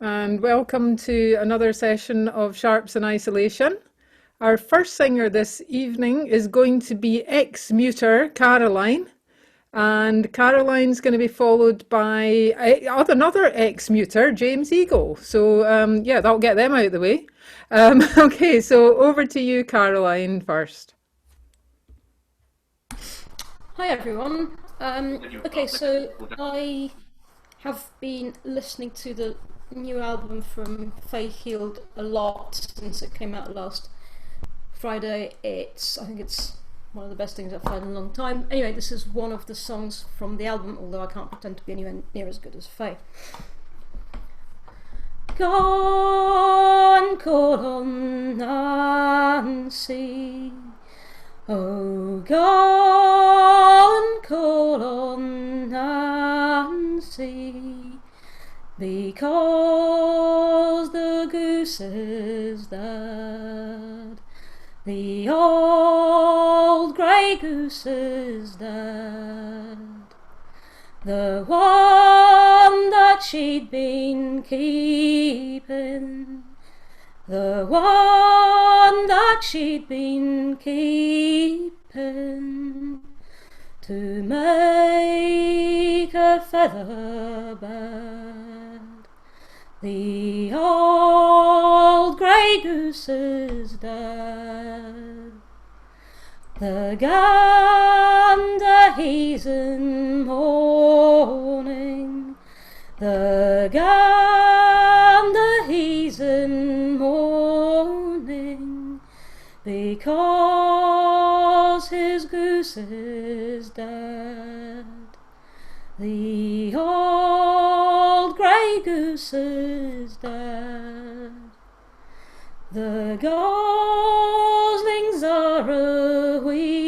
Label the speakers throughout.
Speaker 1: and welcome to another session of Sharps in Isolation. Our first singer this evening is going to be ex-muter Caroline, and Caroline's going to be followed by another ex-muter, James Eagle. So, yeah, that'll get them out of the way. Okay, so over to you, Caroline, first.
Speaker 2: Hi everyone. Okay, so I have been listening to the new album from Hield a lot since it came out last Friday. I think it's one of the best things I've heard in a long time. Anyway, this is one of the songs from the album, although I can't pretend to be anywhere near as good as Faye. Gone, call on Nancy. Oh, gone, call on Nancy, because the goose is dead. The old grey goose is dead. The one that she'd been keeping. The one that she'd been keeping to make a feather bed. The old grey goose is dead. The gander he's in mourning. The gander he's in mourning, because his goose is dead. The old grey goose is dead. The goslings are a-weeping.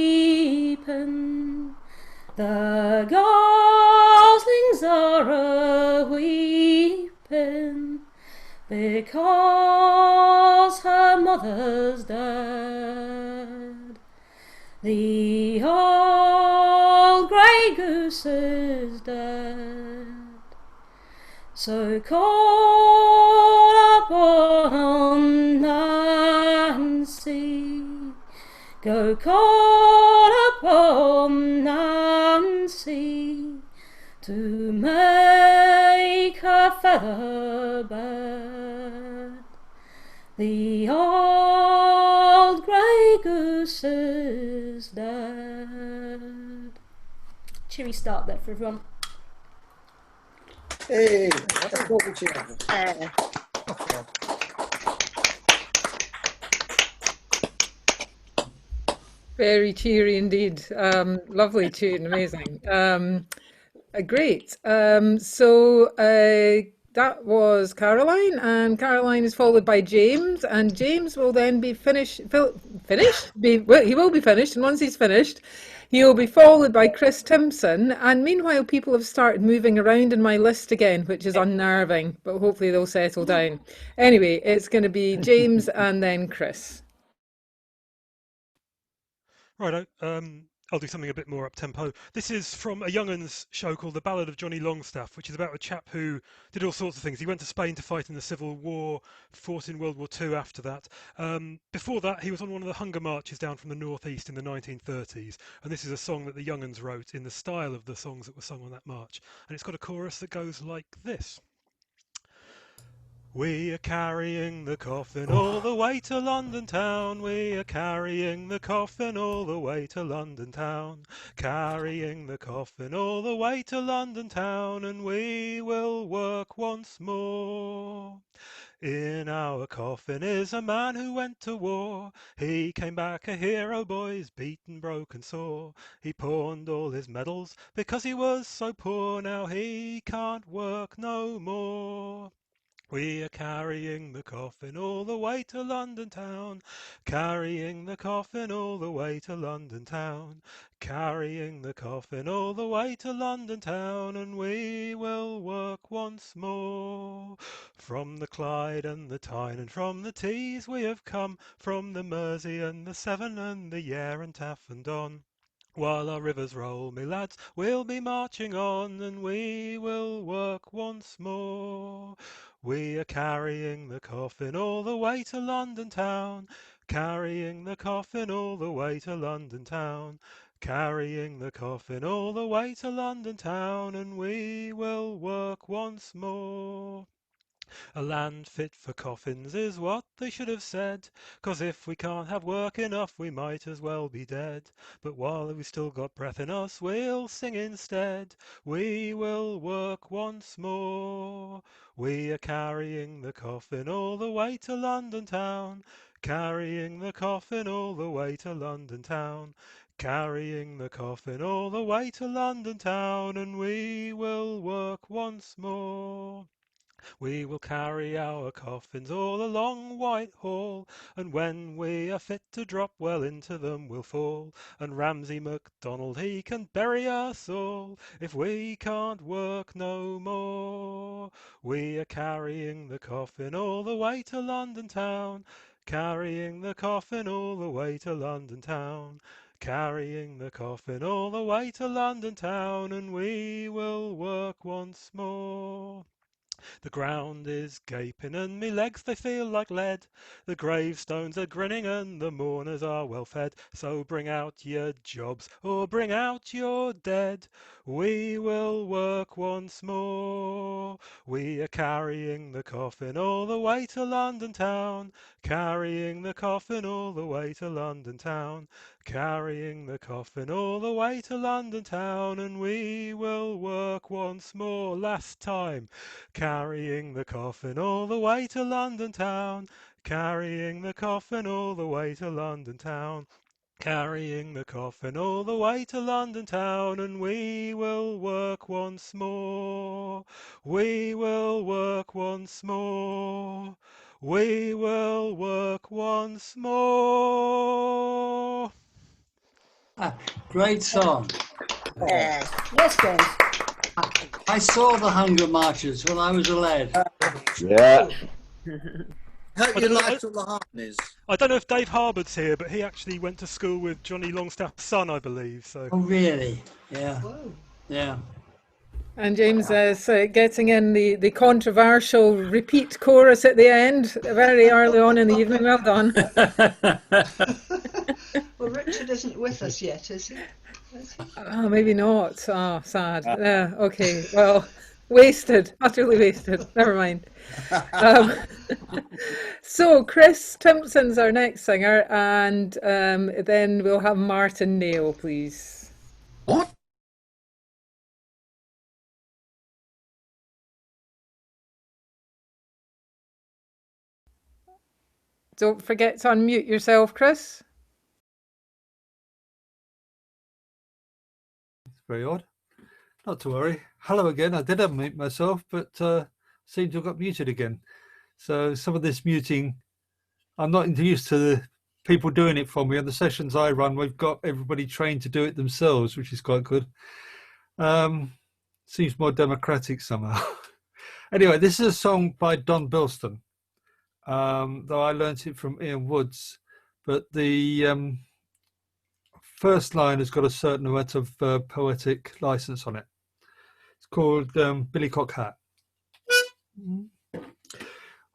Speaker 2: The goslings are a-weeping, because her mother's dead. The old grey goose is dead. So call upon Nancy. Go call upon Nancy to make her feather bed. The old grey goose is dead. Cheery start there for everyone.
Speaker 3: Hey, that's what we have.
Speaker 1: Very cheery indeed. Lovely tune, amazing. Great. That was Caroline, and Caroline is followed by James, and James will then be finished. He will be finished, and once he's finished, he'll be followed by Chris Timson. And meanwhile, people have started moving around in my list again, which is unnerving, but hopefully they'll settle down. Anyway, it's going to be James and then Chris.
Speaker 4: Righto, I'll do something a bit more up-tempo. This is from a young'uns show called The Ballad of Johnny Longstaff, which is about a chap who did all sorts of things. He went to Spain to fight in the Civil War, fought in World War II after that. Before that, he was on one of the hunger marches down from the northeast in the 1930s, and this is a song that the young'uns wrote in the style of the songs that were sung on that march. And it's got a chorus that goes like this. We are carrying the coffin all the way to London town. We are carrying the coffin all the way to London town. Carrying the coffin all the way to London town, and we will work once more. In our coffin is a man who went to war. He came back a hero, boys, beaten, broken, sore. He pawned all his medals because he was so poor. Now he can't work no more. We are carrying the coffin all the way to London town. Carrying the coffin all the way to London town. Carrying the coffin all the way to London town, and we will work once more. From the Clyde and the Tyne and from the Tees we have come, from the Mersey and the Severn and the Yare and Taff and Don. While our rivers roll, me lads, we'll be marching on, and we will work once more. We are carrying the coffin all the way to London town, carrying the coffin all the way to London town, carrying the coffin all the way to London town, and we will work once more. A land fit for coffins is what they should have said, 'cause if we can't have work enough we might as well be dead. But while we've still got breath in us we'll sing instead. We will work once more. We are carrying the coffin all the way to London town, carrying the coffin all the way to London town, carrying the coffin all the way to London town, and we will work once more. We will carry our coffins all along Whitehall, and when we are fit to drop, well into them we'll fall. And Ramsay MacDonald, he can bury us all if we can't work no more. We are carrying the coffin all the way to London town, carrying the coffin all the way to London town, carrying the coffin all the way to London town, and we will work once more. The ground is gaping and me legs they feel like lead. The gravestones are grinning and the mourners are well fed. So bring out your jobs or bring out your dead. We will work once more. We are carrying the coffin all the way to London town, carrying the coffin all the way to London town, carrying the coffin all the way to London town, and we will work once more. Last time. Carrying the coffin all the way to London town, carrying the coffin all the way to London town, carrying the coffin all the way to London town, and we will work once more. We will work once more. We will work once more.
Speaker 3: Great song.
Speaker 2: Yes, James.
Speaker 3: I saw the Hunger Marches when I was a lad.
Speaker 5: Yeah.
Speaker 3: Hope you liked all the harmonies.
Speaker 4: I don't know if Dave Harbord's here, but he actually went to school with Johnny Longstaff's son, I believe. So.
Speaker 3: Oh, really? Yeah. Yeah.
Speaker 1: And James is getting in the controversial repeat chorus at the end, very early on in the evening. Well done.
Speaker 6: Well, Richard isn't with us yet, is he?
Speaker 1: Oh, maybe not. Oh, sad. Yeah, okay. Well, wasted. Utterly wasted. Never mind. So, Chris Timson's our next singer, and then we'll have Martin Nail, please.
Speaker 3: What?
Speaker 1: Don't forget to unmute yourself, Chris.
Speaker 7: Very odd. Not to worry. Hello again. I did unmute myself, but seem to have got muted again. So some of this muting, I'm not used to the people doing it for me. On the sessions I run, we've got everybody trained to do it themselves, which is quite good. Seems more democratic somehow. Anyway, this is a song by Don Bilston, though I learnt it from Ian Woods, but the first line has got a certain amount of poetic license on it. It's called Billycock Hat.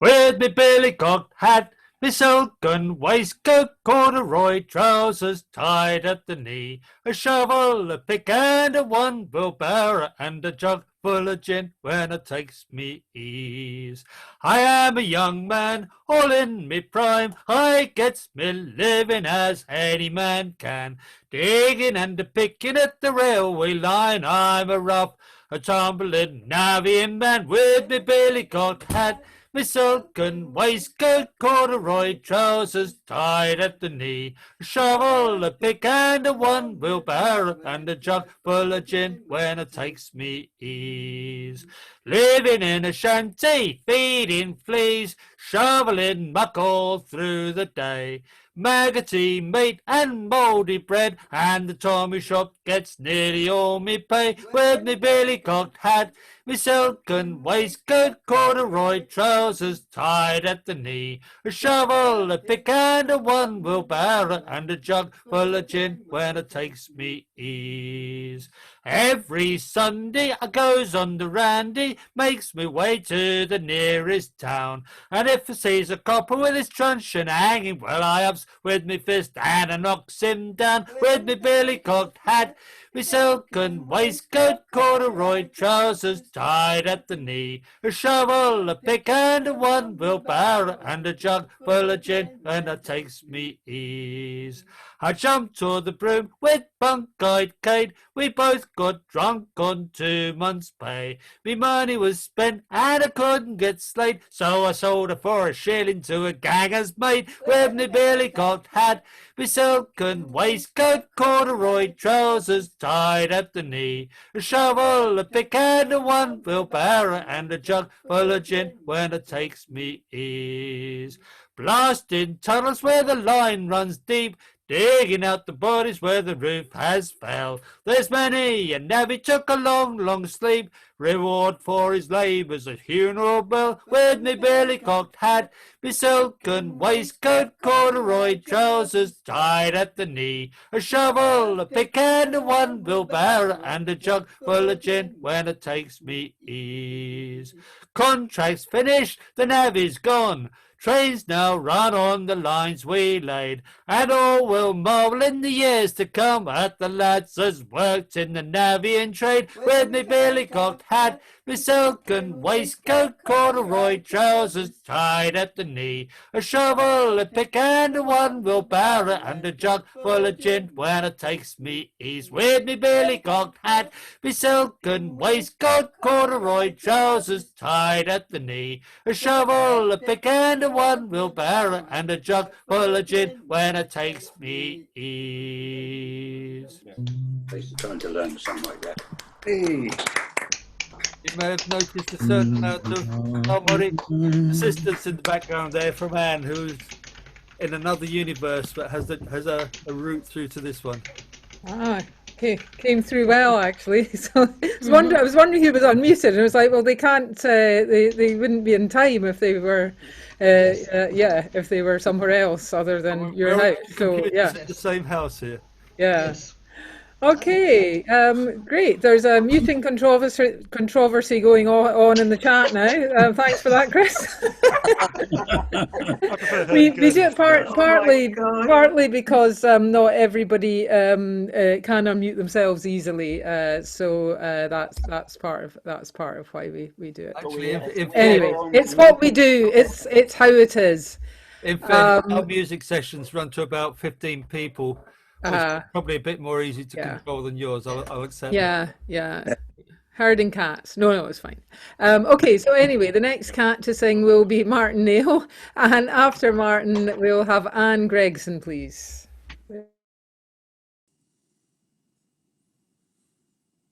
Speaker 7: With me billycock hat, me silken waistcoat, corduroy trousers tied at the knee, a shovel, a pick and a one wheelbarrow and a jug full of gin when it takes me ease. I am a young man, all in me prime, I gets me living as any man can, digging and a picking at the railway line. I'm a rough, a tumbling navvying man with me billycock hat, me silken waistcoat, corduroy trousers tied at the knee, a shovel, a pick and a one wheelbarrow and a jug full of gin when it takes me ease. Living in a shanty, feeding fleas, shoveling muck all through the day. Maggoty meat and mouldy bread, and the Tommy shop gets nearly all me pay. With me billy-cocked hat, me silken waistcoat, corduroy trousers tied at the knee, a shovel, a pick and a one wheelbarrow, and a jug full of gin when it takes me ease. Every Sunday I goes on the randy, makes me way to the nearest town, and if I sees a copper with his truncheon hanging, well I ups with me fist and I knocks him down. With me billy-cocked hat, me silken waistcoat, corduroy trousers tied at the knee, a shovel, a pick and a one wheelbarrow, and a jug full of gin when it takes me ease. I jumped to the broom with bunk-eyed Kate, we both got drunk on 2 months' pay. Me money was spent and I couldn't get slayed, so I sold her for a shilling to a ganger's mate. With me billy-cocked hat, me silken waistcoat, corduroy trousers tied at the knee, a shovel, a pick and a one wheelbarrow, and a jug full of gin when it takes me ease. Blasting tunnels where the line runs deep, digging out the bodies where the roof has fell. There's many a navvy took a long, long sleep, reward for his labour's a funeral bell. With me billy-cocked hat, me silken waistcoat, corduroy trousers tied at the knee, a shovel, a pick and a one wheelbarrow, and a jug full of gin when it takes me ease. Contract's finished, the navvy's gone, trains now run on the lines we laid, and all will marvel in the years to come at the lads as worked in the navvy and trade. With me billy-cocked hat, me silken waistcoat, corduroy trousers tied at the knee, a shovel, a pick and a one wheelbarrow, and a jug full of gin when it takes me ease. With me billy-cocked hat, me silken waistcoat, corduroy trousers tied at the knee, a shovel, a pick and a one wheelbarrow, and a jug full of gin when it takes me ease.
Speaker 5: He's trying to learn something like that. Hey.
Speaker 7: You may have noticed a certain amount of harmonic assistance in the background there from Anne, who's in another universe but has a route through to this one.
Speaker 1: Ah, okay, came through well actually. So I was wondering who was unmuted, and I was like, well, they can't, they wouldn't be in time if they were, if they were somewhere else other than your house. So yeah,
Speaker 7: the same house here.
Speaker 1: Yeah.
Speaker 6: Yes.
Speaker 1: Okay, great. There's a muting controversy going on in the chat now. Thanks for that, Chris. we do it partly because not everybody can unmute themselves easily. So that's part of why we do it.
Speaker 7: Actually,
Speaker 1: Anyway, it's what we do. It's how it is.
Speaker 7: In fact, our music sessions run to about 15 people. It's probably a bit more easy to control than yours. I'll accept.
Speaker 1: Yeah. Herding cats. No, it's fine. Okay, so anyway, the next cat to sing will be Martin Nail, and after Martin, we'll have Anne Gregson, please.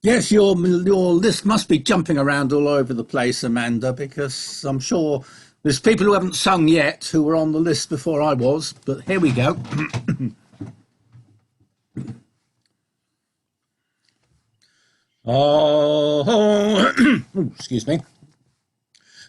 Speaker 8: Yes, your list must be jumping around all over the place, Amanda, because I'm sure there's people who haven't sung yet who were on the list before I was. But here we go. Oh, excuse me.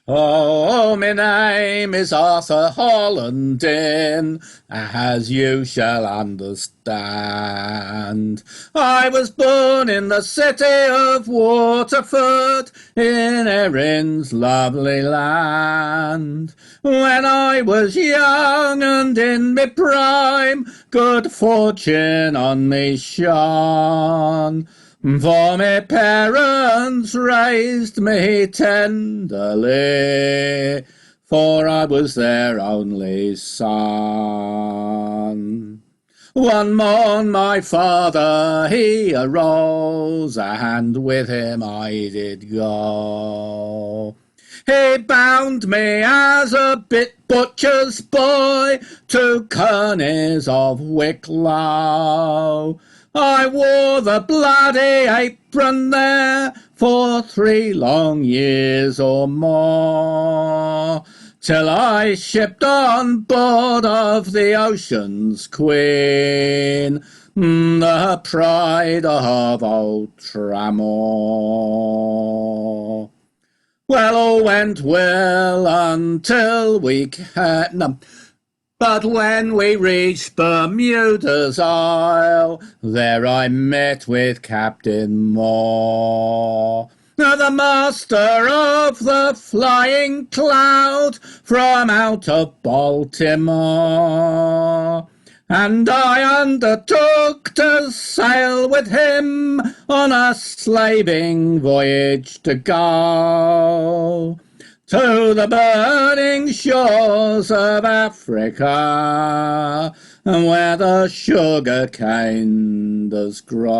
Speaker 8: Oh, my name is Arthur Hollandin, as you shall understand. I was born in the city of Waterford, in Erin's lovely land. When I was young and in my prime, good fortune on me shone. For my parents raised me tenderly, for I was their only son. One morn my father he arose, and with him I did go. He bound me as a bit butcher's boy to Kearney's of Wicklow. I wore the bloody apron there for 3 long years or more. till I shipped on board of the ocean's queen, the pride of old Tramore. Well, all went well until we came, but when we reached Bermuda's Isle, there I met with Captain Moore, the master of the Flying Cloud from out of Baltimore. And I undertook to sail with him on a slaving voyage to go to the burning shores of Africa, where the sugar cane does grow.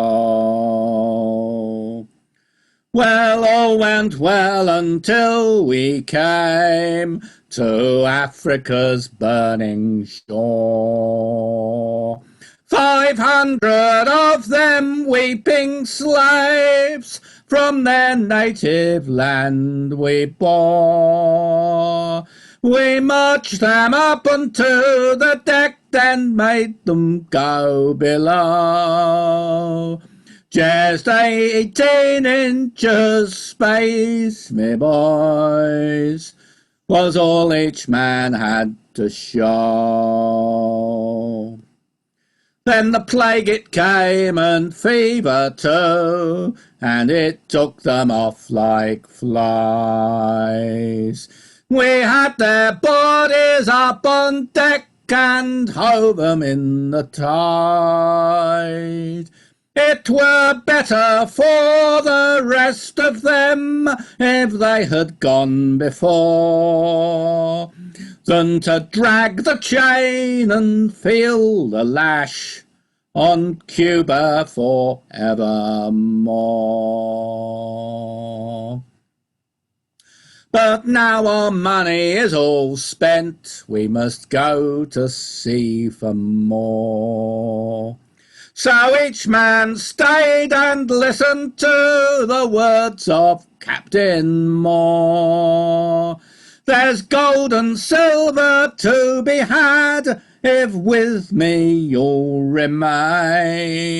Speaker 8: Well, all went well until we came to Africa's burning shore. 500 of them weeping slaves from their native land we bore. We marched them up onto the deck and made them go below. Just 18 inches space, me boys, was all each man had to show. Then the plague it came and fever too, and it took them off like flies. We had their bodies up on deck and hove them in the tide. It were better for the rest of them if they had gone before than to drag the chain and feel the lash on Cuba for evermore. But now our money is all spent, we must go to sea for more. So each man stayed and listened to the words of Captain Moore. There's gold and silver to be had if with me you'll remain.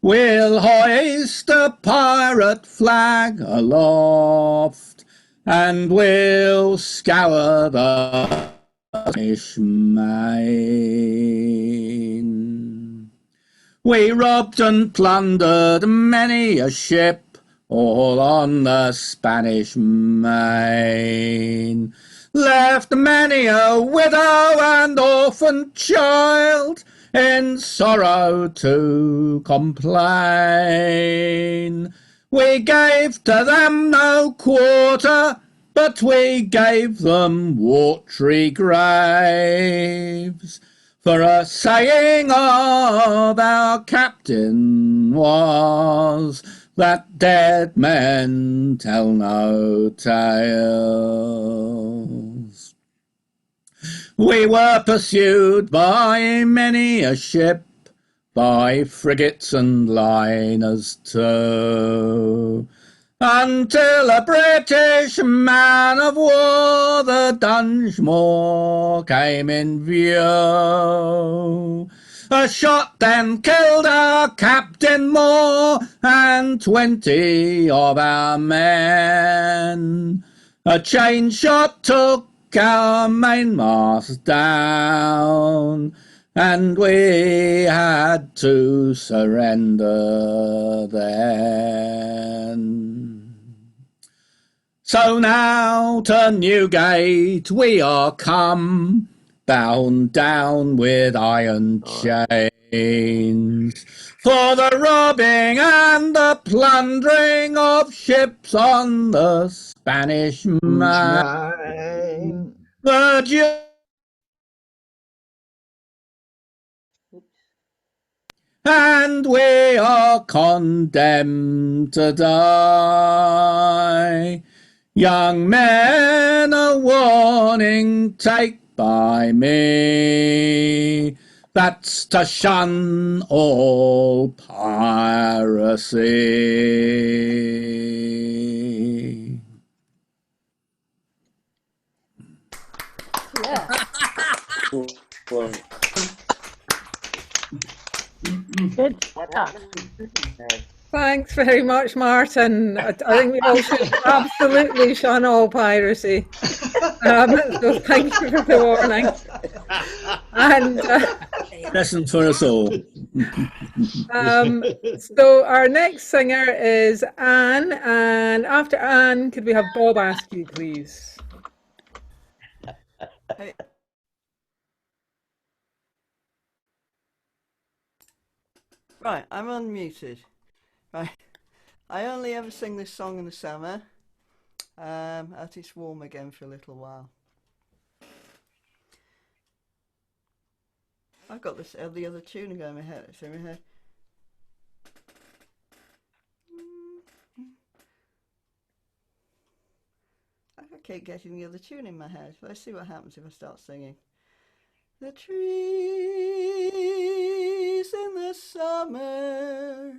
Speaker 8: We'll hoist a pirate flag aloft, and we'll scour the Spanish Main. We robbed and plundered many a ship, all on the Spanish Main. Left many a widow and orphan child in sorrow to complain. We gave to them no quarter, but we gave them watery graves. For a saying of our captain was that dead men tell no tales. We were pursued by many a ship, by frigates and liners too, until a British man of war, the Dungemore, came in view. A shot then killed our Captain Moore and 20 of our men. A chain shot took our mainmast down, and we had to surrender then. So now to Newgate we are come, bound down with iron chains, for the robbing and the plundering of ships on the Spanish Main. The and we are condemned to die. Young men, a warning take by me, that's to shun all piracy.
Speaker 2: Yeah.
Speaker 5: Well,
Speaker 9: Good stuff.
Speaker 1: Thanks very much, Martin. I think we all should absolutely shun all piracy. So thank you for the warning. And
Speaker 8: Lesson for us all.
Speaker 1: so our next singer is Anne, and after Anne, could we have Bob Askew, please?
Speaker 6: Right, I'm unmuted. Right, I only ever sing this song in the summer. At it's warm again for a little while. I've got this the other tune going in my head. It's in my head. I keep getting the other tune in my head. Let's see what happens if I start singing. The trees in the summer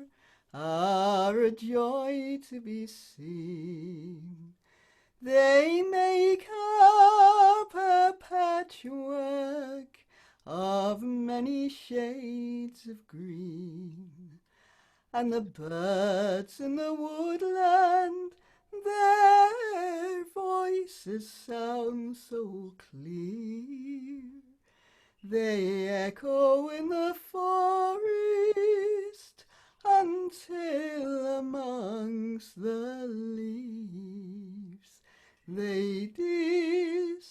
Speaker 6: are a joy to be seen. They make up a patchwork of many shades of green. And the birds in the woodland, their voices sound so clear. They echo in the forest until amongst the leaves they disappear.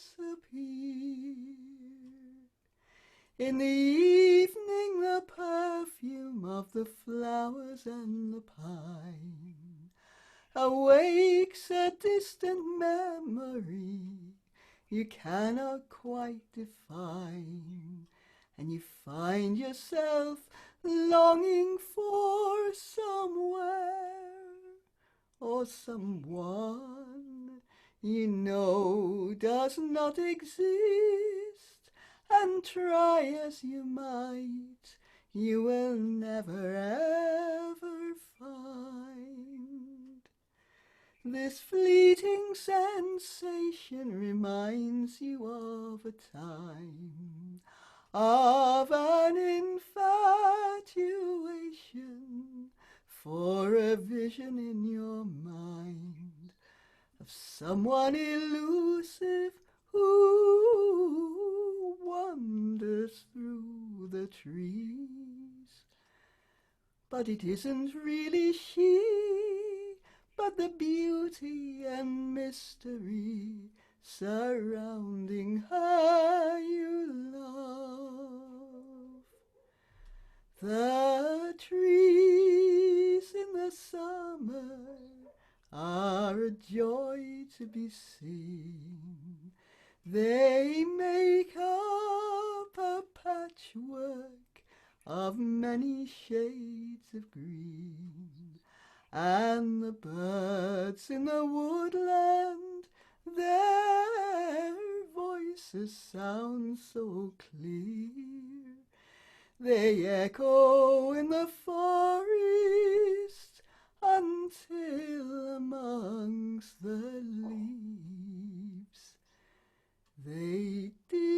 Speaker 6: In the evening the perfume of the flowers and the pine awakes a distant memory you cannot quite define, and you find yourself longing for somewhere or someone you know does not exist, and try as you might, you will never ever find. This fleeting sensation reminds you of a time of an infatuation for a vision in your mind of someone elusive who wanders through the trees. But it isn't really she, but the beauty and mystery surrounding her you love. The trees in the summer are a joy to be seen. They make up a patchwork of many shades of green. And the birds in the woodland, their voices sound so clear. They echo in the forest until amongst the leaves they disappear.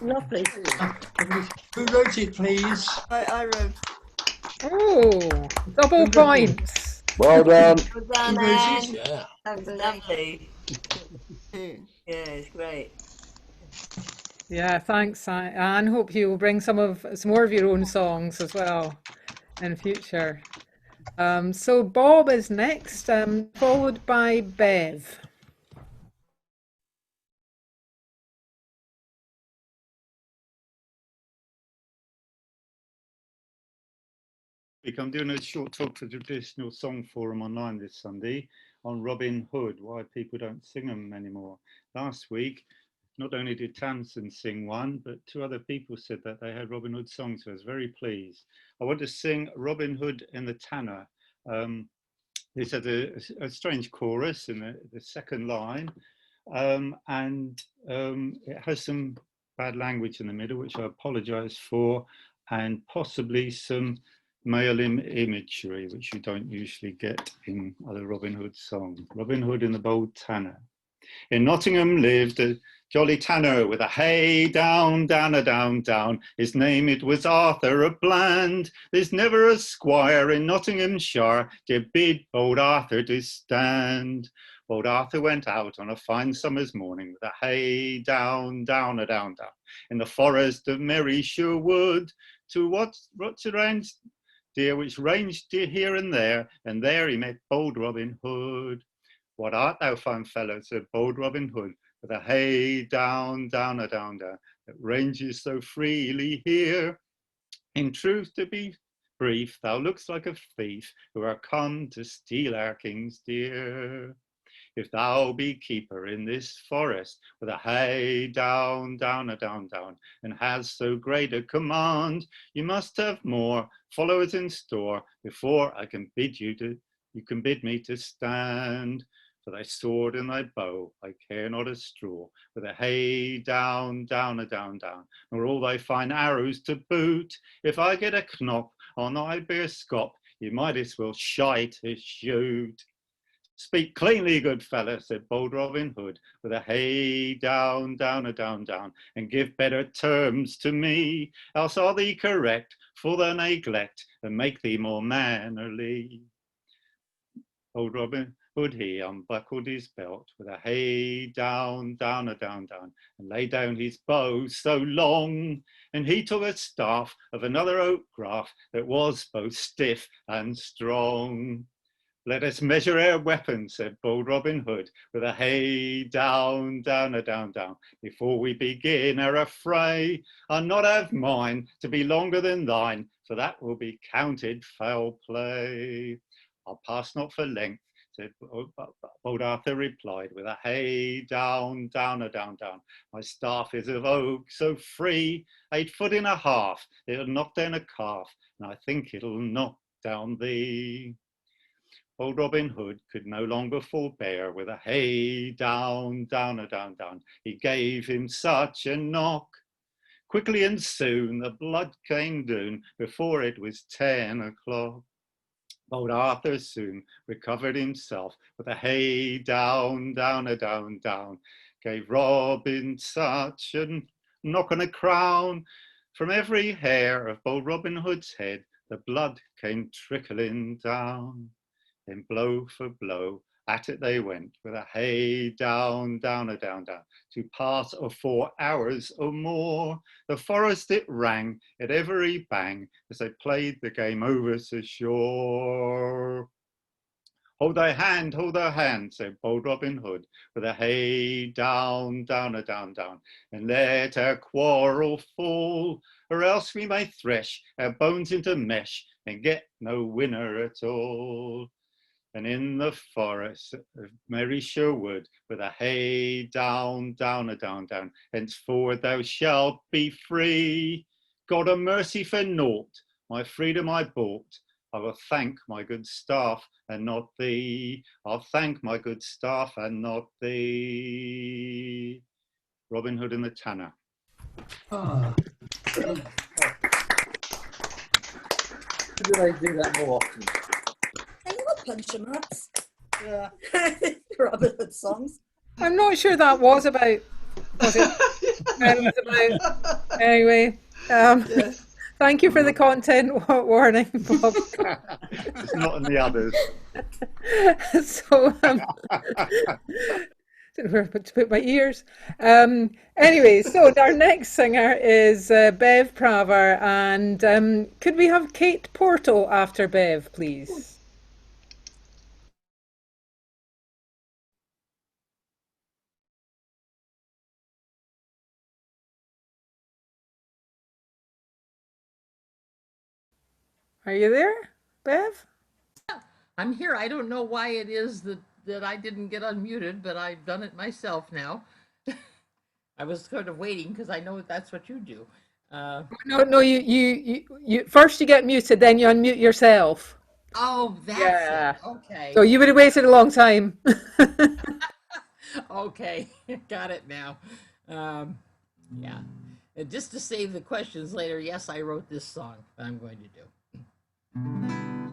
Speaker 9: Lovely.
Speaker 3: Who wrote it, please?
Speaker 6: I wrote.
Speaker 1: Oh, double points.
Speaker 5: well done.
Speaker 9: Well done,
Speaker 3: Who wrote
Speaker 9: Anne.
Speaker 3: it?
Speaker 5: Yeah.
Speaker 9: That was lovely.
Speaker 6: Two.
Speaker 9: Yeah, it's great.
Speaker 1: Yeah, thanks, Anne. Hope you will bring some more of your own songs as well in future. So Bob is next, followed by Bev.
Speaker 10: I'm doing a short talk for the Traditional Song Forum online this Sunday on Robin Hood, why people don't sing them anymore. Last week, not only did Timson sing one, but two other people said that they had Robin Hood songs, so I was very pleased. I want to sing Robin Hood and the Tanner. This has a strange chorus in the second line, and it has some bad language in the middle, which I apologise for, and possibly some male imagery, which you don't usually get in other Robin Hood songs. Robin Hood and the Bold Tanner. In Nottingham lived a jolly tanner with a hey down, down, a down, down. His name it was Arthur of Bland. There's never a squire in Nottinghamshire to bid bold Arthur to stand. Bold Arthur went out on a fine summer's morning with a hey down, down, a down, down. In the forest of Merry Wood to what's around deer which ranged here and there he met bold Robin Hood. What art thou, fine fellow, said bold Robin Hood, with a hey down, down, a down, down, that ranges so freely here. In truth, to be brief, thou lookst like a thief who are come to steal our king's deer. If thou be keeper in this forest, with a hey down, down, a down, down, and has so great a command, you must have more followers in store before I can bid you can bid me to stand. For thy sword and thy bow, I care not a straw, with a hey down, down, a down, down, nor all thy fine arrows to boot. If I get a knop on thy bare scop, you might as well shy to shoot. Speak cleanly, good fellow, said bold Robin Hood, with a hey down, down, a down, down, and give better terms to me, else are thee correct for the neglect, and make thee more mannerly. Bold Robin Hood he unbuckled his belt with a hey down, down, a down, down, and laid down his bow so long, and he took a staff of another oak graft that was both stiff and strong. Let us measure our weapons, said bold Robin Hood, with a hey down, down, a down, down, before we begin our affray. I'll not have mine to be longer than thine, for that will be counted foul play. I'll pass not for length, said bold Arthur replied, with a hey down, down, a down, down. My staff is of oak so free, 8 foot and a half, it'll knock down a calf, and I think it'll knock down thee. Old Robin Hood could no longer forbear, with a hey down, down, a down, down. He gave him such a knock. Quickly and soon the blood came down before it was 10 o'clock. Old Arthur soon recovered himself with a hey down, down, a down, down. Gave Robin such a knock on a crown. From every hair of bold Robin Hood's head, the blood came trickling down. Then blow for blow, at it they went, with a hey down, down, a down, down, to pass of 4 hours or more. The forest it rang at every bang, as they played the game over to shore. Hold thy hand, said bold Robin Hood, with a hey down, down, a down, down, and let our quarrel fall, or else we may thresh our bones into mesh and get no winner at all. And in the forest of Merry Wood, with a hey down, down, a down, down, henceforward thou shalt be free. God a mercy for naught, my freedom I bought. I will thank my good staff and not thee. I'll thank my good staff and not thee. Robin Hood and the Tanner.
Speaker 5: Oh. Should I do that more often?
Speaker 9: I love puncher marks. Yeah. Robin Hood songs.
Speaker 1: I'm not sure that was about. Was it? It was about. Anyway. Yes. Thank you for the content warning, Bob.
Speaker 10: It's not in the others.
Speaker 1: So, didn't know where to put my ears. Anyway, so our next singer is Bev Praver, and could we have Kate Portal after Bev, please? Are you there, Bev?
Speaker 11: I'm here. I don't know why it is that I didn't get unmuted, but I've done it myself now. I was sort of waiting because I know that's what you do.
Speaker 1: No, you first you get muted, then you unmute yourself.
Speaker 11: Oh, that's it. Okay.
Speaker 1: So you would have waited a long time.
Speaker 11: Okay, got it now. Yeah. And just to save the questions later, yes, I wrote this song that I'm going to do. I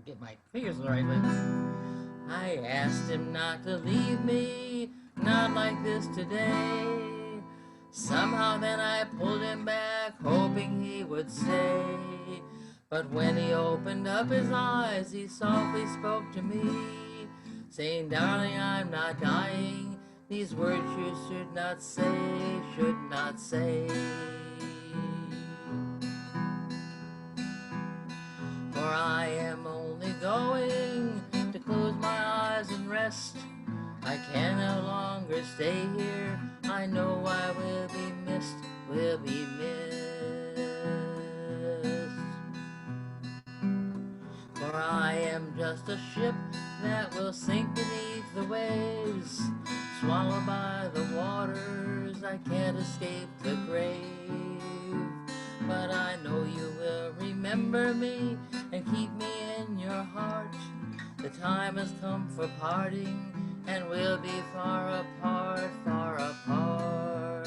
Speaker 11: get my fingers in the right place. I asked him not to leave me, not like this today. Somehow then I pulled him back, hoping he would stay. But when he opened up his eyes, he softly spoke to me, saying, darling, I'm not dying. These words you should not say, should not say. For I am only going to close my eyes and rest. I can no longer stay here. I know I will be missed, will be missed. For I am just a ship that will sink beneath the waves, swallowed by the waters. I can't escape the grave. But I know you will remember me and keep me in your heart. The time has come for parting, and we'll be far apart, far apart.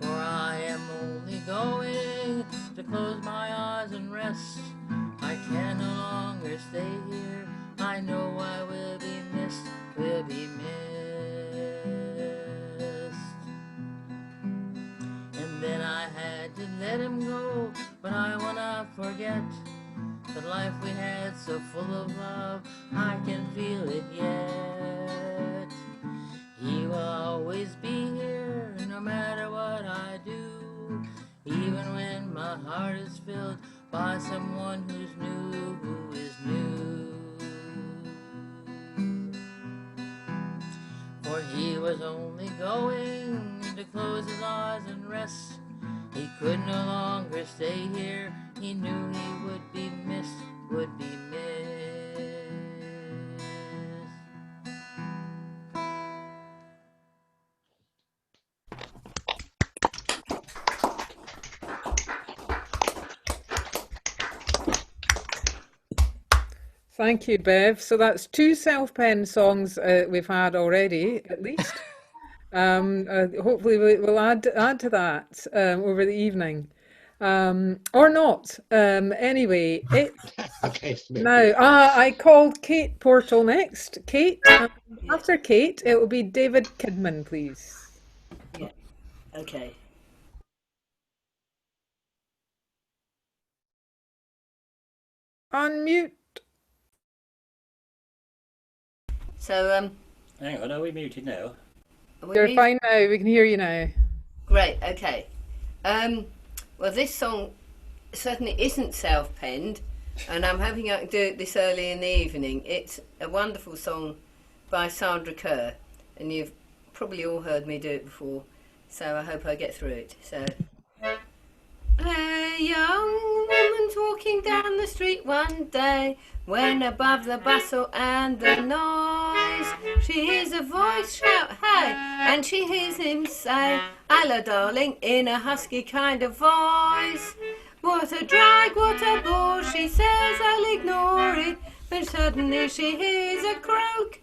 Speaker 11: For I am only going to close my eyes and rest. I can no longer stay here. I know I will be missed, will be missed. And then I had to let him go, but I will not forget the life we had so full of love. I can feel it yet. He will always be here, no matter what I do, even when my heart is filled by someone who's new, who is new. For he was only going to close his eyes and rest. He could no longer stay here. He knew he would be missed, would be missed.
Speaker 1: Thank you, Bev. So that's 2 self-penned songs we've had already, at least. Hopefully we'll add to that over the evening. Or not. Anyway, it's
Speaker 5: Okay,
Speaker 1: now. I called Kate Portal next. Kate, after Kate, it will be David Kidman, please.
Speaker 9: Yeah. Okay.
Speaker 1: Unmute.
Speaker 9: So,
Speaker 5: hang on, are we muted now?
Speaker 1: You're fine now. We can hear you now.
Speaker 9: Great. Okay. Well, this song certainly isn't self-penned, and I'm hoping I can do it this early in the evening. It's a wonderful song by Sandra Kerr, and you've probably all heard me do it before, so I hope I get through it. So, a young woman's walking down the street one day, when above the bustle and the noise, she hears a voice shout, hey, and she hears him say, hello, darling, in a husky kind of voice. What a drag, what a bore, she says, I'll ignore it. But suddenly she hears a croak.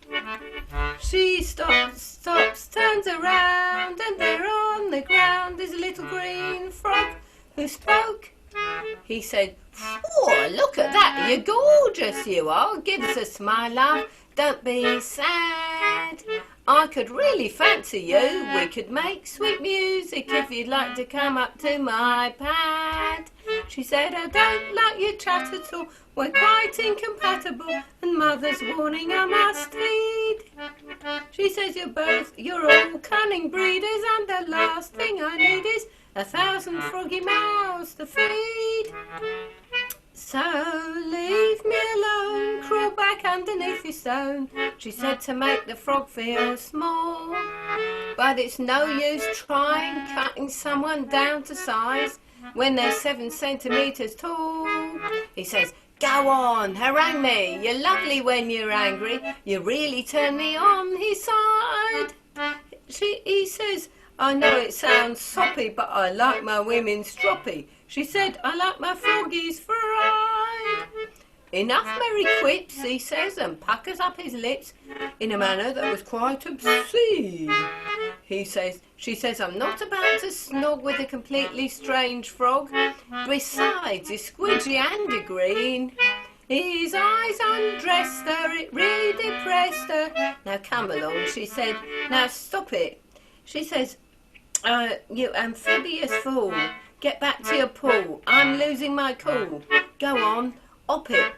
Speaker 9: She stops, turns around, and there on the ground is a little green frog who spoke. He said, oh, look at that, you're gorgeous, you are. Give us a smile, love, don't be sad. I could really fancy you. We could make sweet music if you'd like to come up to my pad. She said, I don't like your chat at all. We're quite incompatible, and mother's warning I must heed. She says, you're all cunning breeders, and the last thing I need is 1,000 froggy mouths to feed. So leave me alone, crawl back underneath your stone, she said, to make the frog feel small. But it's no use trying cutting someone down to size when they're 7 centimetres tall. He says, go on, harangue me, you're lovely when you're angry, you really turn me on, he sighed. He says, I know it sounds soppy, but I like my women stroppy. She said, I like my froggies fried. Enough merry quips, he says, and puckers up his lips in a manner that was quite obscene. She says, I'm not about to snog with a completely strange frog. Besides, he's squidgy and a green. His eyes undressed her, it really depressed her. Now come along, she said. Now stop it. She says, you amphibious fool. Get back to your pool. I'm losing my cool. Go on, op it.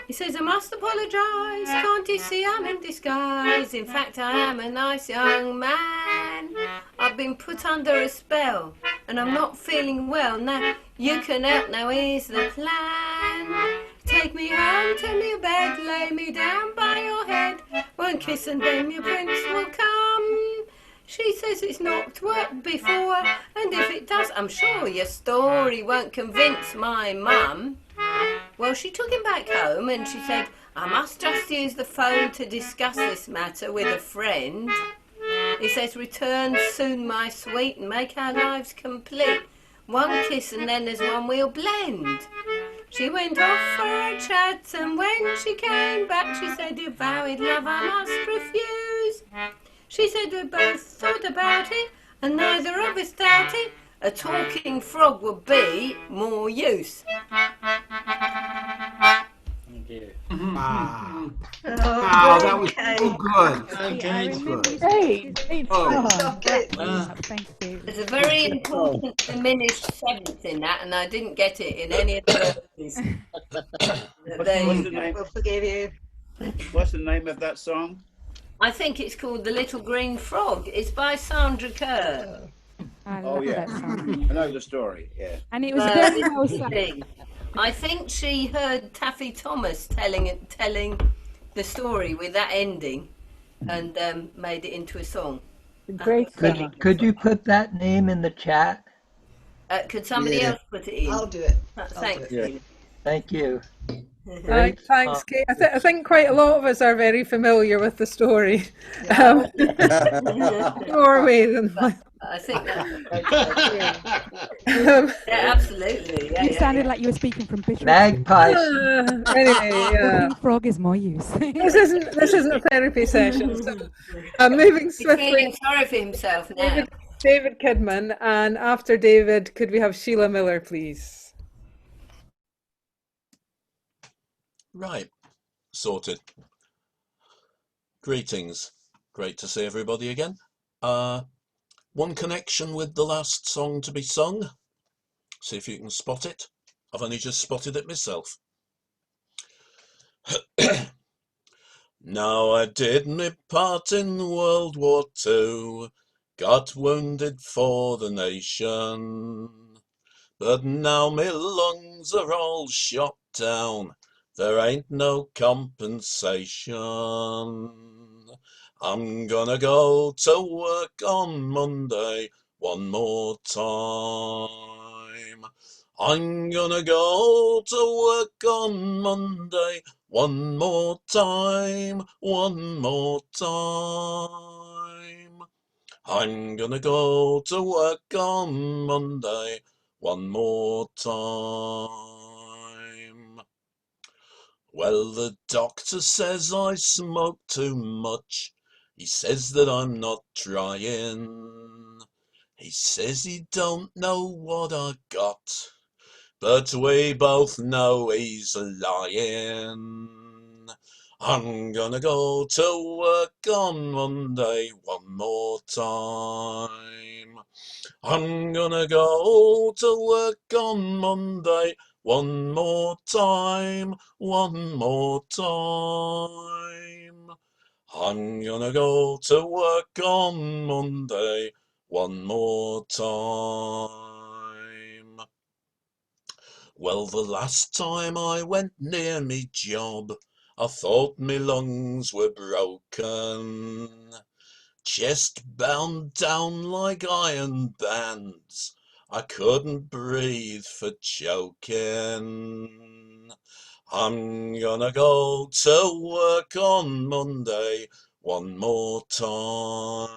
Speaker 9: He says, I must apologise, can't you see I'm in disguise? In fact, I am a nice young man. I've been put under a spell, and I'm not feeling well. Now, you can help, now here's the plan. Take me home to your bed, lay me down by your head. One kiss and then your prince will come. She says it's not worked before, and if it does, I'm sure your story won't convince my mum. Well, she took him back home and she said, I must just use the phone to discuss this matter with a friend. He says, return soon, my sweet, and make our lives complete. One kiss and then there's one we'll blend. She went off for a chat, and when she came back, she said, you vowed love I must refuse. She said, we both thought about it, and neither of us doubted a talking frog would be more use.
Speaker 5: Thank you.
Speaker 12: Wow.
Speaker 13: Wow, that was so good.
Speaker 12: Okay,
Speaker 9: Thank you. There's a very important diminished seventh in that, and I didn't get it in any of the verses.
Speaker 5: What's the name?
Speaker 9: We'll forgive you.
Speaker 5: What's the name of that song?
Speaker 9: I think it's called The Little Green Frog. It's by Sandra Kerr.
Speaker 5: Oh yeah, I know the story. Yeah.
Speaker 14: And it was very well sung.
Speaker 9: I think she heard Taffy Thomas telling the story with that ending, and made it into a song.
Speaker 12: Great. Could you put that name in the chat?
Speaker 9: Could somebody else put it in?
Speaker 6: I'll do it.
Speaker 9: Thanks.
Speaker 12: Thank you.
Speaker 1: Right, thanks, Kate. I think quite a lot of us are very familiar with the story. More way than one.
Speaker 9: I think that's absolutely. Yeah,
Speaker 14: You sounded like you were speaking from Bishop.
Speaker 12: Magpies.
Speaker 1: Anyway,
Speaker 14: frog is more use.
Speaker 1: this isn't a therapy session. So, moving swiftly.
Speaker 9: He's feeling sorry for himself now.
Speaker 1: David Kidman, and after David, could we have Sheila Miller, please?
Speaker 15: Right, sorted. Greetings. Great to see everybody again. One connection with the last song to be sung. See if you can spot it. I've only just spotted it myself. Now I did my part in World War II, got wounded for the nation, but now my lungs are all shot down. There ain't no compensation. I'm gonna go to work on Monday one more time. I'm gonna go to work on Monday one more time, one more time. I'm gonna go to work on Monday one more time. Well, the doctor says I smoke too much. He says that I'm not trying. He says he don't know what I got, but we both know he's lying. I'm gonna go to work on Monday one more time. I'm gonna go to work on Monday one more time, one more time. I'm gonna go to work on Monday one more time. Well, the last time I went near me job, I thought me lungs were broken. Chest bound down like iron bands, I couldn't breathe for choking. I'm gonna go to work on Monday one more time.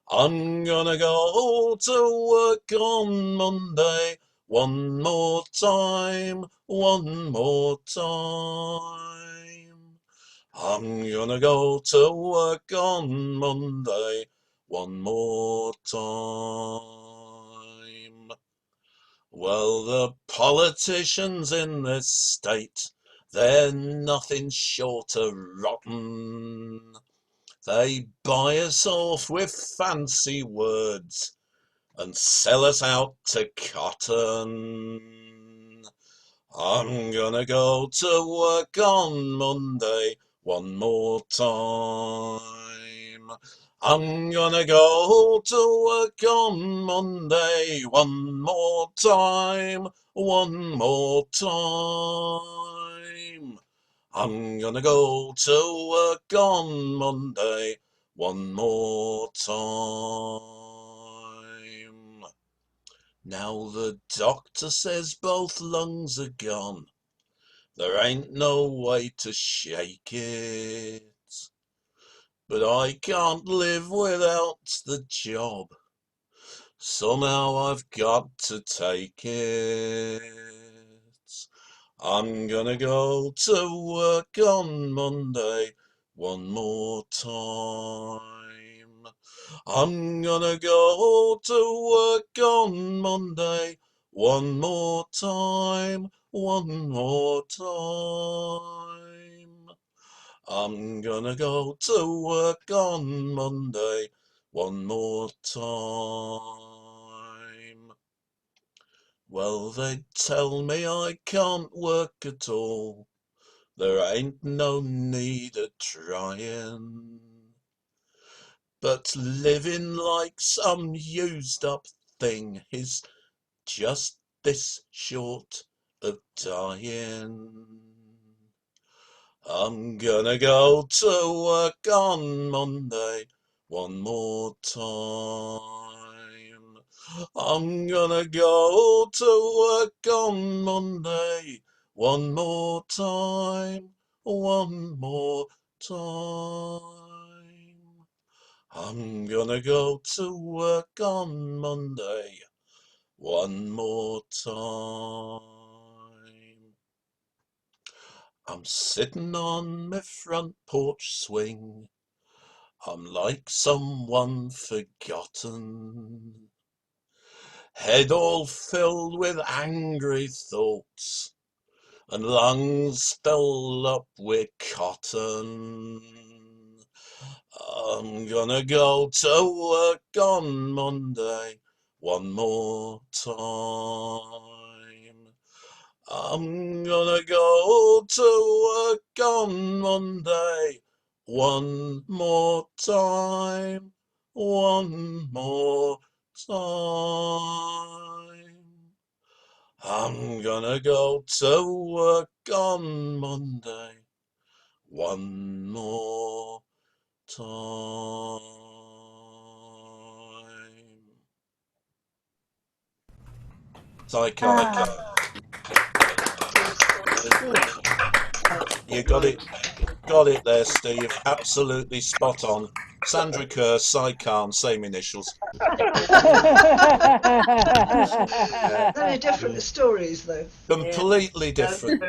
Speaker 15: I'm gonna go to work on Monday one more time, one more time. I'm gonna go to work on Monday one more time. Well, the politicians in this state, they're nothing short of rotten. They buy us off with fancy words and sell us out to cotton. I'm gonna go to work on Monday one more time. I'm gonna go to work on Monday one more time, one more time. I'm gonna go to work on Monday one more time. Now the doctor says both lungs are gone. There ain't no way to shake it. But I can't live without the job. Somehow I've got to take it. I'm gonna go to work on Monday one more time. I'm gonna go to work on Monday one more time, one more time. I'm gonna go to work on Monday one more time. Well, they tell me I can't work at all. There ain't no need of trying. But living like some used up thing is just this short of dying. I'm gonna go to work on Monday one more time. I'm gonna go to work on Monday one more time, one more time. I'm gonna go to work on Monday one more time. I'm sitting on my front porch swing. I'm like someone forgotten. Head all filled with angry thoughts and lungs filled up with cotton. I'm gonna go to work on Monday one more time. I'm gonna go to work on Monday one more time, one more time. I'm gonna go to work on Monday one more time. Psycho. You got it there, Steve. Absolutely spot on. Sandra Kerr, Kahn, same initials.
Speaker 6: Very different stories, though.
Speaker 15: Completely different.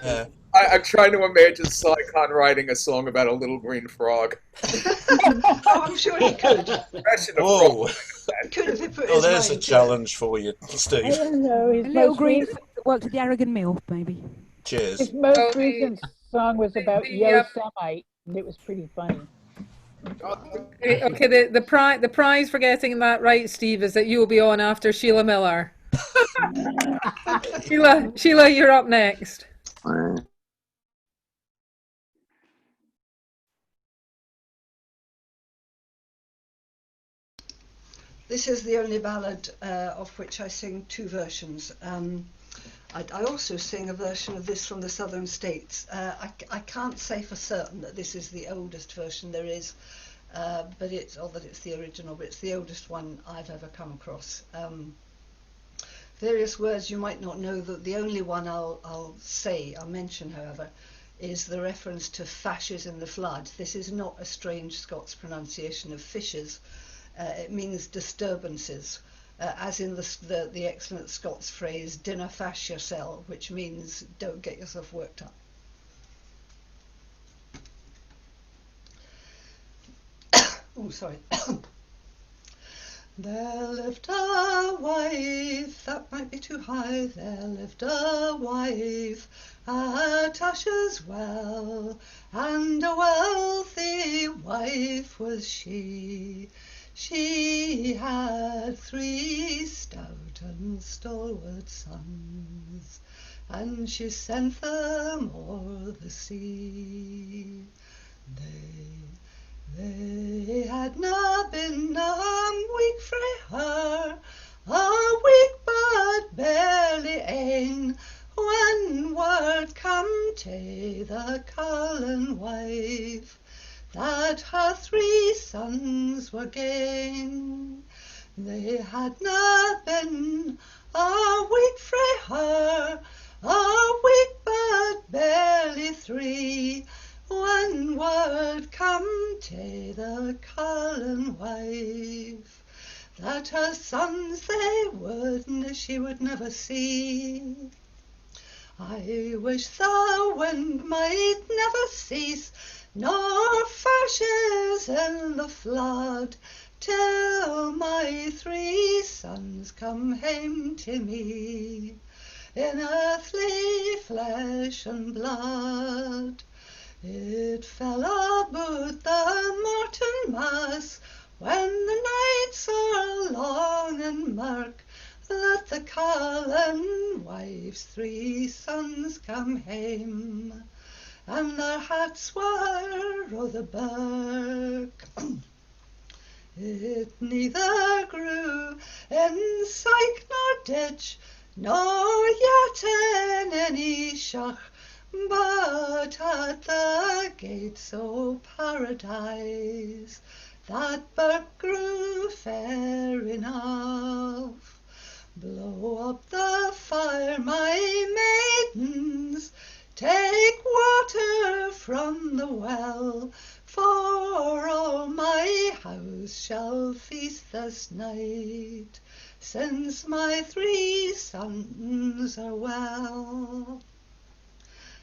Speaker 15: Yeah.
Speaker 8: I'm trying to imagine Kahn writing a song about a little green frog.
Speaker 6: Oh, I'm sure he could.
Speaker 15: Whoa.
Speaker 6: Could if he put
Speaker 15: Well,
Speaker 6: his
Speaker 15: there's a
Speaker 6: mind to
Speaker 15: challenge for you, Steve.
Speaker 14: A little green worked at the Arrogant Mill, maybe.
Speaker 15: Cheers.
Speaker 12: His most recent song was about Yosemite, and it was pretty funny.
Speaker 1: Okay, the prize for getting that right, Steve, is that you will be on after Sheila Miller. Sheila, you're up next.
Speaker 6: This is the only ballad of which I sing two versions. I also sing a version of this from the southern states. I can't say for certain that this is the oldest version there is, but it's the original, but it's the oldest one I've ever come across. Various words you might not know. That the only one I'll mention, however, is the reference to fashes in the flood. This is not a strange Scots pronunciation of fishes. It means disturbances, as in the excellent Scots phrase "dinna fash yoursel," which means don't get yourself worked up. Oh, sorry. There lived a wife, that might be too high. There lived a wife at Usher's Well, and a wealthy wife was she. She had 3 stout and stalwart sons, and she sent them o'er the sea. They had na been a week frae her, a week but barely ane, when word come tae the Cullen wife that her 3 sons were gane. They had na been a week frae her, a week but barely 3, when word come tae the Cullen wife that her sons she would never see. I wish the wind might never cease, nor fashes in the flood, till my 3 sons come hame to me in earthly flesh and blood. It fell about the Martinmas, when the nights are long and murk, that the Cullen wife's 3 sons come hame, and their hats were o' the birk. It neither grew in syke nor ditch, nor yet in any shach, but at the gates o' paradise that birk grew fair enough. Blow up the fire, my maidens, take water from the well, for all my house shall feast this night, since my 3 sons are well.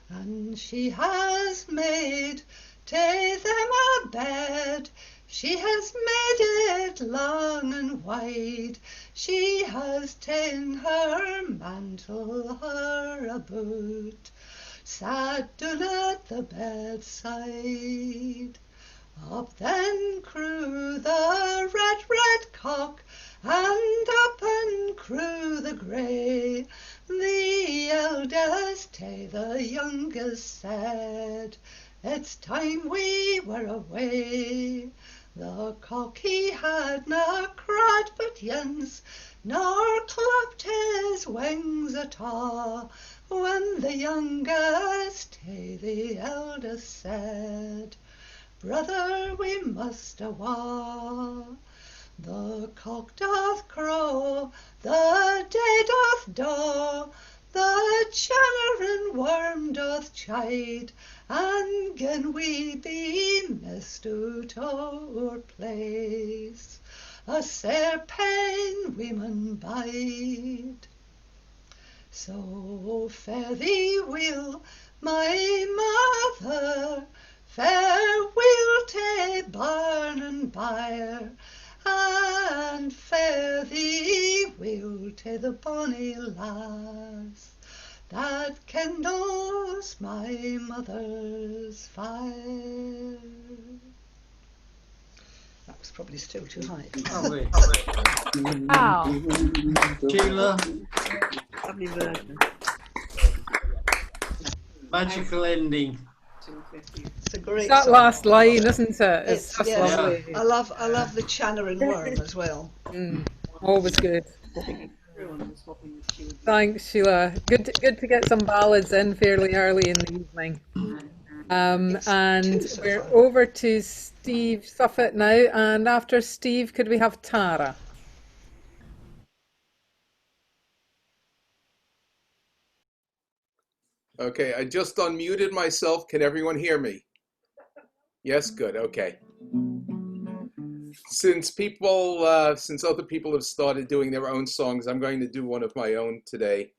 Speaker 6: And she has made tae them a bed, she has made it long and wide, she has ta'en her mantle her about, sat down at the bedside. Up then crew the red cock, and up and crew the grey. The eldest tae the youngest said, it's time we were away. The cock he had na crowed but ance, nor clapped his wings at all, when the youngest tae the eldest said, brother, we must awa'. The cock doth crow, the day doth daw, the channerin worm doth chide, and gin we be missed out our place, a sair pain we mun bide. So fare thee weel, my mother, farewell tae barn and byre, and fare thee weel tae the bonny lass that kindles my mother's fire. That was probably still too high.
Speaker 3: Lovely.
Speaker 12: Wow.
Speaker 3: Sheila,
Speaker 16: Lovely version.
Speaker 3: magical ending.
Speaker 6: It's a great
Speaker 1: That
Speaker 6: song.
Speaker 1: last line, isn't it? It's just
Speaker 6: yeah,
Speaker 1: lovely.
Speaker 6: I love the channerin worm as well.
Speaker 1: Always good. Thanks, Sheila. Good to get some ballads in fairly early in the evening. And we're over to Steve Suffet now, and after Steve, could we have Tara?
Speaker 17: Okay, I just unmuted myself. Can everyone hear me? Yes, good. Okay. Since other people have started doing their own songs, I'm going to do one of my own today.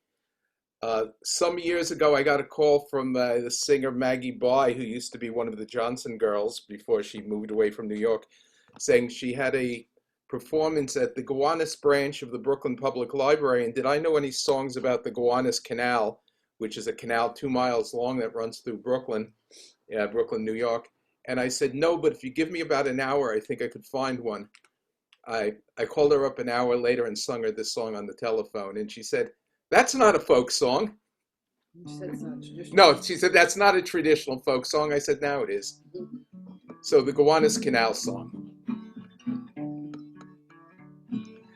Speaker 17: Some years ago, I got a call from the singer Maggie Bly, who used to be one of the Johnson girls before she moved away from New York. saying she had a performance at the Gowanus branch of the Brooklyn Public Library, and did I know any songs about the Gowanus Canal, which is a canal 2 miles long that runs through Brooklyn, Brooklyn, New York. And I said, no, but if you give me about an hour, I think I could find one. I called her up an hour later and sung her this song on the telephone, and she said, that's not a folk song. No, she said, that's not a traditional folk song. I said, now it is. So the Gowanus Canal song.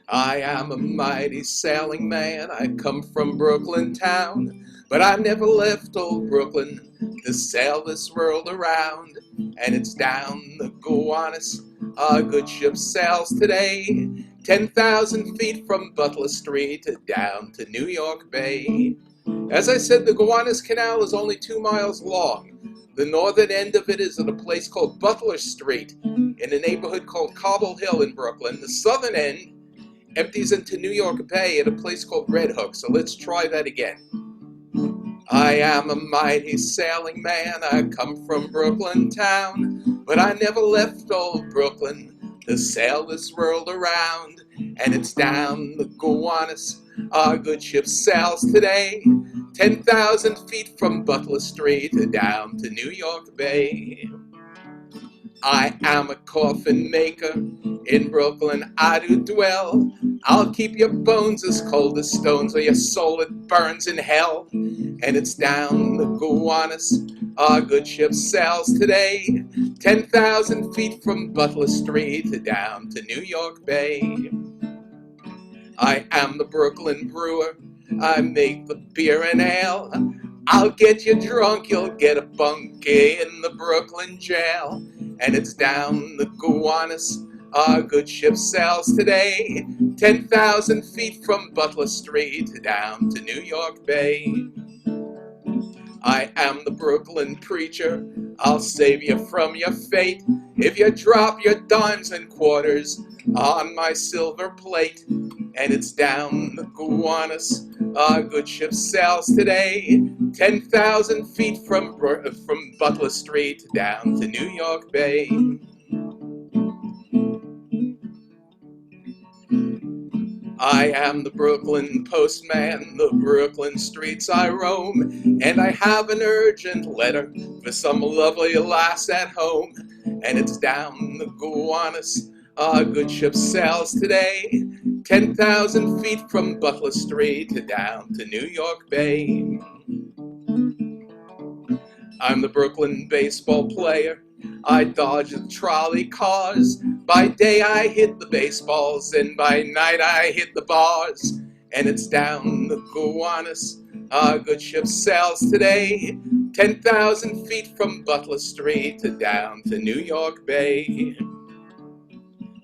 Speaker 17: I am a mighty sailing man, I come from Brooklyn town, but I never left old Brooklyn to sail this world around. And it's down the Gowanus, a good ship sails today, 10,000 feet from Butler Street down to New York Bay. As I said, the Gowanus Canal is only 2 miles long. The northern end of it is at a place called Butler Street in a neighborhood called Cobble Hill in Brooklyn. The southern end empties into New York Bay at a place called Red Hook. So let's try that again. I am a mighty sailing man, I come from Brooklyn town, but I never left old Brooklyn to sail this world around. And it's down the Gowanus, our good ship sails today, 10,000 feet from Butler Street down to New York Bay. I am a coffin maker, in Brooklyn I do dwell. I'll keep your bones as cold as stones, or your soul it burns in hell. And it's down the Gowanus, our good ship sails today, 10,000 feet from Butler Street down to New York Bay. I am the Brooklyn brewer, I make the beer and ale. I'll get you drunk, you'll get a bunk in the Brooklyn jail. And it's down the Gowanus, our good ship sails today, 10,000 feet from Butler Street down to New York Bay. I am the Brooklyn preacher, I'll save you from your fate if you drop your dimes and quarters on my silver plate. And it's down the Gowanus, our good ship sails today, 10,000 feet from Butler Street down to New York Bay. I am the Brooklyn postman, the Brooklyn streets I roam, and I have an urgent letter for some lovely lass at home. And it's down the Gowanus, our good ship sails today, 10,000 feet from Butler Street down to New York Bay. I'm the Brooklyn baseball player, I dodge the trolley cars. By day I hit the baseballs, and by night I hit the bars. And it's down the Gowanus, our good ship sails today, 10,000 feet from Butler Street down to New York Bay.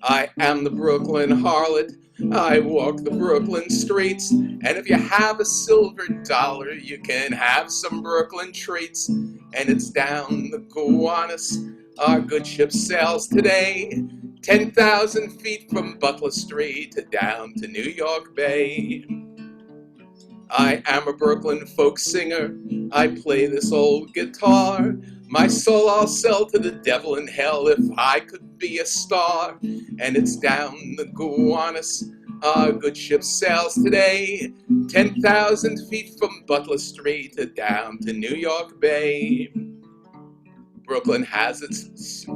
Speaker 17: I am the Brooklyn harlot, I walk the Brooklyn streets, and if you have a silver dollar, you can have some Brooklyn treats. And it's down the Gowanus, our good ship sails today, 10,000 feet from Butler Street down to New York Bay. I am a Brooklyn folk singer, I play this old guitar. My soul I'll sell to the devil in hell if I could be a star. And it's down the Gowanus, our good ship sails today, 10,000 feet from Butler Street down to New York Bay. Brooklyn has its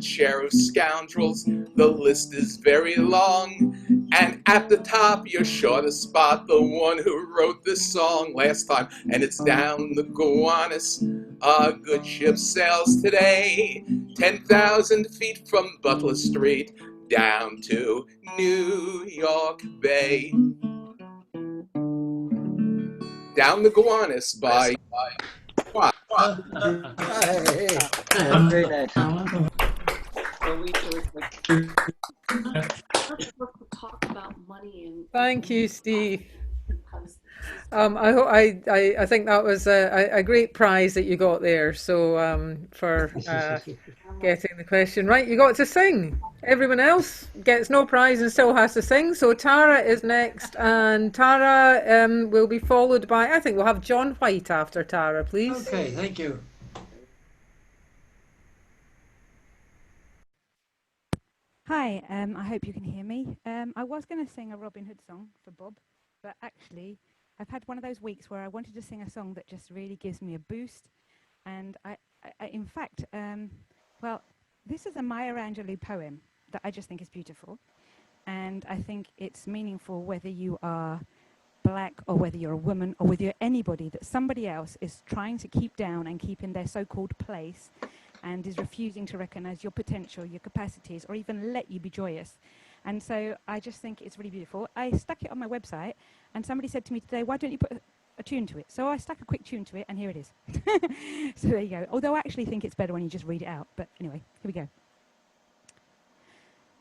Speaker 17: share of scoundrels, the list is very long, and at the top you're sure to spot the one who wrote this song last time. And it's down the Gowanus, our good ship sails today, 10,000 feet from Butler Street down to New York Bay. Down the Gowanus by what?
Speaker 3: Very nice.
Speaker 18: Talk about money and
Speaker 1: Thank you, Steve. I think that was a great prize that you got there. So for getting the question right, you got to sing. Everyone else gets no prize and still has to sing. So Tara is next, and Tara will be followed by, I think we'll have John White after Tara, please.
Speaker 3: Okay, thank you.
Speaker 14: Hi, I hope you can hear me. I was going to sing a Robin Hood song for Bob, but actually I've had one of those weeks where I wanted to sing a song that just really gives me a boost. And in fact, well, this is a Maya Angelou poem that I just think is beautiful. And I think it's meaningful whether you are black or whether you're a woman or whether you're anybody, that somebody else is trying to keep down and keep in their so-called place and is refusing to recognize your potential, your capacities, or even let you be joyous. And so I just think it's really beautiful. I stuck it on my website, and somebody said to me today, why don't you put a tune to it? So I stuck a quick tune to it, and here it is. So there you go. Although I actually think it's better when you just read it out. But anyway, here we go.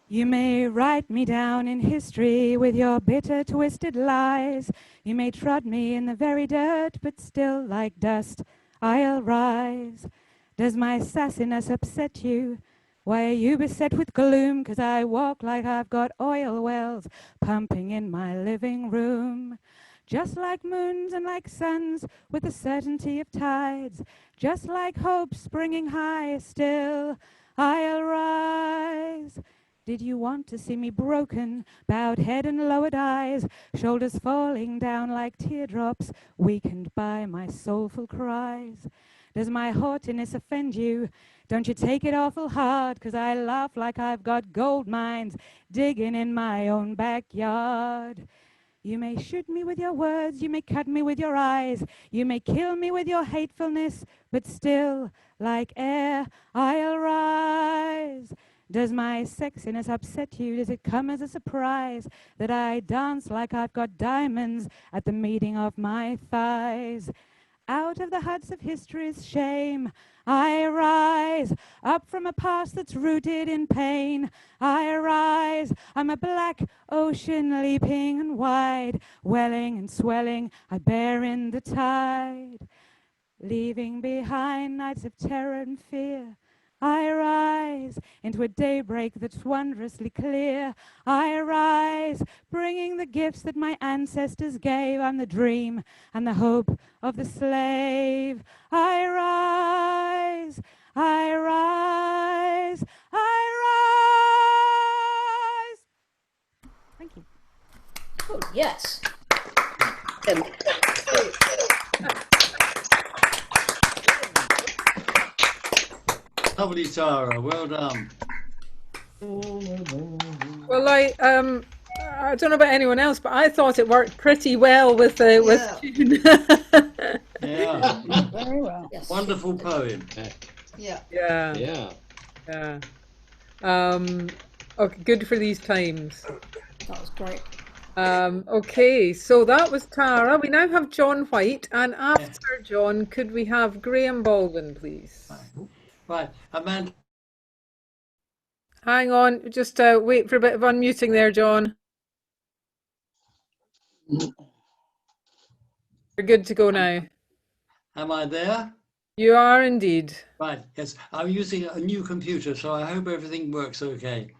Speaker 14: You may write me down in history with your bitter, twisted lies. You may trod me in the very dirt, but still like dust I'll rise. Does my sassiness upset you? Why are you beset with gloom? 'Cause I walk like I've got oil wells pumping in my living room. Just like moons and like suns with the certainty of tides. Just like hope springing high, still I'll rise. Did you want to see me broken, bowed head and lowered eyes, shoulders falling down like teardrops, weakened by my soulful cries? Does my haughtiness offend you? Don't you take it awful hard, 'cause I laugh like I've got gold mines digging in my own backyard. You may shoot me with your words, you may cut me with your eyes, you may kill me with your hatefulness, but still, like air, I'll rise. Does my sexiness upset you? Does it come as a surprise that I dance like I've got diamonds at the meeting of my thighs? Out of the huts of history's shame, I rise. Up from a past that's rooted in pain, I rise. I'm a black ocean leaping and wide, welling and swelling, I bear in the tide. Leaving behind nights of terror and fear, I rise into a daybreak that's wondrously clear. I rise, bringing the gifts that my ancestors gave. I'm the dream and the hope of the slave. I rise, I rise, I rise. Thank you.
Speaker 2: Oh, yes.
Speaker 3: Lovely, Tara. Well done.
Speaker 1: Well, I don't know about anyone else, but I thought it worked pretty well with tune.
Speaker 3: Yeah.
Speaker 12: Very well.
Speaker 6: Yes.
Speaker 3: Wonderful poem.
Speaker 6: Yeah.
Speaker 1: Yeah. Okay, good for these times.
Speaker 2: That was great.
Speaker 1: Okay, so that was Tara. We now have John White, and after John, could we have Graham Baldwin, please?
Speaker 3: Right, Amanda.
Speaker 1: Hang on, just wait for a bit of unmuting there, John. You're good to go now.
Speaker 3: Am I there?
Speaker 1: You are indeed.
Speaker 3: Right, yes. I'm using a new computer, so I hope everything works okay.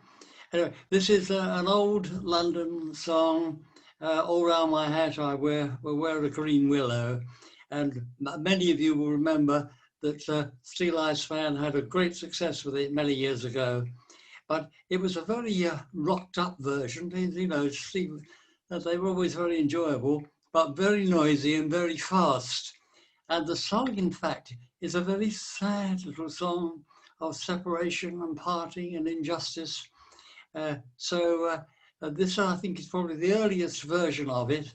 Speaker 3: Anyway, this is an old London song. All round my hat I wear a green willow. And many of you will remember that Steel Eyes Fan had a great success with it many years ago. But it was a very rocked up version. You know, they were always very enjoyable, but very noisy and very fast. And the song, in fact, is a very sad little song of separation and parting and injustice. This, I think, is probably the earliest version of it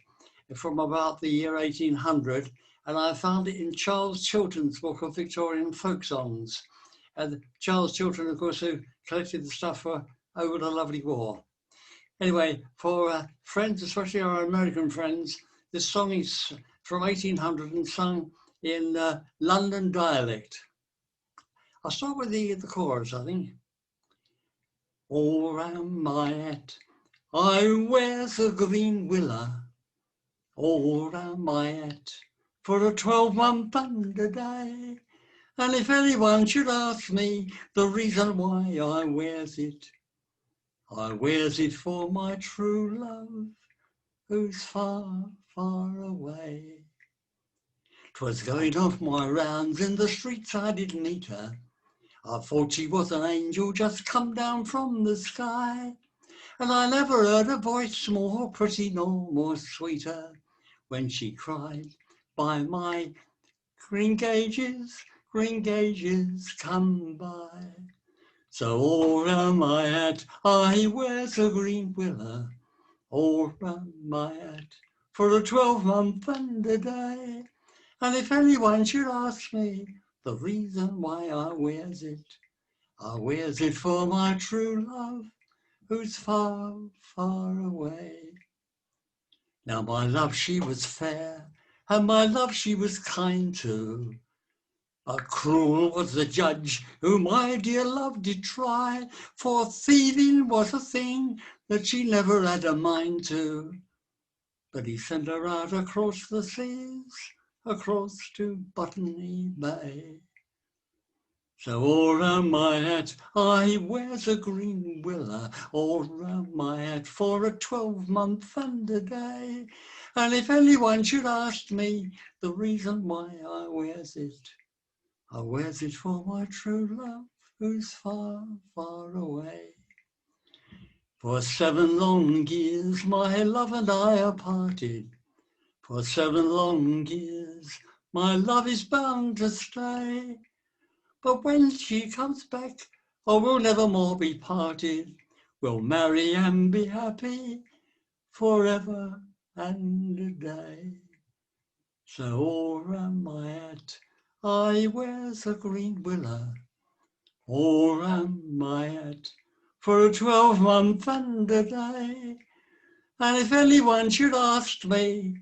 Speaker 3: from about the year 1800. And I found it in Charles Chiltern's book of Victorian folk songs. And Charles Chiltern, of course, who collected the stuff for Over the Lovely War. Anyway, for friends, especially our American friends, this song is from 1800 and sung in London dialect. I'll start with the chorus, I think. All round my hat I wears a green willow, all round my hat for a 12-month under day. And if anyone should ask me the reason why I wears it for my true love, who's far, far away. 'Twas going off my rounds in the streets I did meet her. I thought she was an angel just come down from the sky, and I never heard a voice more pretty nor more sweeter when she cried, by my green gages, come by. So all round my hat I wears a green willow, all round my hat for a 12-month and a day. And if anyone should ask me the reason why I wears it for my true love, who's far, far away. Now my love, she was fair, and my love, she was kind too. But cruel was the judge who my dear love did try, for thieving was a thing that she never had a mind to. But he sent her out across the seas, across to Botany Bay. So all round my hat I wears a green willow, all round my hat for a 12-month and a day. And if anyone should ask me the reason why I wears it for my true love, who's far, far away. For 7 long years my love and I are parted. For 7 long years my love is bound to stay. But when she comes back, oh, we'll never more be parted. We'll marry and be happy forever and a day. So all round my hat I wears a green willow, all round my hat for a 12-month and a day. And if anyone should ask me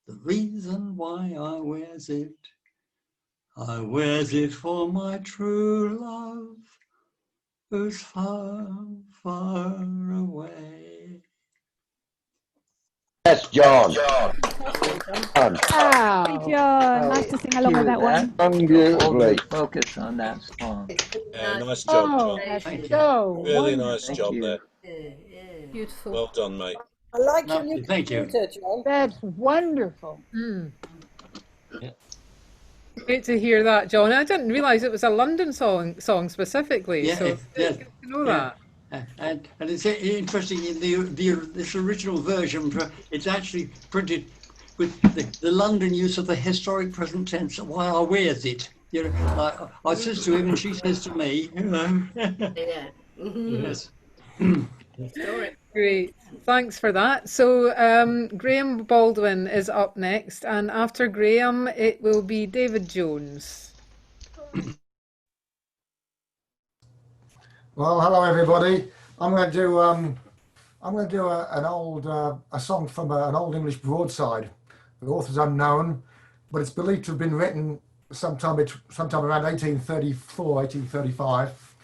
Speaker 3: the reason why I wears it for my true love, who's far, far away.
Speaker 13: Yes, John.
Speaker 14: Hey, John. Nice to sing along with that one.
Speaker 13: Sung beautifully.
Speaker 16: Focus on that song.
Speaker 15: Nice job,
Speaker 12: Oh,
Speaker 15: John.
Speaker 12: that's so
Speaker 15: Really
Speaker 12: wonderful.
Speaker 15: nice job there.
Speaker 2: Beautiful.
Speaker 15: Well done, mate.
Speaker 19: I like your
Speaker 3: Lovely,
Speaker 19: new
Speaker 3: thank you.
Speaker 19: computer, John.
Speaker 12: That's wonderful.
Speaker 1: Great to hear that, John. I didn't realise it was a London song specifically.
Speaker 3: Yeah,
Speaker 1: So it's
Speaker 3: yeah,
Speaker 1: good to know that.
Speaker 3: And it's interesting in this original version. It's actually printed with the London use of the historic present tense. Why I wears it. You know, I says to him and she says to me. You know.
Speaker 9: Yeah.
Speaker 3: Yes.
Speaker 1: Great. Thanks for that. So Graham Baldwin is up next, and after Graham, it will be David Jones.
Speaker 20: Well, hello everybody. I'm going to do a song from an old English broadside. The author's unknown, but it's believed to have been written sometime around 1834, 1835,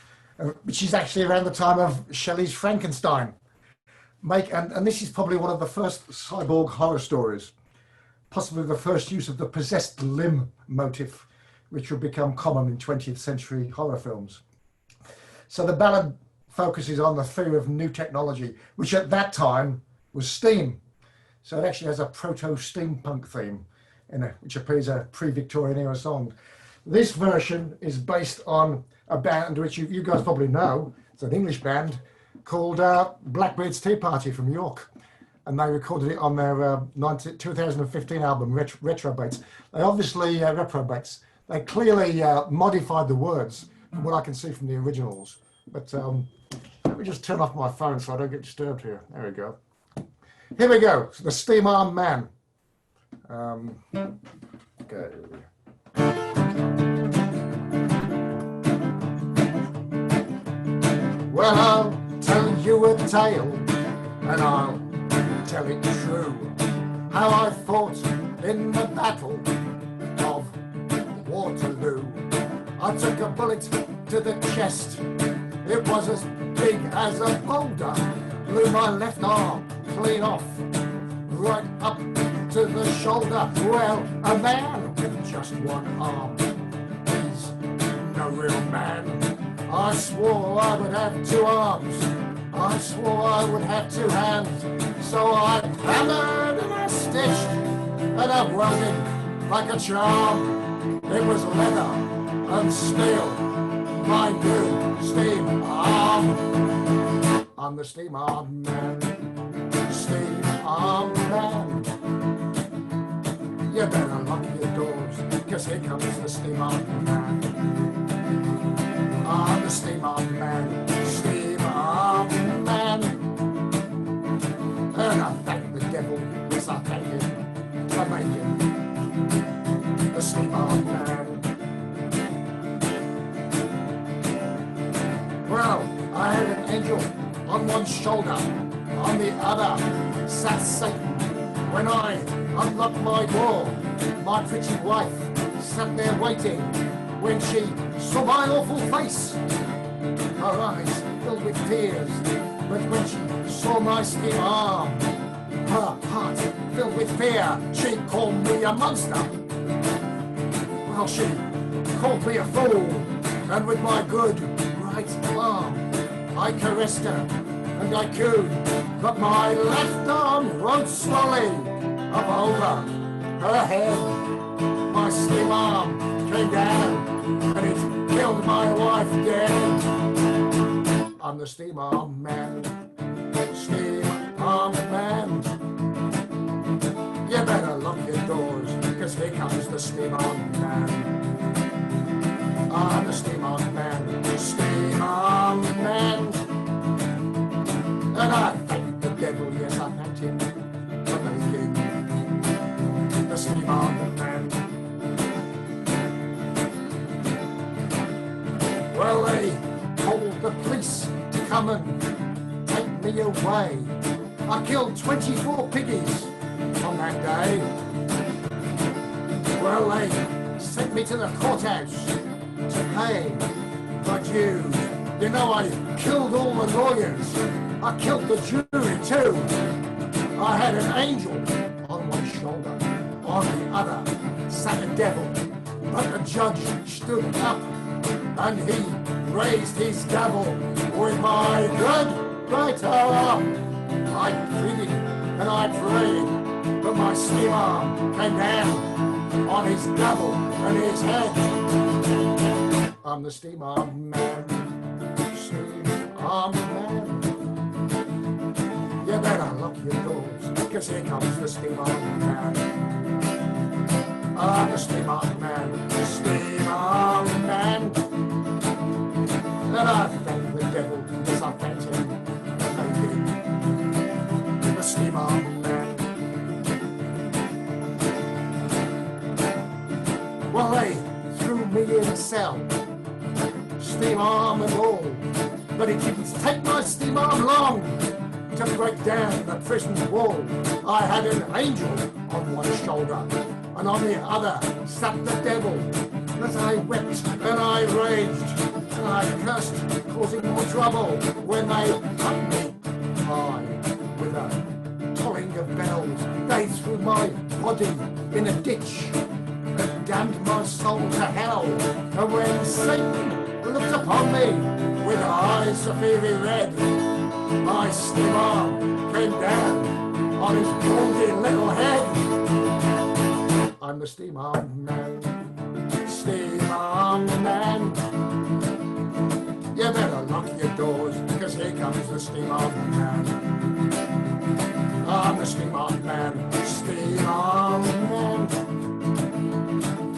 Speaker 20: which is actually around the time of Shelley's Frankenstein. And this is probably one of the first cyborg horror stories, possibly the first use of the possessed limb motif, which would become common in 20th century horror films. So the ballad focuses on the theory of new technology, which at that time was steam. So it actually has a proto-steampunk theme, which appears a pre-Victorian era song. This version is based on a band which you guys probably know. It's an English band called Blackbeard's Tea Party from York. And they recorded it on their 2015 album, Retrobates. They obviously, Reprobates, they clearly modified the words from what I can see from the originals. But let me just turn off my phone so I don't get disturbed here. There we go. Here we go. The Steam Arm Man. Okay. Well, I'll tell you a tale, and I'll tell it true. How I fought in the battle of Waterloo. I took a bullet to the chest. It was as big as a boulder. Blew my left arm clean off, right up to the shoulder. Well, a man with just one arm, he's no real man. I swore I would have 2 arms. I swore I would have 2 hands. So I hammered and I stitched and I welded like a charm. It was leather and steel my good steam arm. I'm the steam arm man, steam arm man. You better lock your doors, cause here comes the steam arm man. I'm the steam arm man, steam arm man. And I thank the devil, yes I thank him for making the steam arm man. Well, I had an angel on one shoulder, on the other sat Satan. When I unlocked my door, my pretty wife sat there waiting. When she saw my awful face, her eyes filled with tears. But when she saw my steam arm, her heart filled with fear. She called me a monster. Well, she called me a fool, and with my good right arm, I caressed her and I cooed, but my left arm rode slowly up over her head. My steam arm came down and it killed my wife dead. I'm the steam arm man, steam arm man. You better lock your doors, cause here comes the steam arm man. I'm the steam arm man, steam arm man. And I thank the devil, yes I thank him for making the steam arm man. Well, they told the police to come and take me away. I killed 24 piggies on that day. Well, they sent me to the courthouse to pay my dues. You know, I killed all the lawyers. I killed the jury too. I had an angel on one shoulder, on the other sat a devil. But the judge stood up and he raised his gavel. With my good right arm, I pleaded and I prayed, but my steam arm came down on his gavel and his head. I'm the steam arm man, steam arm man. You better lock your doors, cause here comes the steam arm man. I'm the steam arm man, steam arm man. And I thank the devil, yes I thank him for making the steam arm man. Well, they threw me in a cell, steam arm and all, but it didn't take my steam arm long to break down the prison wall. I had an angel on one shoulder, and on the other sat the devil. As I wept and I raged, and I cursed, causing more trouble when they cut me. I, with a tolling of bells, they threw my body in a ditch and damned my soul to hell. And when Satan looked upon me with eyes of fiery red, my steam arm came down on his baldy little head. I'm the steam arm man, steam arm man. You better lock your doors, cause here comes the steam arm man. I'm the steam arm man, steam arm man.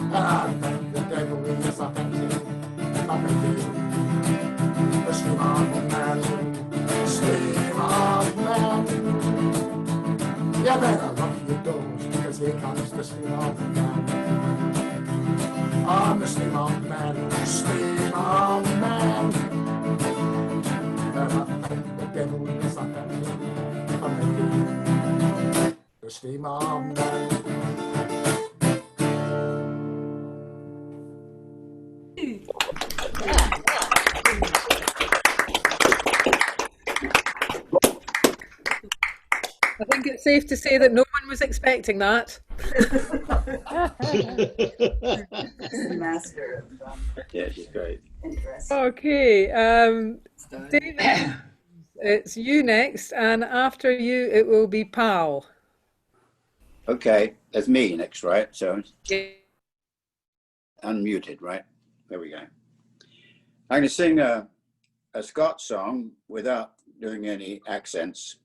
Speaker 20: And I thank the devil, yes I thank him, I thank him. The steam arm man, steam arm man. You better lock your doors, cause here comes the steam arm man. I'm the steam arm man, steam arm man. And I thank the devil, yes I thank him for making the steam arm man.
Speaker 1: I think it's safe to say that no one was expecting that.
Speaker 5: Master of yeah, she's great.
Speaker 1: Okay, David, it's you next, and after you it will be Pal.
Speaker 5: Okay, that's me next, right? So unmuted, right? There we go. I'm going to sing a Scots song without doing any accents.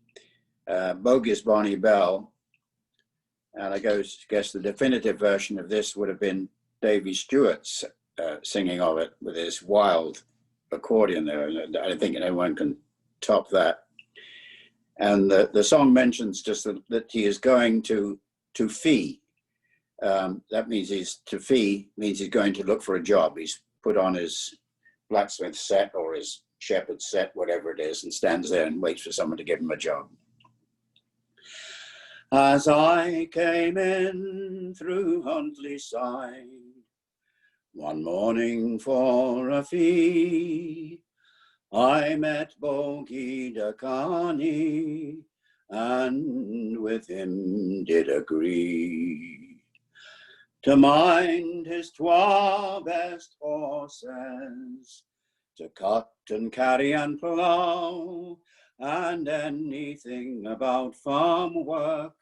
Speaker 5: Bogus Bonnie Bell. And I guess the definitive version of this would have been Davy Stewart's singing of it with his wild accordion there. And I don't think anyone can top that. And the song mentions just that he is going to fee. That means he's going to look for a job. He's put on his blacksmith set or his shepherd set, whatever it is, and stands there and waits for someone to give him a job. As I came in through Huntley side, one morning for a fee, I met Bogie de Carney, and with him did agree to mind his 12 best horses, to cut and carry and plough, and anything about farm work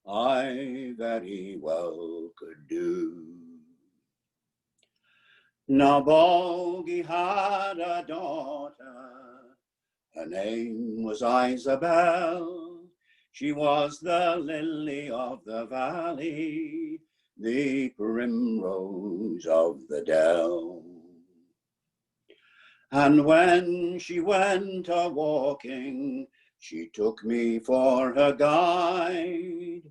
Speaker 5: I very well could do. Now Bogie had a daughter, her name was Isabel. She was the lily of the valley, the primrose of the dell. And when she went a-walking, she took me for her guide,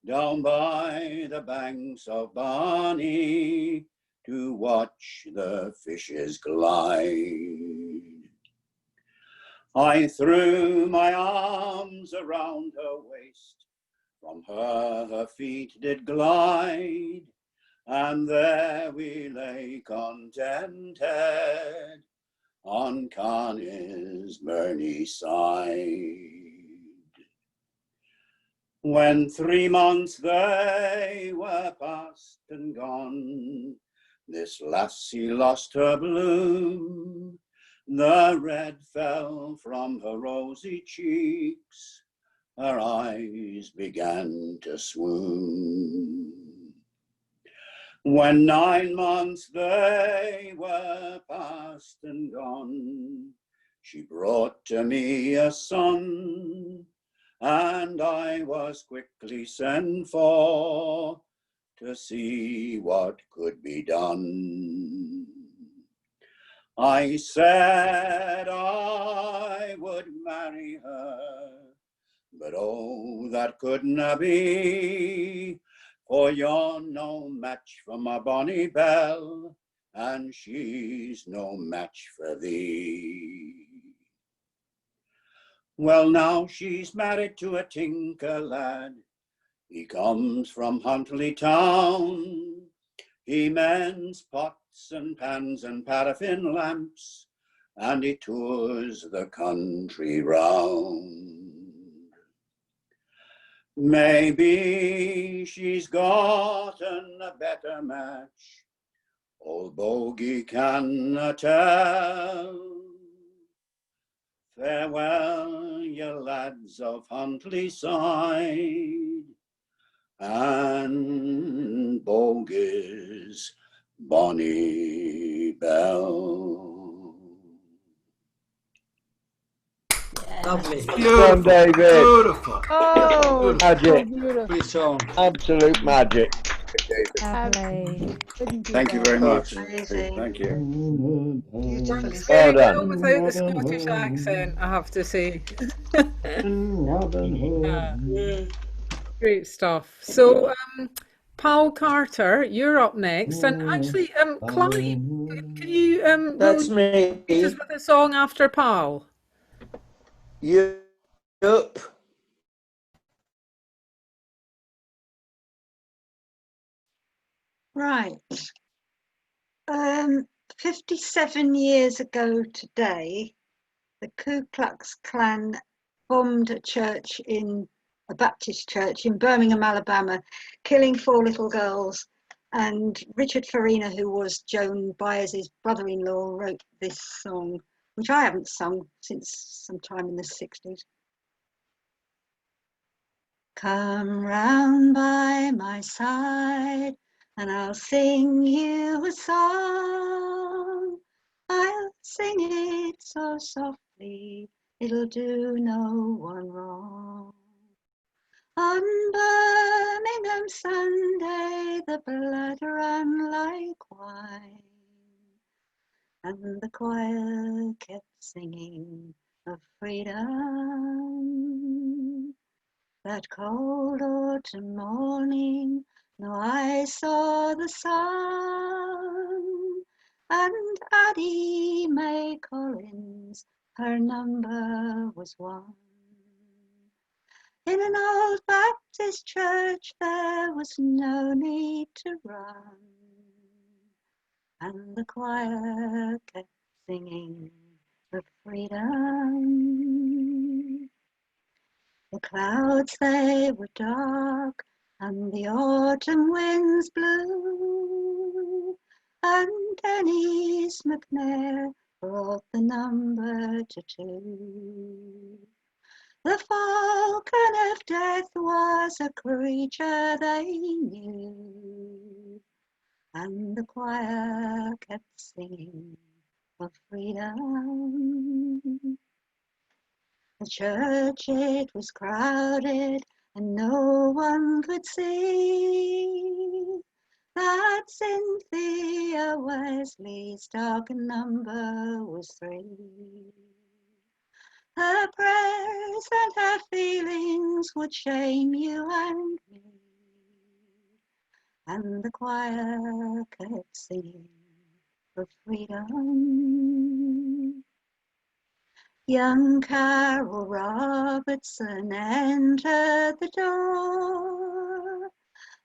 Speaker 5: down by the banks of Barney, to watch the fishes glide. I threw my arms around her waist, from her feet did glide, and there we lay contented on Kahne's Burney side. When 3 months they were past and gone, this lassie lost her bloom. The red fell from her rosy cheeks, her eyes began to swoon. When 9 months they were past and gone, she brought to me a son, and I was quickly sent for to see what could be done. I said I would marry her, but oh, that couldna be, for you're no match for my bonny belle, and she's no match for thee. Well, now she's married to a tinker lad. He comes from Huntley town. He mends pots and pans and paraffin lamps, and he tours the country round. Maybe she's gotten a better match, old Bogie canna tell. Farewell, ye lads of Huntley side, and Bogie's bonny bell.
Speaker 3: Lovely.
Speaker 13: Beautiful, David.
Speaker 3: Beautiful.
Speaker 12: Oh,
Speaker 13: Magic.
Speaker 3: Good song.
Speaker 13: Absolute magic.
Speaker 5: Thank you very much.
Speaker 6: Amazing.
Speaker 5: Thank you.
Speaker 6: Beautifully
Speaker 13: Well
Speaker 6: sung.
Speaker 13: done.
Speaker 1: Without the Scottish accent, I have to say. Great stuff. So, Paul Carter, you're up next, and actually, Clyde, can you
Speaker 13: That's me.
Speaker 1: hit us with a song after Paul?
Speaker 13: Yup.
Speaker 6: Right. 57 years ago today, the Ku Klux Klan bombed a Baptist church in Birmingham, Alabama, killing 4 little girls. And Richard Farina, who was Joan Baez's brother-in-law, wrote this song, which I haven't sung since sometime in the 60s. Come round by my side, and I'll sing you a song. I'll
Speaker 19: sing it so softly, it'll do no one wrong. On Birmingham Sunday, the blood ran like wine, and the choir kept singing of freedom. That cold autumn morning, no, I saw the sun, and Addie May Collins, her number was 1. In an old Baptist church there was no need to run, and the choir kept singing of freedom. The clouds, they were dark, and the autumn winds blew, and Dennis McNair brought the number to 2. The falcon of death was a creature they knew, and the choir kept singing of freedom. The church, it was crowded, and no one could see that Cynthia Wesley's dark number was 3. Her prayers and her feelings would shame you and me, and the choir kept singing for freedom. Young Carol Robertson entered the door,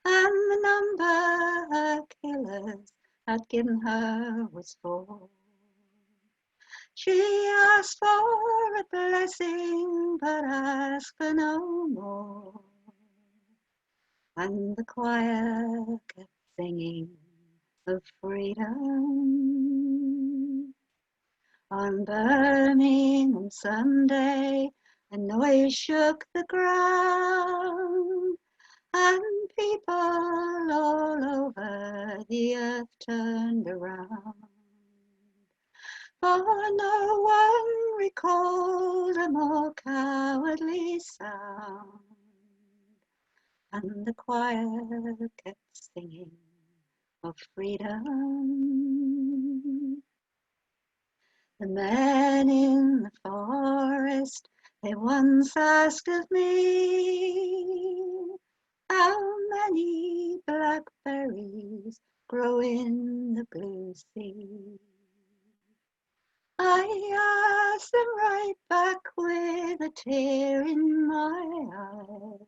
Speaker 19: and the number her killers had given her was 4. She asked for a blessing, but asked for no more, and the choir kept singing of freedom. On Birmingham Sunday, a noise shook the ground, and people all over the earth turned around. For no one recalled a more cowardly sound, and the choir kept singing of freedom. The men in the forest, they once asked of me, how many blackberries grow in the blue sea. I asked them right back with a tear in my eye,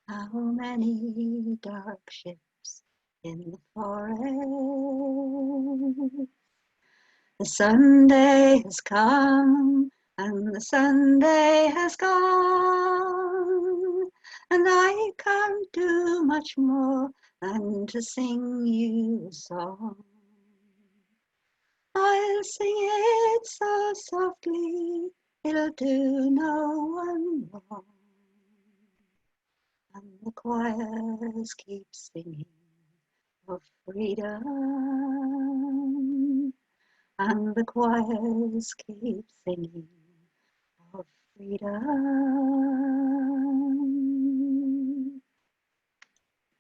Speaker 19: how many dark ships in the forest. The Sunday has come and the Sunday has gone, and I can't do much more than to sing you a song. I'll sing it so softly, it'll do no one wrong, and the choirs keep singing of freedom, and the choirs keep singing of freedom.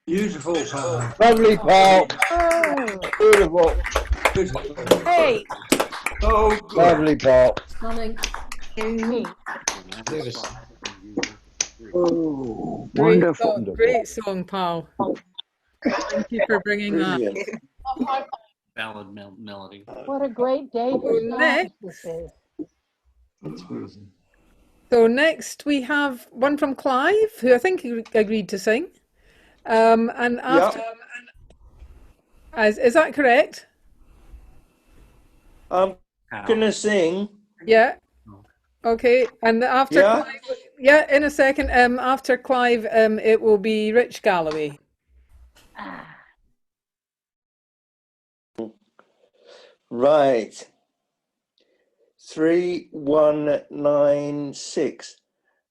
Speaker 3: Beautiful, Paul.
Speaker 13: Lovely, Paul.
Speaker 12: Oh,
Speaker 13: Beautiful.
Speaker 12: hey,
Speaker 3: Oh, good.
Speaker 13: Lovely, Paul.
Speaker 2: Stunning.
Speaker 12: hey.
Speaker 13: Oh,
Speaker 1: Great song, Paul. Thank you for bringing
Speaker 13: Brilliant.
Speaker 1: that.
Speaker 16: Ballad melody.
Speaker 12: What a great day for songs this is.
Speaker 1: So next we have one from Clive, who I think he agreed to sing. And after, is that correct?
Speaker 13: I'm gonna sing.
Speaker 1: Yeah. Okay. And after Clive, in a second. After Clive, it will be Rich Galloway.
Speaker 13: Right. 3196.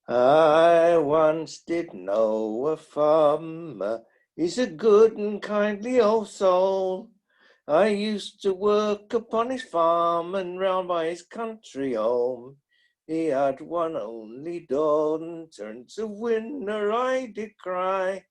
Speaker 13: I once did know a farmer. He's a good and kindly old soul. I used to work upon his farm and round by his country home. He had one only daughter, turned to winner I did cry.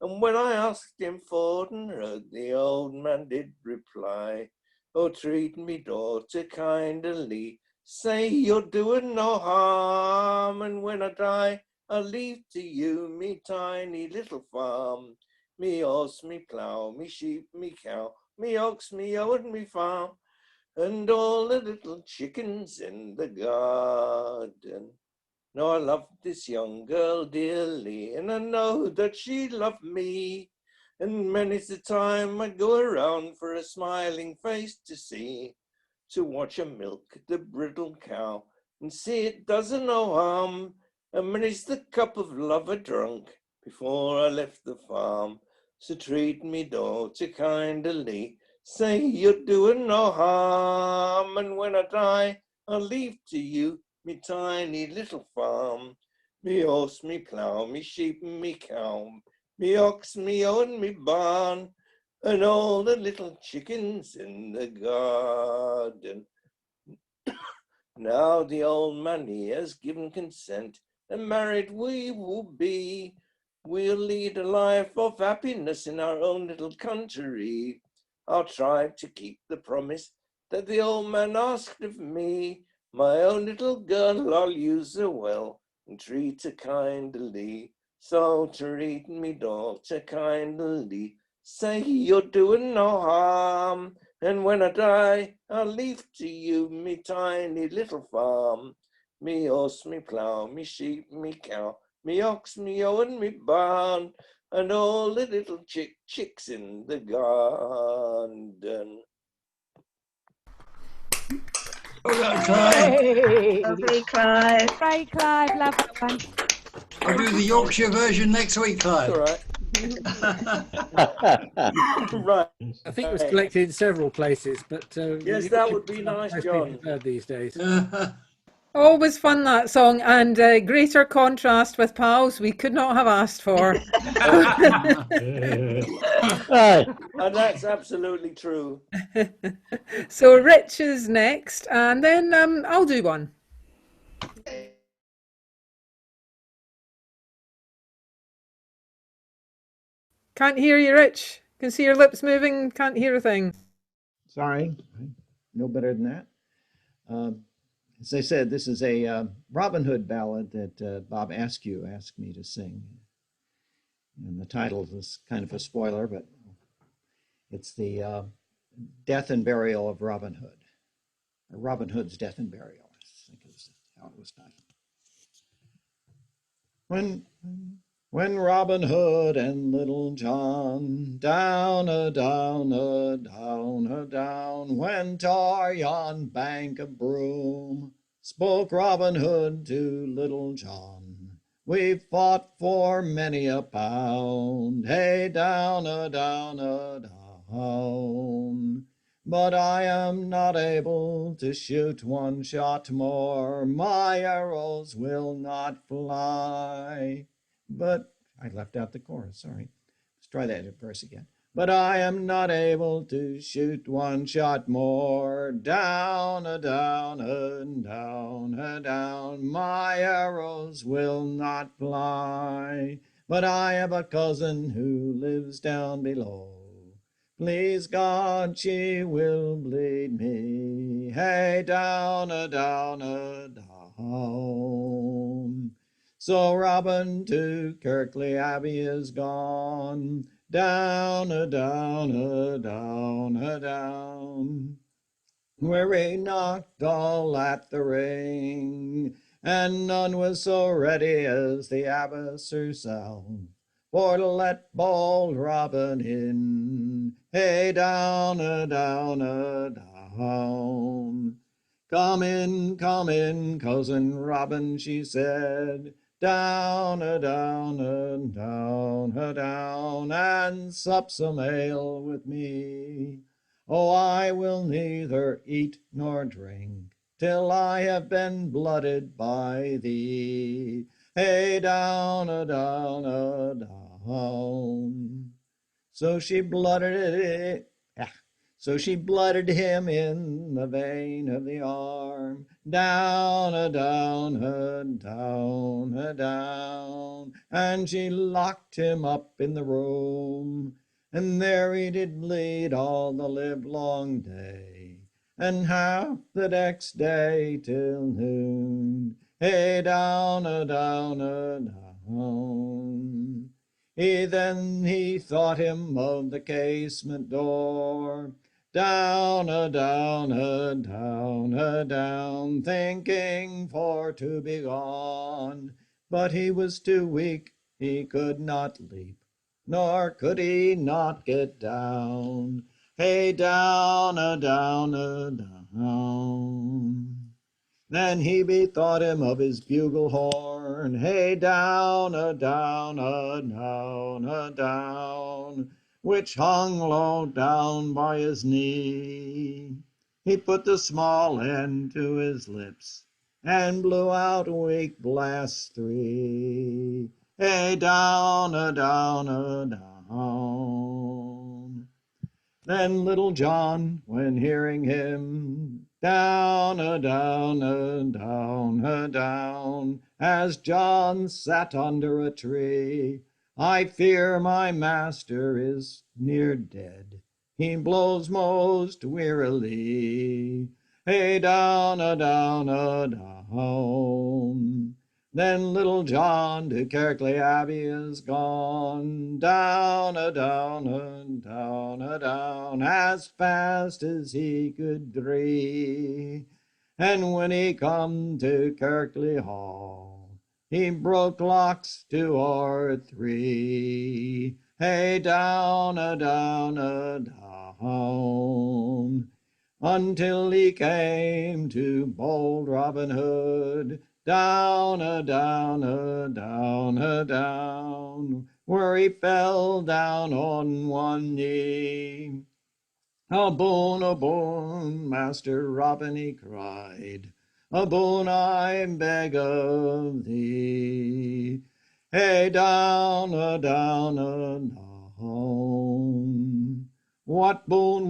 Speaker 13: And when I asked him for her, the old man did reply, oh, treat me daughter kindly, say you're doing no harm, and when I die, I'll leave to you me tiny little farm, me horse, me plough, me sheep, me cow, me ox, me owl, and me farm, and all the little chickens in the garden. Now I love this young girl dearly, and I know that she loved me. And many's the time I go around for a smiling face to see, to watch her milk the brittle cow, and see it does her no harm. And many's the cup of love I drunk before I left the farm. So treat me daughter kindly, say you're doing no harm, and when I die, I'll leave to you me tiny little farm, me horse, me plough, me sheep, me cow, me ox, me own, me barn, and all the little chickens in the garden. Now the old man he has given consent, and married we will be. We'll lead a life of happiness in our own little country. I'll try to keep the promise that the old man asked of me. My own little girl, I'll use her well and treat her kindly. So treat me daughter kindly, say you're doing no harm. And when I die, I'll leave to you me tiny little farm. Me horse, me plough, me sheep, me cow, me ox, me owl, and me barn, and all the little chicks in the garden.
Speaker 12: Hey.
Speaker 6: Lovely, Clive.
Speaker 14: Great, Clive. Love that one.
Speaker 3: I'll do the Yorkshire version next week, Clive.
Speaker 13: All right. Right.
Speaker 7: I think it was collected in several places, but
Speaker 13: yes, that would be nice,
Speaker 7: most
Speaker 13: John.
Speaker 7: people heard these days.
Speaker 1: Always fun, that song, and greater contrast with Pals we could not have asked for.
Speaker 13: And that's absolutely true.
Speaker 1: So Rich is next, and then I'll do one. Can't hear you, Rich. Can see your lips moving, can't hear a thing.
Speaker 21: Sorry, no better than that. As I said, this is a Robin Hood ballad that Bob Askew asked me to sing. And the title is kind of a spoiler, but it's the death and burial of Robin Hood. Or Robin Hood's death and burial, I think is how it was titled. When Robin Hood and Little John down went o'er yon bank of broom, spoke Robin Hood to Little John, we've fought for many a pound, hey, down, but I am not able to shoot one shot more, my arrows will not fly. But I left out the chorus, sorry. Let's try that verse again. But I am not able to shoot one shot more, down, my arrows will not fly. But I have a cousin who lives down below. Please God, she will bleed me, hey, down. So Robin to Kirkley Abbey is gone, down, where he knocked all at the ring, and none was so ready as the abbess herself, for to let bold Robin in, hey, down. Come in, cousin Robin, she said, down, and sup some ale with me. Oh, I will neither eat nor drink till I have been blooded by thee. Hey, down. So she blooded it. So she blooded him in the vein of the arm, down a down a down a down, and she locked him up in the room, and there he did bleed all the livelong day, and half the next day till noon, hey down a down a down. Then he thought him of the casement door, down a down a down a down, thinking for to be gone, but he was too weak, he could not leap, nor could he not get down, hey down a down a down. Then he bethought him of his bugle horn, hey down a down a down a down, which hung low down by his knee. He put the small end to his lips, and blew out weak blasts three, hey down a down a down. Then Little John, when hearing him, down a down a down a down, as John sat under a tree, I fear my master is near dead, he blows most wearily, hey down a down a down. Then Little John to Kirkley Abbey is gone, down a down a down a down, as fast as he could dree. And when he come to Kirkley Hall, he broke locks 2 or 3, hey down a down a down, until he came to bold Robin Hood, down a down a down a down, where he fell down on one knee. A boon, Master Robin, he cried, a boon I beg of thee, hey down a down a down. What boon,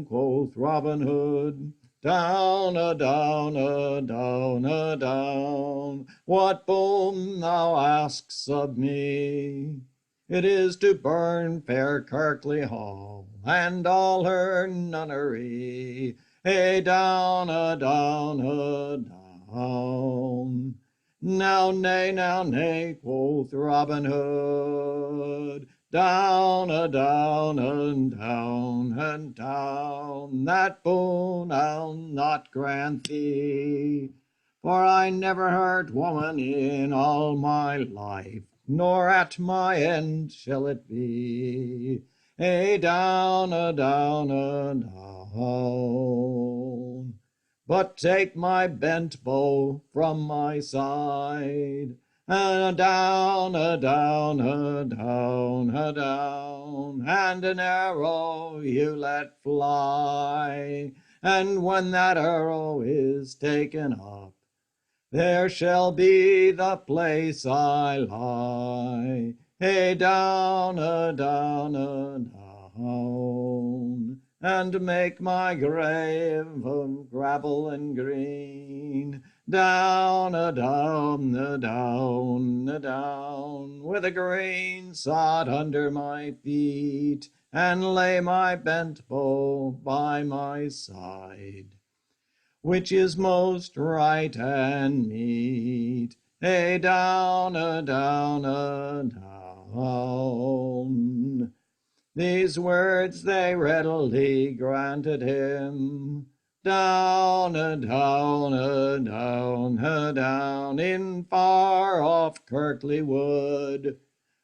Speaker 21: quoth Robin Hood, down a down a down a down, what boon thou asks of me? It is to burn fair Kirkley Hall and all her nunnery, hey down a down a down. Now nay, quoth Robin Hood, down a down and down and down, that boon I'll not grant thee, for I never hurt woman in all my life, nor at my end shall it be, hey down a down a down. But take my bent bow from my side, and down a down a down a down, and an arrow you let fly, and when that arrow is taken up, there shall be the place I lie, hey down a down a down, and make my grave of gravel and green, down a down a down a down, with a green sod under my feet, and lay my bent bow by my side, which is most right and meet, hey down a down a down. These words they readily granted him, down a down a down a down, in far off Kirkley Wood,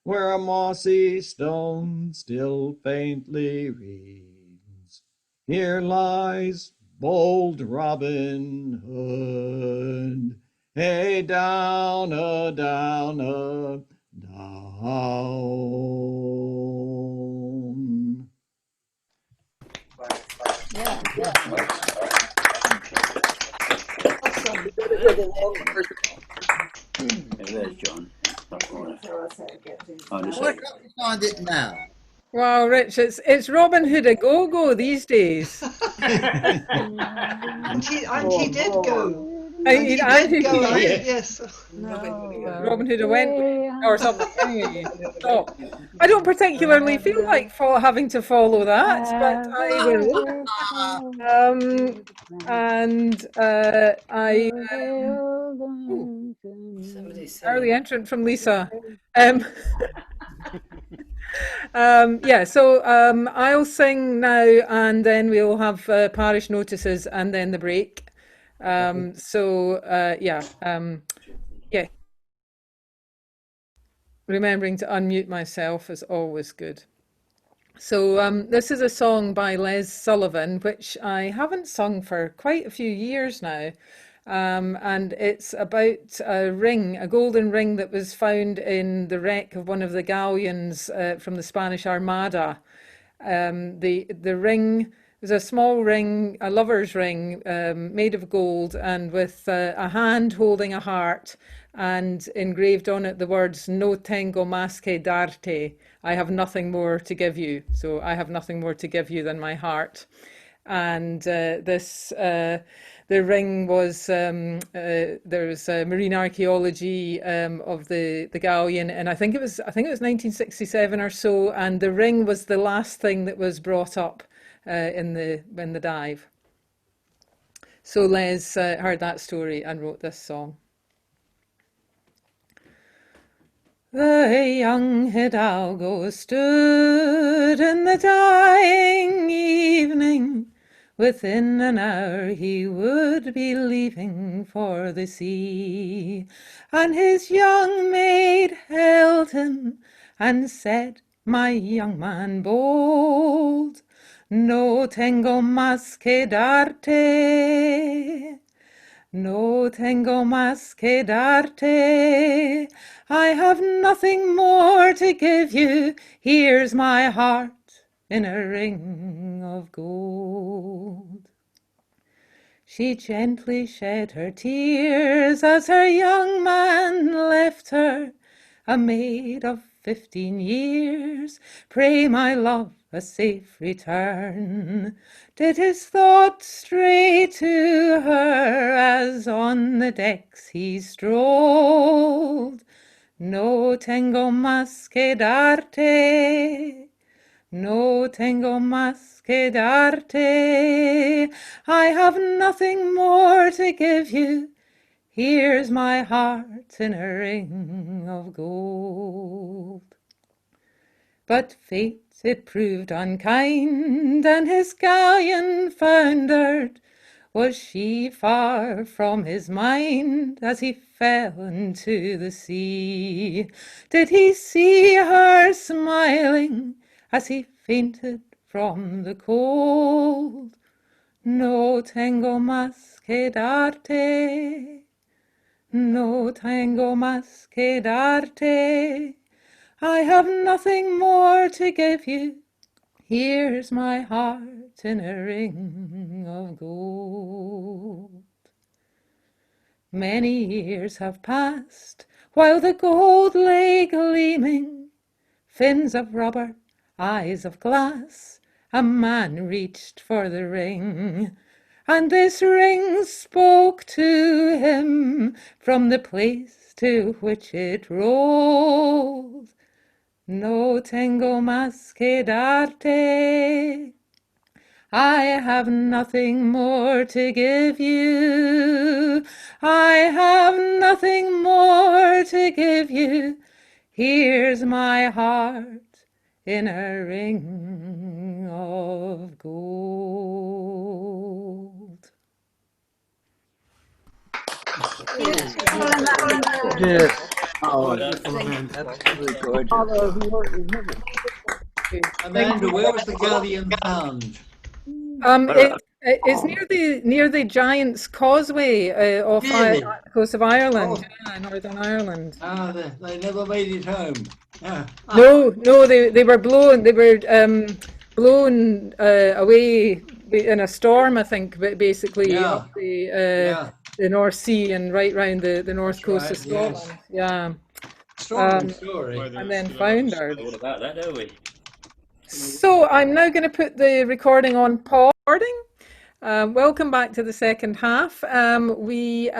Speaker 21: where a mossy stone still faintly reads, here lies bold Robin Hood, hey down a down a down.
Speaker 6: Yeah.
Speaker 5: There's John.
Speaker 4: Why can't we find it now?
Speaker 1: Wow, Rich, it's Robin Hood a go-go these days.
Speaker 6: And he did go. And he
Speaker 1: And
Speaker 6: did go,
Speaker 1: he-
Speaker 6: yes.
Speaker 1: Robin Hood went or something. Anyway, stop. I don't particularly feel like having to follow that, but I will. And I early entrant from Lisa. Yeah, so I'll sing now, and then we'll have parish notices, and then the break. Yeah. Remembering to unmute myself is always good. So this is a song by Les Sullivan, which I haven't sung for quite a few years now. And it's about a ring, a golden ring that was found in the wreck of one of the galleons from the Spanish Armada. The ring was a small ring, a lover's ring, made of gold and with a hand holding a heart and engraved on it the words "No tengo más que darte." I have nothing more to give you. So I have nothing more to give you than my heart. And the ring was there's marine archaeology of the galleon, and I think it was 1967 or so, and the ring was the last thing that was brought up in the dive. So Les heard that story and wrote this song. The young Hidalgo stood in the dying evening. Within an hour he would be leaving for the sea. And his young maid held him and said, "My young man bold, no tengo más que darte. No tengo más que darte. I have nothing more to give you. Here's my heart in a ring of gold." She gently shed her tears as her young man left her, a maid of 15 years. "Pray, my love, a safe return." Did his thoughts stray to her as on the decks he strolled? No tengo más que darte. No tengo más que darte. I have nothing more to give you. Here's my heart in a ring of gold. But fate it proved unkind, and his galleon foundered. Was she far from his mind as he fell into the sea? Did he see her smiling as he fainted from the cold? No tengo más que darte. No tengo más que darte. I have nothing more to give you. Here's my heart in a ring of gold. Many years have passed while the gold lay gleaming. Fins of rubber, eyes of glass, a man reached for the ring. And this ring spoke to him from the place to which it rolled. No tengo más que darte. I have nothing more to give you. I have nothing more to give you. Here's my heart in a ring of gold.
Speaker 8: Yes. Oh, absolutely gorgeous.
Speaker 3: Amanda, where was the galleon found?
Speaker 1: It's near the Giant's Causeway off
Speaker 3: Really?
Speaker 1: the coast of Ireland, Northern Ireland.
Speaker 3: Ah, they never made it home. Yeah.
Speaker 1: No, they were blown. They were blown away in a storm, I think, but basically up the North Sea and right round the north coast of Scotland.
Speaker 3: Yes.
Speaker 1: Yeah.
Speaker 3: Extraordinary story.
Speaker 1: And then foundered.
Speaker 16: What about that, don't we?
Speaker 1: So I'm now going to put the recording on pause. Welcome back to the second half. We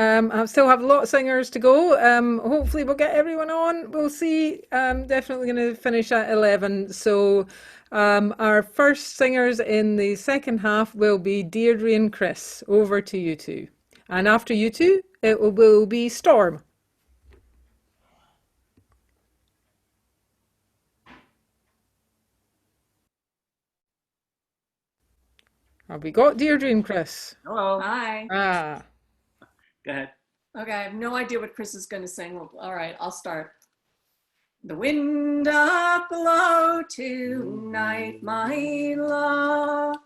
Speaker 1: still have a lot of singers to go. Hopefully we'll get everyone on. We'll see. Definitely going to finish at 11. So our first singers in the second half will be Deirdre and Chris. Over to you two. And after you two, it will be Storm. Have we got Deirdre and Chris?
Speaker 16: Hello.
Speaker 9: Hi.
Speaker 1: Ah.
Speaker 16: Go ahead.
Speaker 9: Okay, I have no idea what Chris is going to sing. All right, I'll start. The wind up below tonight, my love,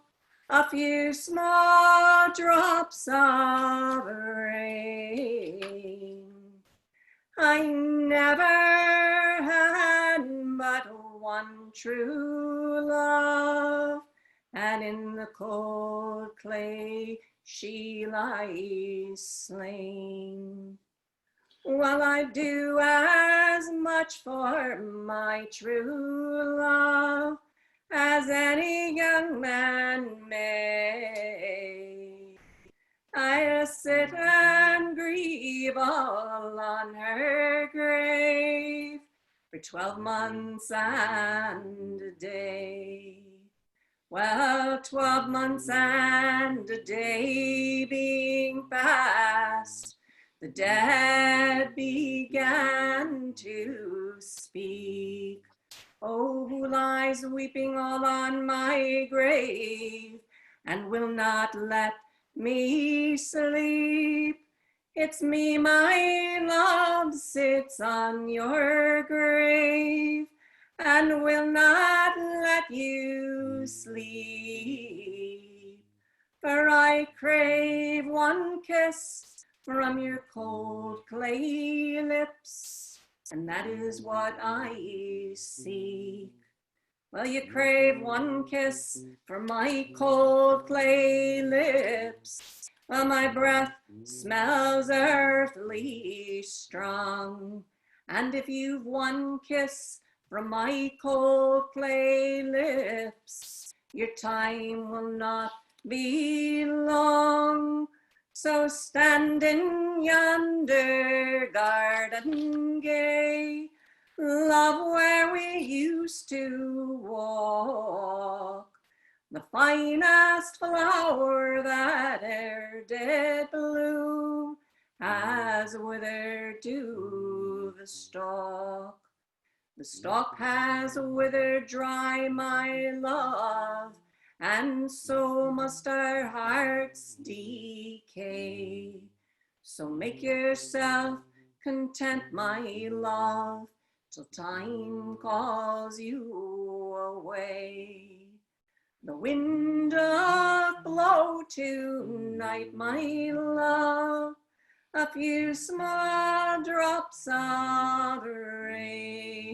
Speaker 9: a few small drops of rain. I never had but one true love, and in the cold clay she lies slain. Well, I'd do as much for my true love as any young man may. I'll sit and grieve all on her grave for 12 months and a day. Well, 12 months and a day being past, the dead began to speak. Oh, who lies weeping all on my grave and will not let me sleep? It's me, my love, sits on your grave and will not let you sleep. For I crave one kiss from your cold clay lips, and that is what I seek. Well, you crave one kiss from my cold clay lips. Well, my breath smells earthly strong, and if you've one kiss from my cold clay lips, your time will not be long. So stand in yonder garden gay, love, where we used to walk. The finest flower that e'er did bloom has withered to the stalk. The stalk has withered dry, my love, and so must our hearts decay. So make yourself content, my love, till time calls you away. The wind doth blow tonight, my love, a few small drops of rain.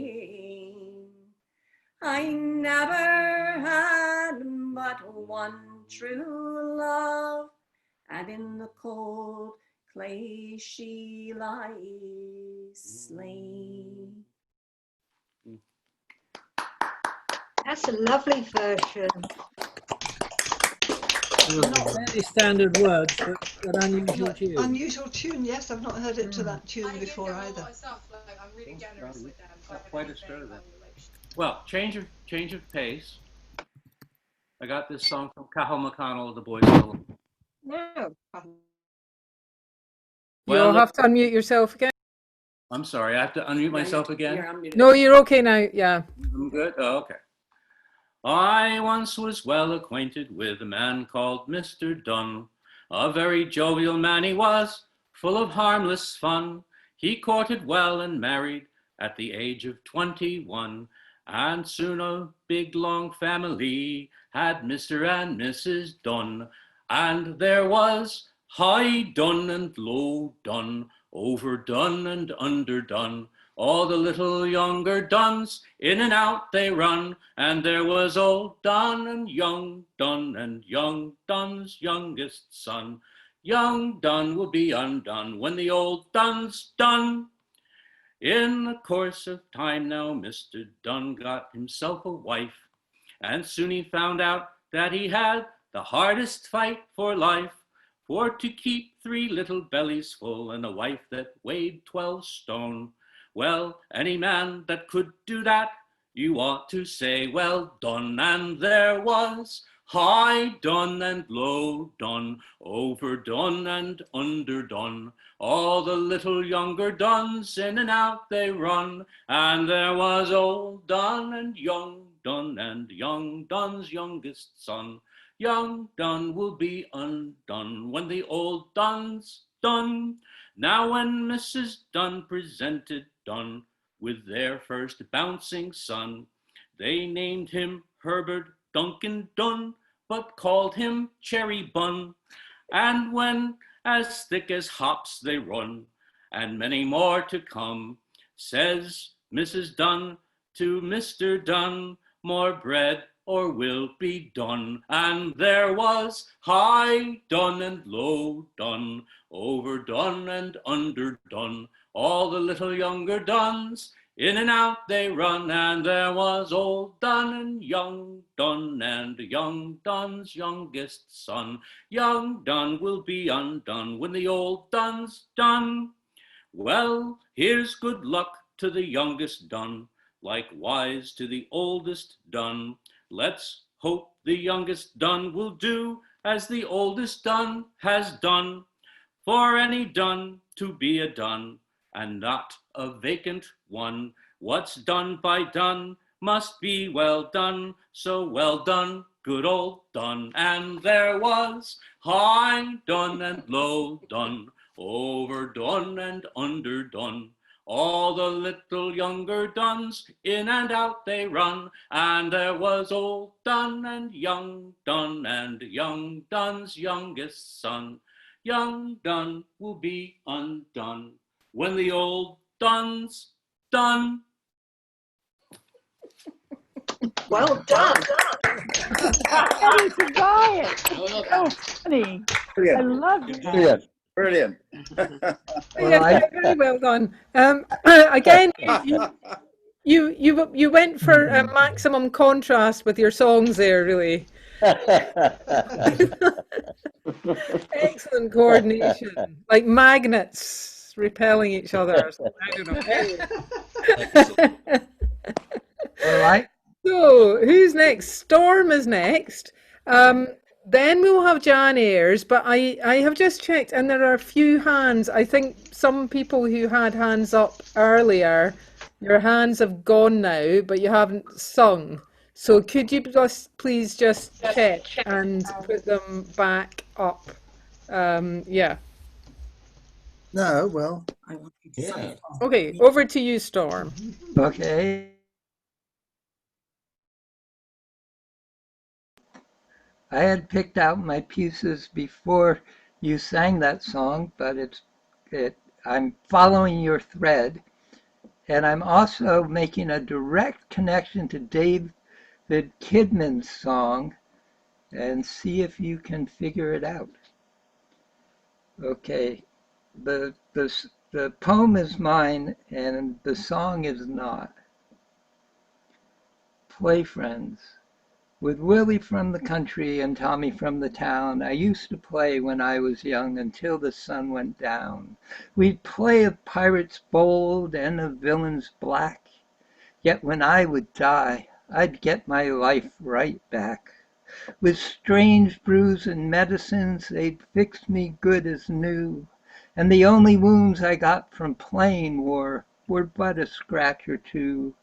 Speaker 9: I never had but one true love, and in the cold clay she lies slain.
Speaker 6: That's a lovely version.
Speaker 4: Fairly standard words, but unusual tune.
Speaker 6: Unusual tune, yes. I've not heard it to that tune before either.
Speaker 16: I'm really generous with them. Quite a stir then. Well, change of pace. I got this song from Cahill McConnell of the Boys Solo.
Speaker 9: No.
Speaker 1: You'll have to unmute yourself again.
Speaker 16: I'm sorry, I have to unmute myself again?
Speaker 1: No, you're okay now, yeah.
Speaker 16: I'm good? Oh, okay. I once was well acquainted with a man called Mr. Dunn. A very jovial man he was, full of harmless fun. He courted well and married at the age of 21. And soon a big long family had Mr. and Mrs. Dunn. And there was high done and low done, overdone and underdone. All the little younger Duns, in and out they run, and there was old Dun and young Dun's youngest son. Young Dun will be undone when the old Dun's done. In the course of time now, Mr. Dunn got himself a wife, and soon he found out that he had the hardest fight for life, for to keep 3 little bellies full and a wife that weighed 12 stone. Well, any man that could do that, you ought to say well done. And there was high done and low done, overdone and underdone. All the little younger duns in and out they run, and there was old Dun and young Dun and young Dun's youngest son. Young Dun will be undone when the old Dun's done. Now when Mrs. Dun presented Dun with their first bouncing son, they named him Herbert Duncan Dun, but called him Cherry Bun. And when as thick as hops they run, and many more to come, says Mrs. Dun to Mr. Dun, more bread or will be done. And there was high done and low done, overdone and underdone. All the little younger Duns, in and out they run, and there was old Dun and young Dun's youngest son. Young Dun will be undone when the old Dun's done. Well, here's good luck to the youngest Dun, likewise to the oldest Dun. Let's hope the youngest Dun will do as the oldest Dun has done. For any Dun to be a Dun, and not a vacant one, what's done by Dun must be well done, so well done, good old Dun. And there was high done and low done, overdone and underdone. All the little younger Duns, in and out they run, and there was old Dun and young Dun's youngest son. Young Dun will be undone when the old Dun's done.
Speaker 6: Well done.
Speaker 12: That is a riot. So funny.
Speaker 5: Brilliant.
Speaker 12: I love that.
Speaker 5: Brilliant. Brilliant.
Speaker 1: Very well done. Again, you went for a maximum contrast with your songs there, really. Excellent coordination, like magnets repelling each other. I don't know.
Speaker 10: All right.
Speaker 1: So, who's next? Storm is next. Then we'll have Jan Ayres, but I have just checked and there are a few hands. I think some people who had hands up earlier, your hands have gone now, but you haven't sung. So could you please just check and put them back up? Yeah.
Speaker 10: No, well, I want you to say it.
Speaker 1: Okay, over to you, Storm.
Speaker 10: Okay. I had picked out my pieces before you sang that song, but I'm following your thread, and I'm also making a direct connection to David Kidman's song, and see if you can figure it out. Okay, the poem is mine, and the song is not. Play friends. With Willie from the country and Tommy from the town, I used to play when I was young until the sun went down. We'd play of pirates bold and of villains black, yet when I would die, I'd get my life right back. With strange brews and medicines, they'd fix me good as new, and the only wounds I got from playing were but a scratch or two.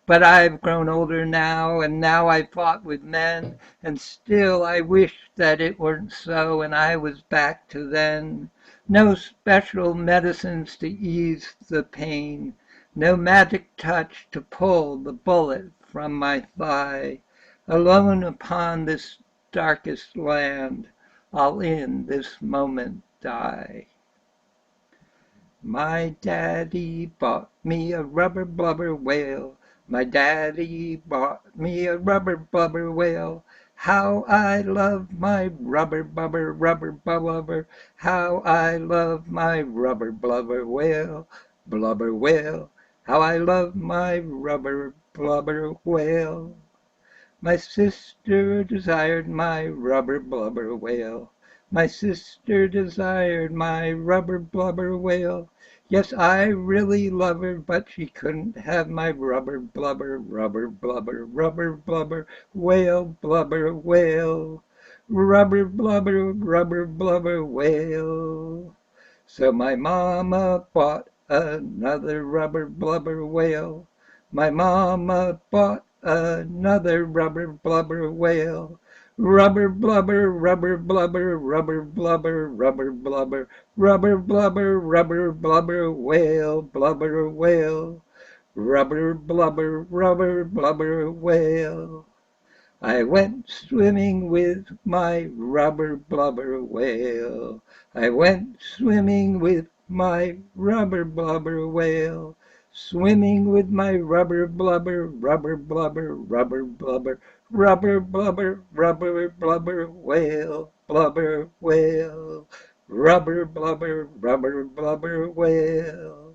Speaker 10: But I've grown older now, and now I fought with men, and still I wish that it weren't so, and I was back to then. No special medicines to ease the pain, no magic touch to pull the bullet from my thigh. Alone upon this darkest land, I'll in this moment die. My daddy bought me a rubber blubber whale. My daddy bought me a rubber blubber whale. How I love my rubber blubber, how I love my rubber blubber whale, blubber whale. How I love my rubber blubber whale. My sister desired my rubber blubber whale. My sister desired my rubber blubber whale. Yes, I really love her, but she couldn't have my rubber blubber, rubber blubber, rubber blubber, whale blubber whale. Rubber blubber, rubber blubber whale. So my mama bought another rubber blubber whale. My mama bought another rubber blubber whale. Rubber blubber, rubber blubber, rubber blubber, rubber blubber, rubber blubber, rubber blubber, whale, blubber, whale. Rubber blubber, rubber blubber, whale. I went swimming with my rubber blubber whale. I went swimming with my rubber blubber whale. Swimming with my rubber blubber, rubber blubber, rubber blubber, rubber blubber, rubber blubber whale, blubber whale. Rubber blubber, rubber blubber whale.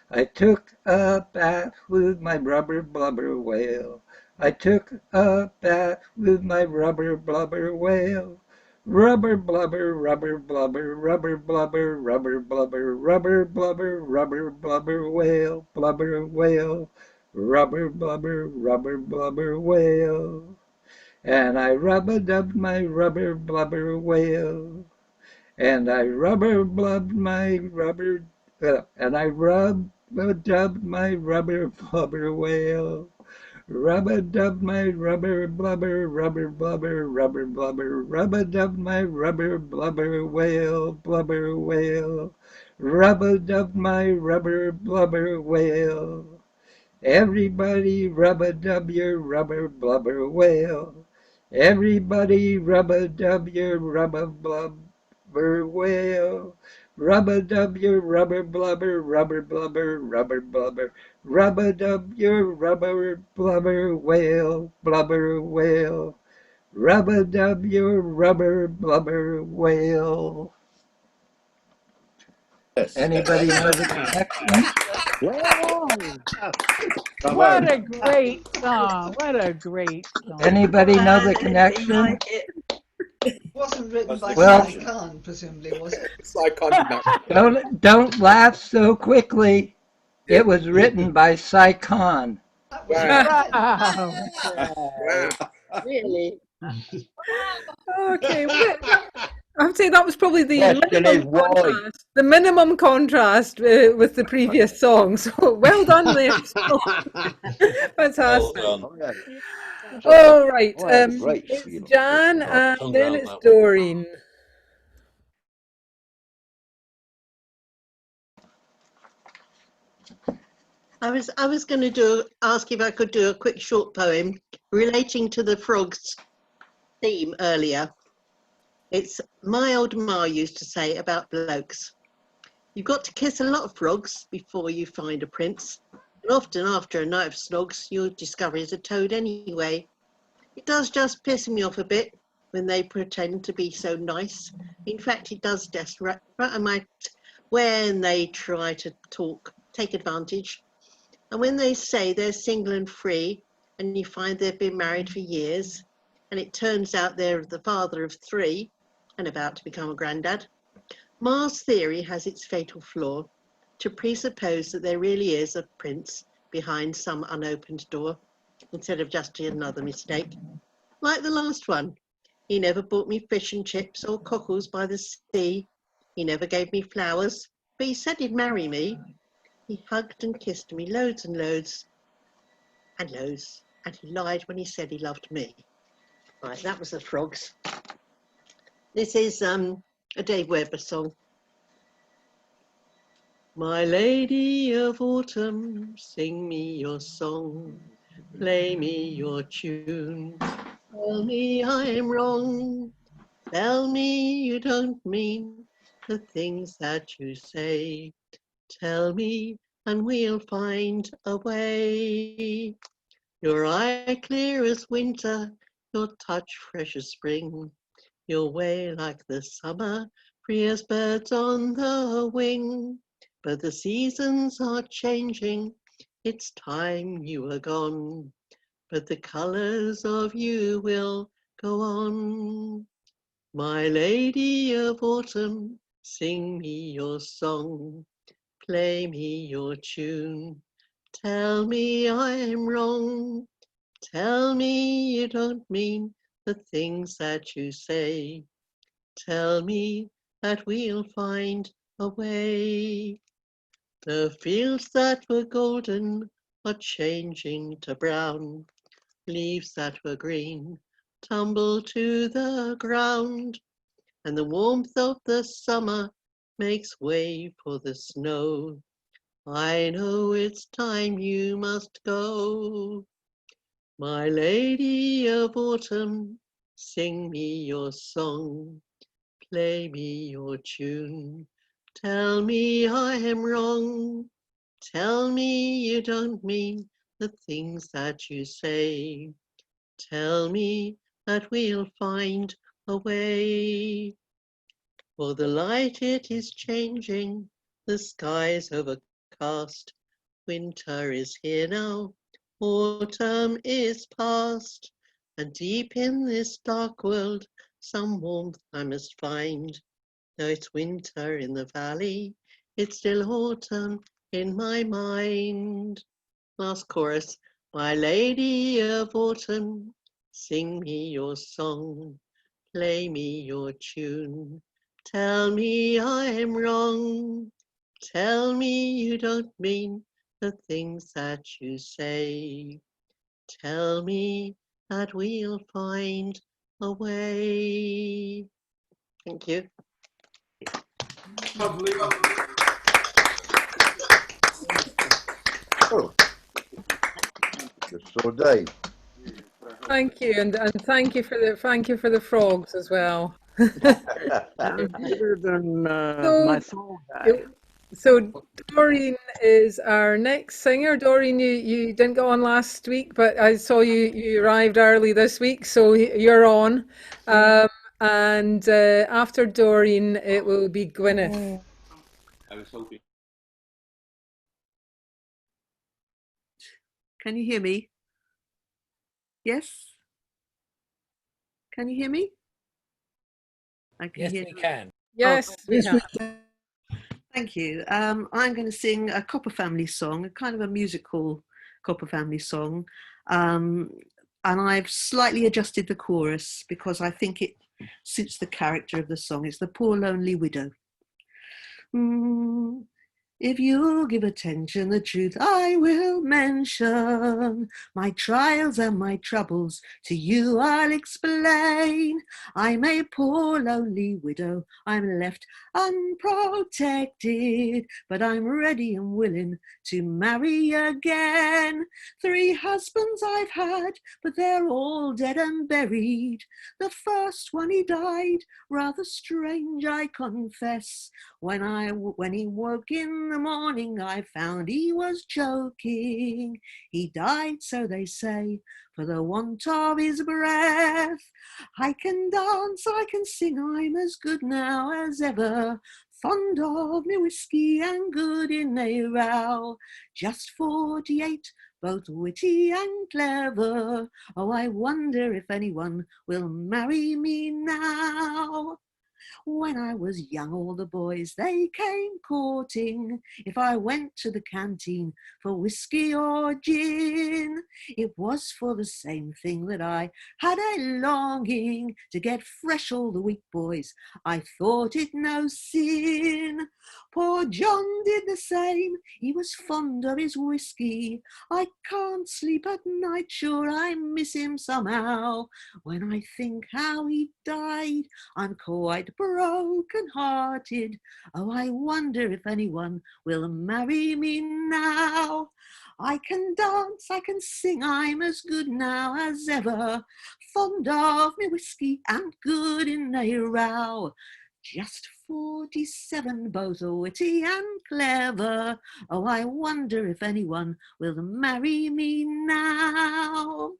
Speaker 10: I took a bath with my rubber blubber whale. I took a bath with my rubber blubber whale. Rubber blubber, rubber blubber, rubber blubber, rubber blubber, rubber blubber, rubber blubber whale, blubber whale. Rubber blubber, rubber blubber whale. And I rub-a-dubbed my rubber blubber whale. And I rubber-blubbed my rubber, and I rub-a-dubbed my rubber blubber whale. Rub-a-dub my rubber blubber, rubber blubber, rubber blubber, rub-a-dub my rubber blubber whale, blubber whale. Rub-a-dub my rubber blubber whale. Everybody rub-a-dub your rubber blubber whale. Everybody rub-a-dub your rubber blubber whale. Rub-a-dub your rubber blubber, rubber blubber, rubber blubber. Rub-a-dub your rubber blubber whale, blubber whale. Rub-a-dub your rubber blubber whale. Anybody know the connection?
Speaker 12: What a great song. What a great song.
Speaker 10: Anybody know the connection?
Speaker 6: It wasn't written by
Speaker 10: Well-
Speaker 6: Kahn, presumably, was it?
Speaker 10: Don't laugh so quickly. It was written by Kahn.
Speaker 12: Wow.
Speaker 9: Really?
Speaker 1: Okay, well, I would say that was probably the
Speaker 11: Question is why?
Speaker 1: minimum contrast with the previous song. So well done there. Fantastic.
Speaker 15: Well done.
Speaker 1: All right,
Speaker 11: Oh, that's great,
Speaker 1: it's
Speaker 11: Sheila.
Speaker 1: Jan and
Speaker 15: tongue
Speaker 1: then
Speaker 15: round
Speaker 1: it's
Speaker 15: that one.
Speaker 1: Doreen.
Speaker 22: I was going to ask if I could do a quick short poem relating to the frogs theme earlier. It's my old ma used to say about blokes. You've got to kiss a lot of frogs before you find a prince. And often after a night of snogs, you'll discover he's a toad anyway. It does just piss me off a bit when they pretend to be so nice. In fact, it does just when they try to take advantage. And when they say they're single and free, and you find they've been married for years, and it turns out they're the father of 3 and about to become a granddad, Ma's theory has its fatal flaw to presuppose that there really is a prince behind some unopened door, instead of just another mistake. Like the last one, he never bought me fish and chips or cockles by the sea. He never gave me flowers, but he said he'd marry me. He hugged and kissed me loads and loads and loads, and he lied when he said he loved me. Right, that was the frogs. This is a Dave Webber song. My lady of autumn, sing me your song, play me your tune. Tell me I'm wrong, tell me you don't mean the things that you say. Tell me and we'll find a way. Your eye clear as winter, your touch fresh as spring, your way like the summer, free as birds on the wing. But the seasons are changing, it's time you were gone. but the colours of you will go on. My lady of autumn, sing me your song, play me your tune. Tell me I'm wrong, tell me you don't mean the things that you say. Tell me that we'll find a way. The fields that were golden are changing to brown. Leaves that were green tumble to the ground, and the warmth of the summer makes way for the snow. I know it's time you must go. My lady of autumn, sing me your song, play me your tune. Tell me I am wrong, tell me you don't mean the things that you say. Tell me that we'll find a way. For the light it is changing, the skies overcast. Winter is here now, autumn is past, and deep in this dark world some warmth I must find. Though it's winter in the valley, it's still autumn in my mind. Last chorus. My lady of autumn, sing me your song, play me your tune. Tell me I'm wrong, tell me you don't mean the things that you say. Tell me that we'll find a way. Thank you.
Speaker 11: Lovely.
Speaker 17: Oh, just saw Dave.
Speaker 1: Thank you, and thank you for the frogs as well.
Speaker 23: Sounds better than my soul guy.
Speaker 1: So Doreen is our next singer. Doreen, you didn't go on last week, but I saw you arrived early this week, so you're on. And after Doreen, it will be Gwyneth.
Speaker 16: I was hoping.
Speaker 24: Can you hear me? Yes? Can you hear me? I can
Speaker 7: Yes,
Speaker 24: hear
Speaker 7: we can.
Speaker 1: Yes, we
Speaker 23: Yes, we
Speaker 1: can.
Speaker 24: Thank you. I'm going to sing a Copper Family song, a kind of a musical Copper Family song. And I've slightly adjusted the chorus because I think it suits the character of the song. It's The Poor Lonely Widow. If you'll give attention, the truth I will mention. My trials and my troubles to you I'll explain. I'm a poor lonely widow, I'm left unprotected, but I'm ready and willing to marry again. 3 husbands I've had, but they're all dead and buried. The first one he died, rather strange I confess. When he woke in the morning, I found he was joking. He died, so they say, for the want of his breath. I can dance, I can sing, I'm as good now as ever. Fond of me whiskey and good in a row. Just 48, both witty and clever. Oh, I wonder if anyone will marry me now. When I was young, all the boys, they came courting. If I went to the canteen for whiskey or gin, it was for the same thing that I had a longing to get fresh all the week, boys. I thought it no sin. Poor John did the same. He was fond of his whiskey. I can't sleep at night, sure I miss him somehow. When I think how he died, I'm quite broken-hearted. Oh, I wonder if anyone will marry me now. I can dance, I can sing, I'm as good now as ever. Fond of me whiskey and good in a row. Just 47, both witty and clever. Oh, I wonder if anyone will marry me now.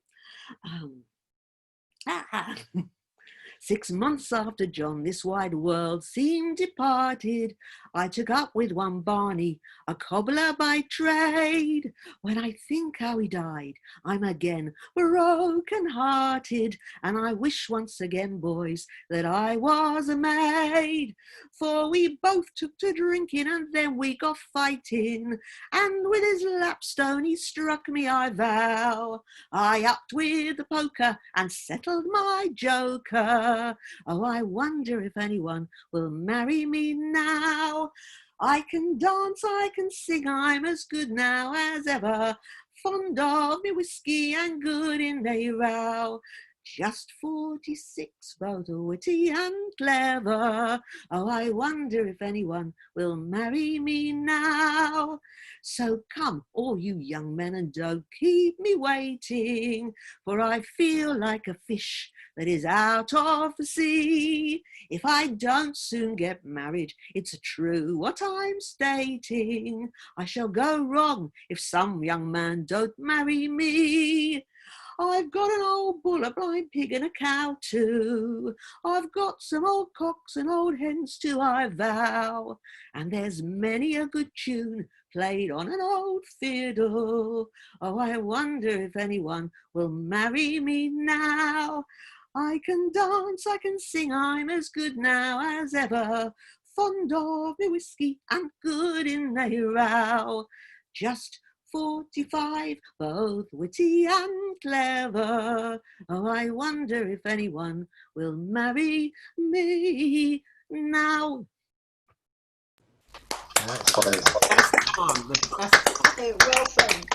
Speaker 24: 6 months after John this wide world seemed departed, I took up with one Barney, a cobbler by trade. When I think how he died, I'm again broken-hearted, and I wish once again, boys, that I was a maid. For we both took to drinking, and then we got fighting, and with his lapstone he struck me, I vow. I upped with the poker and settled my joker. Oh, I wonder if anyone will marry me now. I can dance, I can sing, I'm as good now as ever. Fond of me whiskey and good in a row. Just 46, both witty and clever. Oh, I wonder if anyone will marry me now. So come, all you young men, and don't keep me waiting, for I feel like a fish that is out of the sea. If I don't soon get married, it's true what I'm stating. I shall go wrong if some young man don't marry me. I've got an old bull, a blind pig and a cow too. I've got some old cocks and old hens too, I vow. And there's many a good tune played on an old fiddle. Oh, I wonder if anyone will marry me now. I can dance, I can sing, I'm as good now as ever. Fond of me whiskey and good in a row. Just 45, both witty and clever. Oh, I wonder if anyone will marry me now.
Speaker 6: Well said.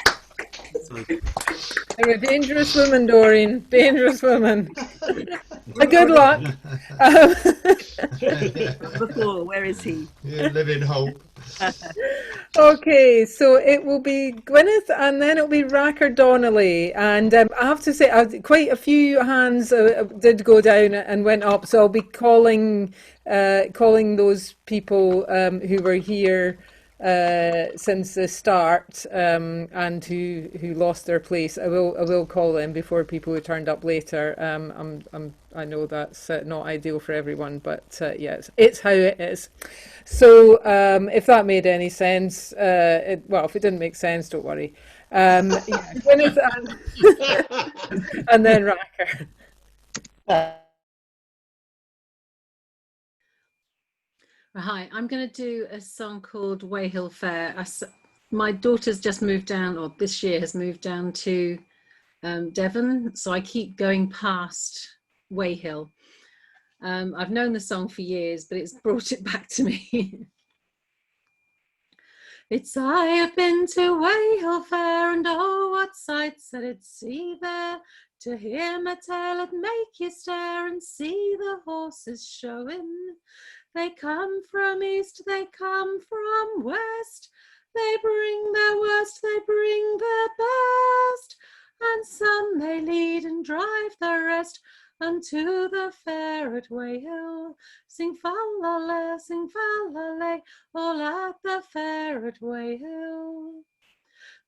Speaker 1: You're a dangerous woman, Doreen. Dangerous woman. Good luck.
Speaker 24: Before, where is he?
Speaker 11: You live in hope.
Speaker 1: Okay, so it will be Gwyneth, and then it'll be Racker Donnelly. And I have to say, quite a few hands did go down and went up. So I'll be calling those people who were here since the start and who lost their place. I will call them before people who turned up later. I know that's not ideal for everyone, but yes, it's how it is. So if that made any sense, well, if it didn't make sense, don't worry. Yeah, Gwyneth and then Racker.
Speaker 18: Hi, I'm going to do a song called Weyhill Fair. My daughter's just moved down, or this year has moved down to Devon, so I keep going past Weyhill. I've known the song for years, but it's brought it back to me. It's I have been to Weyhill Fair, and oh, what sights I did see there. To hear my tale it'd make you stare, and see the horses showing. They come from east, they come from west. They bring their worst, they bring their best. And some they lead and drive the rest unto the fair at Weyhill. Sing fa-la-la, sing fa-la-lay, all at the fair at Weyhill.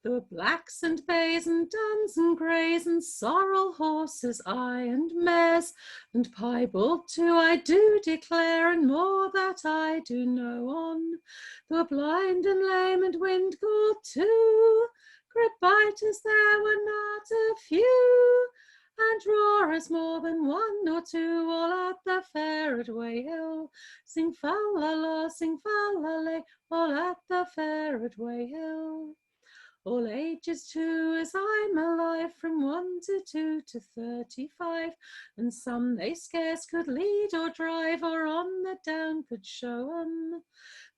Speaker 18: There were blacks and bays and duns and greys and sorrel horses, aye, and mares, and piebald too, I do declare, and more that I do know on. There were blind and lame and wind-galled too, great biters there were not a few, and roarers more than one or two, all at the fair at Weyhill. Sing fa-la-la, sing fa-la-lay, all at the fair at Weyhill. All ages too, as I'm alive, from 1 to 2 to 35, and some they scarce could lead or drive, or on the down could show 'em.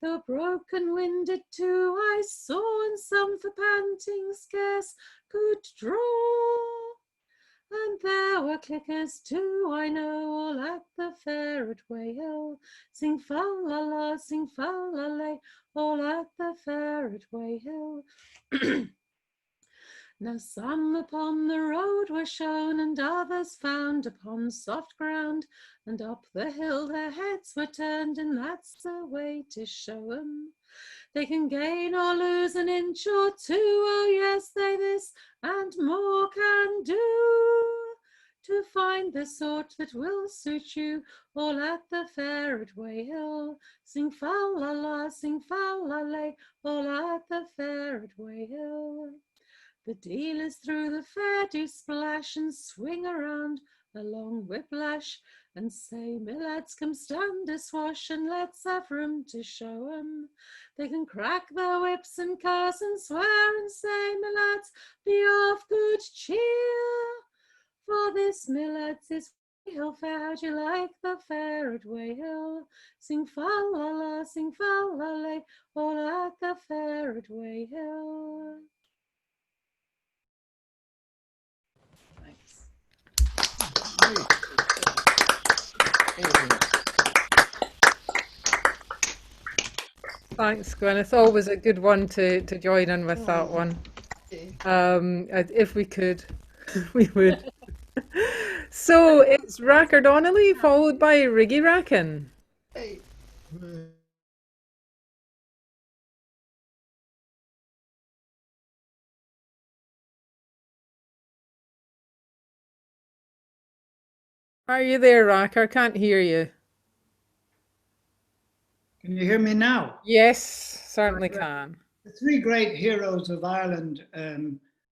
Speaker 18: Though broken-winded too I saw, and some for panting scarce could draw. And there were clickers too, I know, all at the fair at Weyhill. Sing fa-la-la, sing fa-la-lay, all at the fair at Weyhill. Now some upon the road were shown, and others found upon soft ground, and up the hill their heads were turned, and that's the way to show 'em. They can gain or lose an inch or two, oh yes, they this and more can do. to find the sort that will suit you, all at the fair at Weyhill. Sing fa-la-la, sing fa-la-lay, all at the fair at Weyhill. The dealers through the fair do splash and swing around a long whiplash and say, "Me lads, come stand a swash and let's have room to show 'em." They can crack their whips and curse and swear and say, "Me lads, be of good cheer, for this, me lads, is Weyhill Fair. How do you like the fair at Weyhill? Sing fa-la-la, sing fa-la-lay, all at the fair at Weyhill."
Speaker 1: Thanks, Gwyneth. Always a good one to join in with that one. If we could, we would. So it's Racker Donnelly followed by Riggy Racken.
Speaker 6: Hey.
Speaker 1: Are you there, Racker? Can't hear you.
Speaker 2: Can you hear me now?
Speaker 1: Yes, certainly can.
Speaker 2: The three great heroes of Ireland,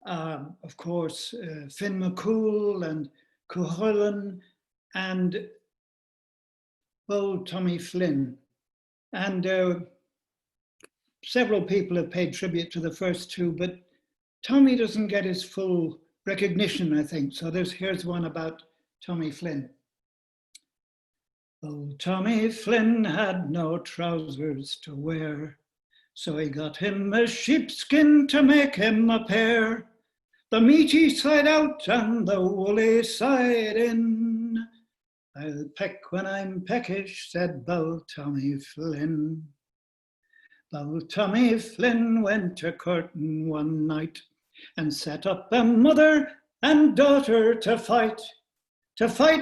Speaker 2: of course, Finn McCool and Cuchulainn and Bold Tommy Flynn. And several people have paid tribute to the first two, but Tommy doesn't get his full recognition, I think. So here's one about Tommy Flynn. Old Tommy Flynn had no trousers to wear, so he got him a sheepskin to make him a pair, the meaty side out and the woolly side in. "I'll peck when I'm peckish," said Bold Tommy Flynn. Bold Tommy Flynn went to courting one night and set up a mother and daughter to fight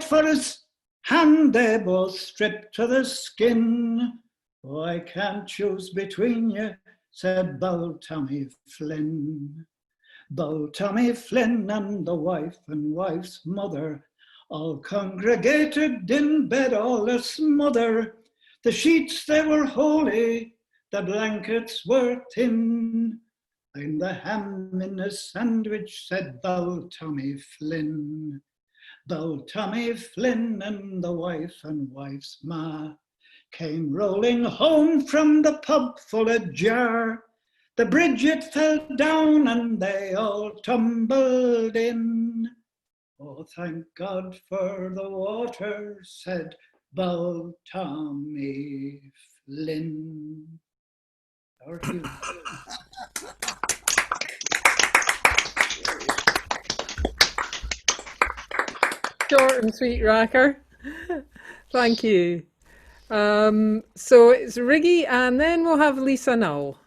Speaker 2: for his hand. They both stripped to the skin. "Oh, I can't choose between you," said Bold Tommy Flynn. Bold Tommy Flynn and the wife and wife's mother all congregated in bed all a smother. The sheets they were holy, the blankets were thin. "I'm the ham in a sandwich," said Bold Tommy Flynn. Bold Tommy Flynn and the wife and wife's ma came rolling home from the pub full of jar. The bridge it fell down and they all tumbled in. "Oh, thank God for the water," said Bold Tommy Flynn. Over to you.
Speaker 1: Short and sweet, Racker. Thank you. So it's Riggy, and then we'll have Lisa now.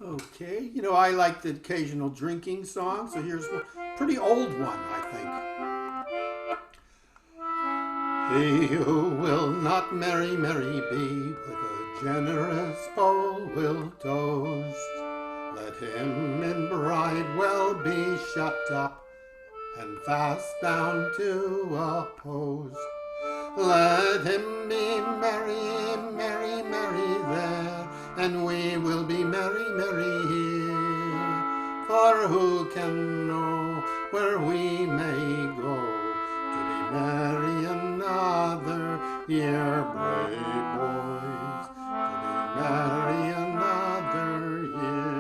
Speaker 11: Okay, you know, I like the occasional drinking song, so here's a pretty old one, I think. "He who will not merry, merry be, with a generous bowl will toast. Let him in bridewell be shut up, and fast down to a post. Let him be merry, merry, merry there, and we will be merry, merry here. For who can know where we may go to be merry another year, brave boys, to be merry another year.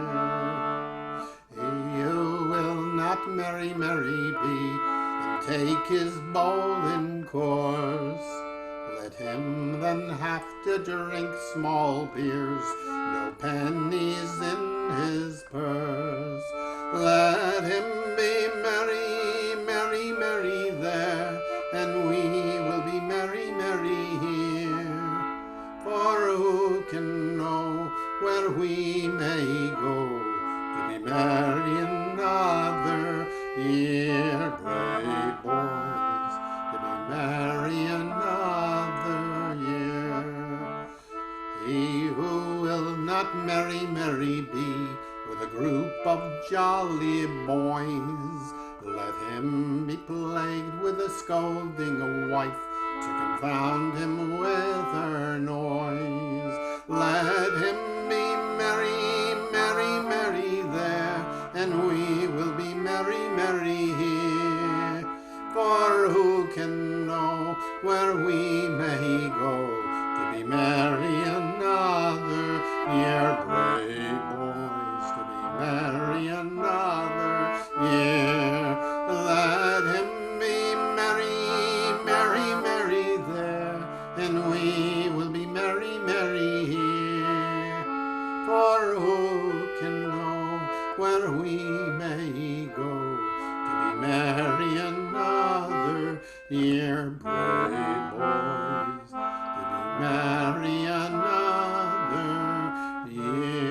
Speaker 11: He who will not merry, merry be, and take his bowl in course, let him then have to drink small beers, no pennies in his purse. Let him be merry, merry, merry there, and we will be merry, merry here. For who can know where we may go to be merry another year, brave boys, to be merry another year. He who will not merry, merry be, with a group of jolly boys. Let him be plagued with a scolding wife to confound him with her noise. Let him be merry, merry, merry there, and we will be merry, merry here. For who can know where we may go to be merry another year, brave boys, to be merry another year. Let him be merry, merry, merry there, and we will be merry, merry here. For who can know where we may go to be merry another year, brave boys, to be merry another year.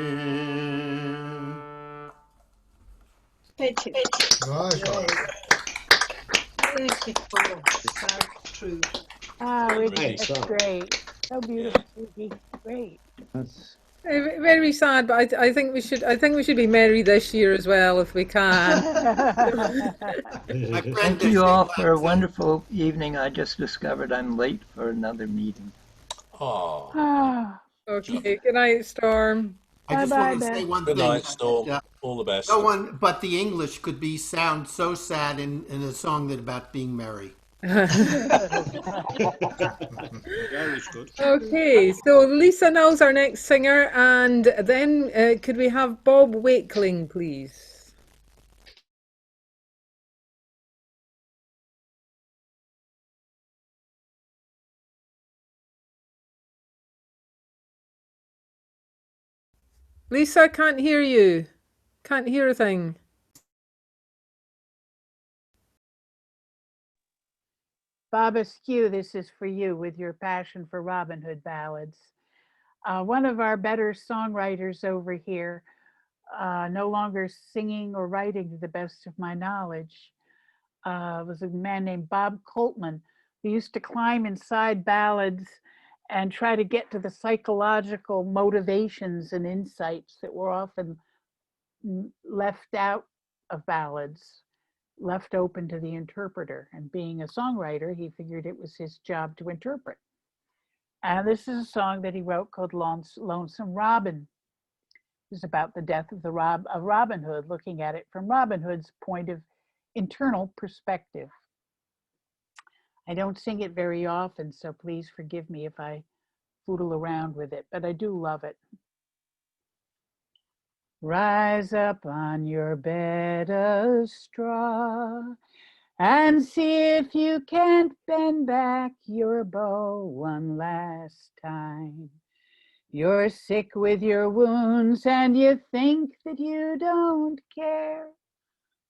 Speaker 6: Beautiful, sad truth.
Speaker 12: Ah, Richard,
Speaker 21: Great
Speaker 12: that's
Speaker 21: song.
Speaker 12: great. So beautiful, Susie. Great.
Speaker 21: That's
Speaker 1: Very sad, but I think we should. I think we should be merry this year as well if we can.
Speaker 10: Thank you all for a wonderful evening. I just discovered I'm late for another meeting.
Speaker 15: Oh.
Speaker 1: Okay. Good night, Storm.
Speaker 11: I just
Speaker 12: Bye-bye,
Speaker 11: want to say
Speaker 12: Beth.
Speaker 11: one
Speaker 15: Good
Speaker 11: thing.
Speaker 15: night, Storm. All the best.
Speaker 11: No one but the English could be sound so sad in a song that about being merry.
Speaker 21: very good.
Speaker 1: Okay, so Lisa Nell's our next singer, and then could we have Bob Wakeling, please? Lisa, can't hear you. Can't hear a thing.
Speaker 12: Bob Askew, this is for you with your passion for Robin Hood ballads. One of our better songwriters over here, no longer singing or writing to the best of my knowledge, was a man named Bob Coltman, who used to climb inside ballads and try to get to the psychological motivations and insights that were often left out of ballads, left open to the interpreter. And being a songwriter, he figured it was his job to interpret. And this is a song that he wrote called Lonesome Robin. It's about the death of Robin Hood, looking at it from Robin Hood's point of internal perspective. I don't sing it very often, so please forgive me if I foodle around with it, but I do love it. Rise up on your bed of straw and see if you can't bend back your bow one last time. You're sick with your wounds and you think that you don't care,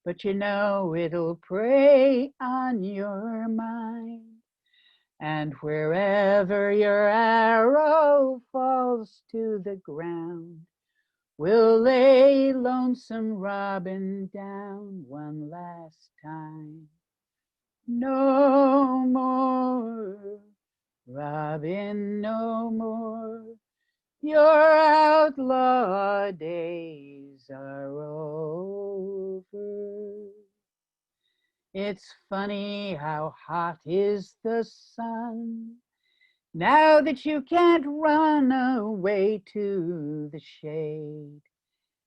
Speaker 12: but you know it'll prey on your mind. And wherever your arrow falls to the ground, we'll lay Lonesome Robin down one last time. No more, Robin, no more. Your outlaw days are over. It's funny how hot is the sun now that you can't run away to the shade.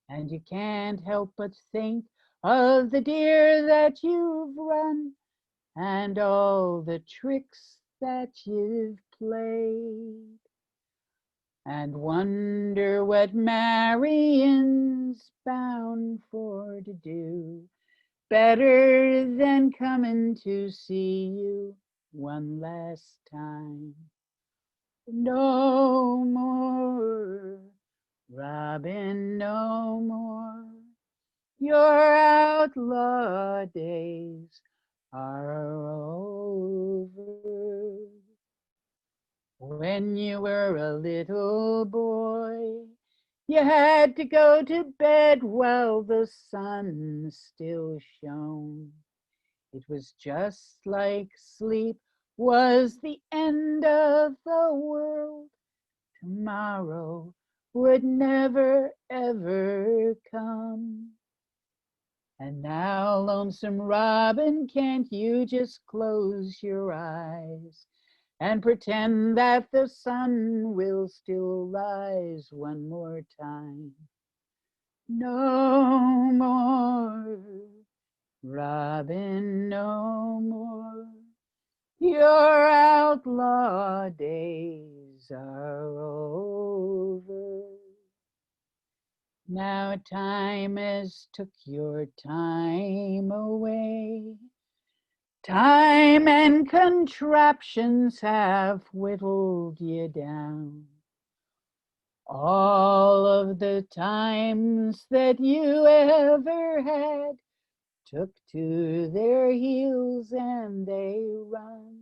Speaker 12: And you can't help but think of the deer that you've run and all the tricks that you've played. And wonder what Marion's bound for to do better than coming to see you one last time. No more, Robin, no more. Your outlaw days are over. When you were a little boy, you had to go to bed while the sun still shone. It was just like sleep was the end of the world. Tomorrow would never ever come. And now, lonesome Robin, can't you just close your eyes and pretend that the sun will still rise one more time? No more, Robin, no more. Your outlaw days are over. Now time has took your time away. Time and contraptions have whittled you down. All of the times that you ever had took to their heels and they run.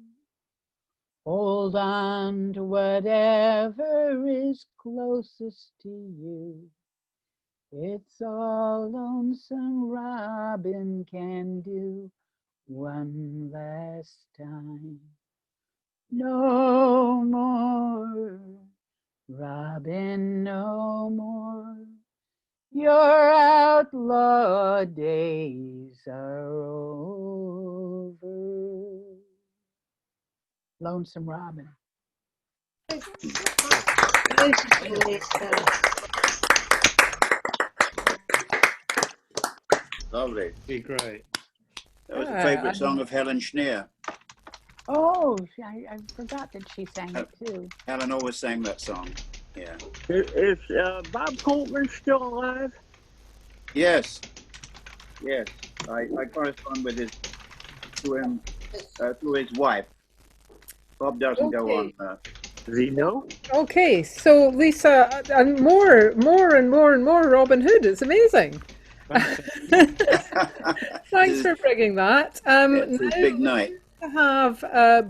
Speaker 12: Hold on to whatever is closest to you. It's all lonesome Robin can do one last time. No more, Robin, no more. Your outlaw days are over. Lonesome Robin.
Speaker 5: Lovely.
Speaker 23: Be great.
Speaker 5: That was a favourite song of Helen Schneer.
Speaker 12: Oh, I forgot that she sang it too.
Speaker 5: Helen always sang that song. Yeah.
Speaker 23: Is Bob Coltman still alive?
Speaker 5: Yes. Yes. I correspond with through his wife. Bob doesn't go on.
Speaker 23: Does he know?
Speaker 1: Okay, so Lisa, and more and more Robin Hood. It's amazing. Thanks for bringing that.
Speaker 5: It's his big night.
Speaker 1: We have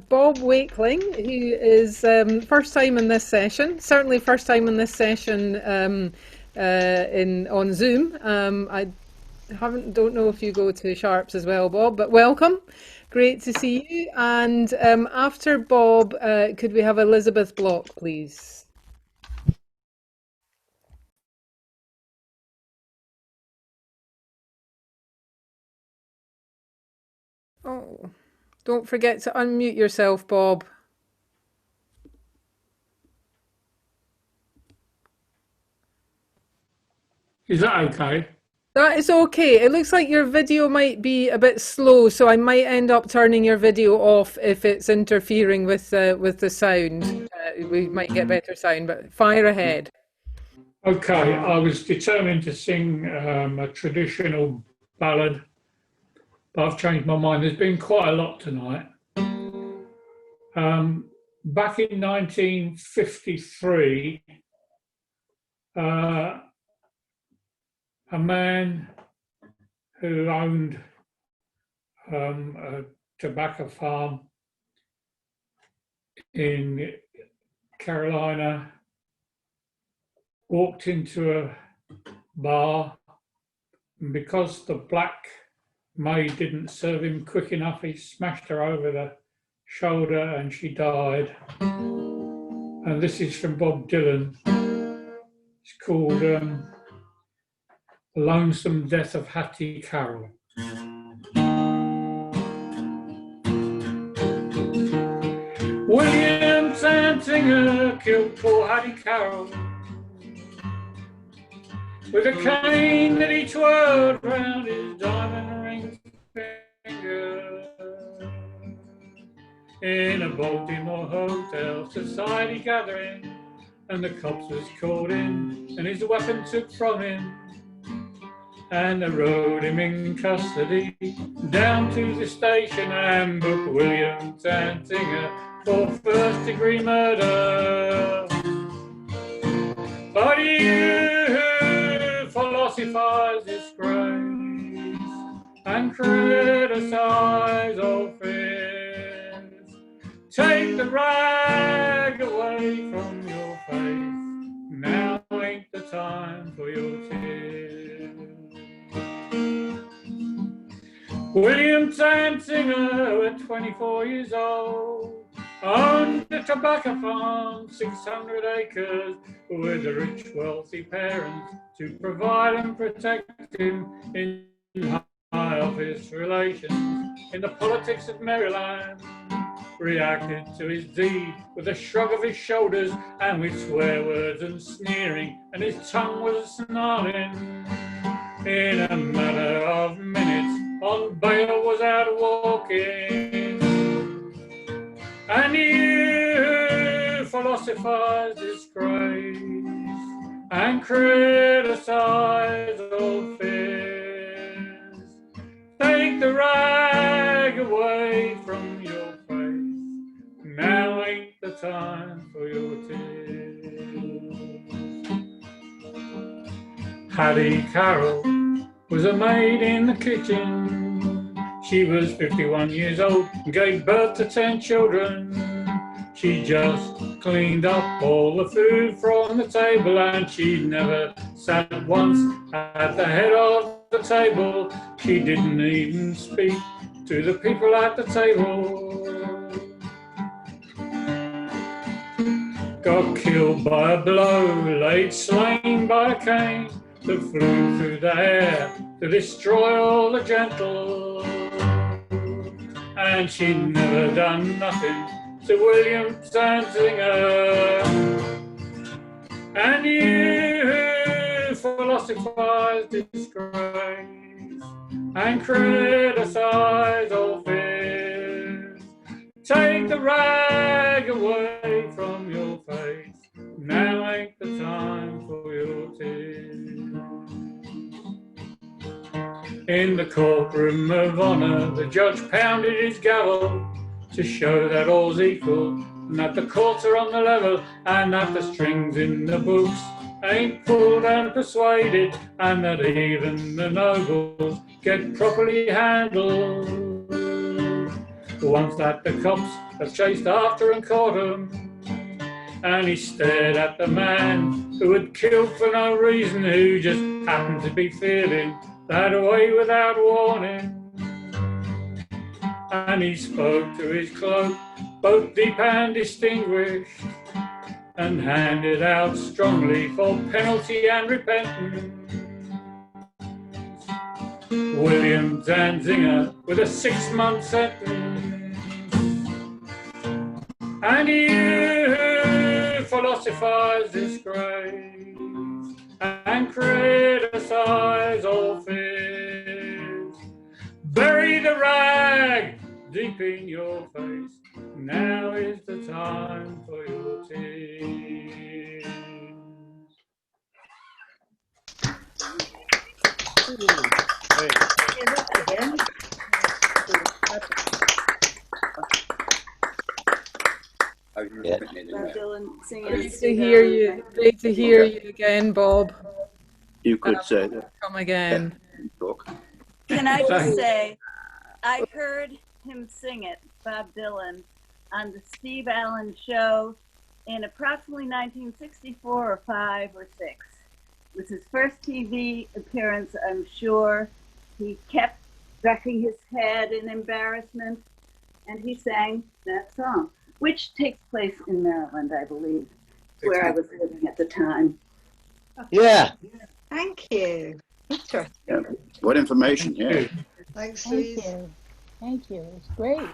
Speaker 1: Bob Wakeling, who is first time in this session. Certainly first time in this session on Zoom. I don't know if you go to Sharps as well, Bob, but welcome. Great to see you. And after Bob, could we have Elizabeth Block, please? Oh, don't forget to unmute yourself, Bob.
Speaker 13: Is that okay?
Speaker 1: That is okay. It looks like your video might be a bit slow, so I might end up turning your video off if it's interfering with the sound. We might get better sound, but fire ahead.
Speaker 13: Okay, I was determined to sing a traditional ballad, but I've changed my mind. There's been quite a lot tonight. Back in 1953, a man who owned a tobacco farm in Carolina walked into a bar, and because the black maid didn't serve him quick enough, he smashed her over the shoulder and she died. And this is from Bob Dylan. It's called The Lonesome Death of Hattie Carroll. William Tantinger killed poor Hattie Carroll with a cane that he twirled round his diamond ring finger. In a Baltimore hotel, society gathering, and the cops was called in, and his weapon took from him, and they rode him in custody down to the station and booked William Tantinger for first-degree murder. But you philosophize disgrace and criticize old fears, take the rag away from your face. Now ain't the time for your tears. William Tantinger, at 24 years old, owned a tobacco farm, 600 acres, with a rich, wealthy parents to provide and protect him in high office relations. In the politics of Maryland, reacted to his deed with a shrug of his shoulders and with swear words and sneering, and his tongue was snarling. In a matter of minutes, on bail was out walking, and you philosophize disgrace and criticize all fears. Take the rag away from your face. Now ain't the time for your tears. Hattie Carroll was a maid in the kitchen. She was 51 years old and gave birth to 10 children. She just cleaned up all the food from the table, and she never sat once at the head of the table. She didn't even speak to the people at the table. Got killed by a blow, laid slain by a cane that flew through the air to destroy all the gentle. And she'd never done nothing to William Danzinger. And you philosophize disgrace and criticize all fears. Take the rag away from your face. Now ain't the time for your tears. In the courtroom of honour, the judge pounded his gavel to show that all's equal, and that the courts are on the level, and that the strings in the books ain't pulled and persuaded, and that even the nobles get properly handled. Once that the cops have chased after and caught him, and he stared at the man who had killed for no reason, who just happened to be feeling that way without warning. And he spoke to his cloak, both deep and distinguished, and handed out strongly for penalty and repentance William Danzinger with a 6-month sentence. And you philosophize disgrace and criticize all fears. Bury the rag deep in your face. Now is the time for your tears.
Speaker 5: Yeah.
Speaker 1: Great to hear you. Great to hear you again, Bob.
Speaker 5: You could say that.
Speaker 1: Come again.
Speaker 5: Talk.
Speaker 8: Can I just say, I heard him sing it, Bob Dylan, on the Steve Allen show in approximately 1964 or 5 or 6. It was his first TV appearance, I'm sure. He kept ducking his head in embarrassment, and he sang that song, which takes place in Maryland, I believe, where I was living at the time.
Speaker 21: Yeah.
Speaker 6: Thank you. Interesting.
Speaker 5: Yeah. What information, yeah.
Speaker 6: Thanks,
Speaker 12: Thank
Speaker 6: Louise.
Speaker 12: you. Thank you. It's great.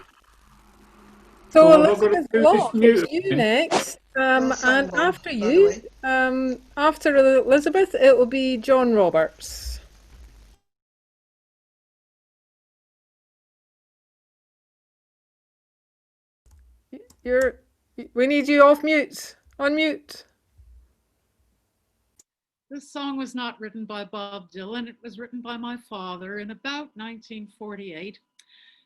Speaker 1: So
Speaker 13: Well,
Speaker 1: Elizabeth Locke, it's you next. And after you, after Elizabeth, it will be John Roberts. We need you off mute. On mute.
Speaker 14: This song was not written by Bob Dylan. It was written by my father in about 1948.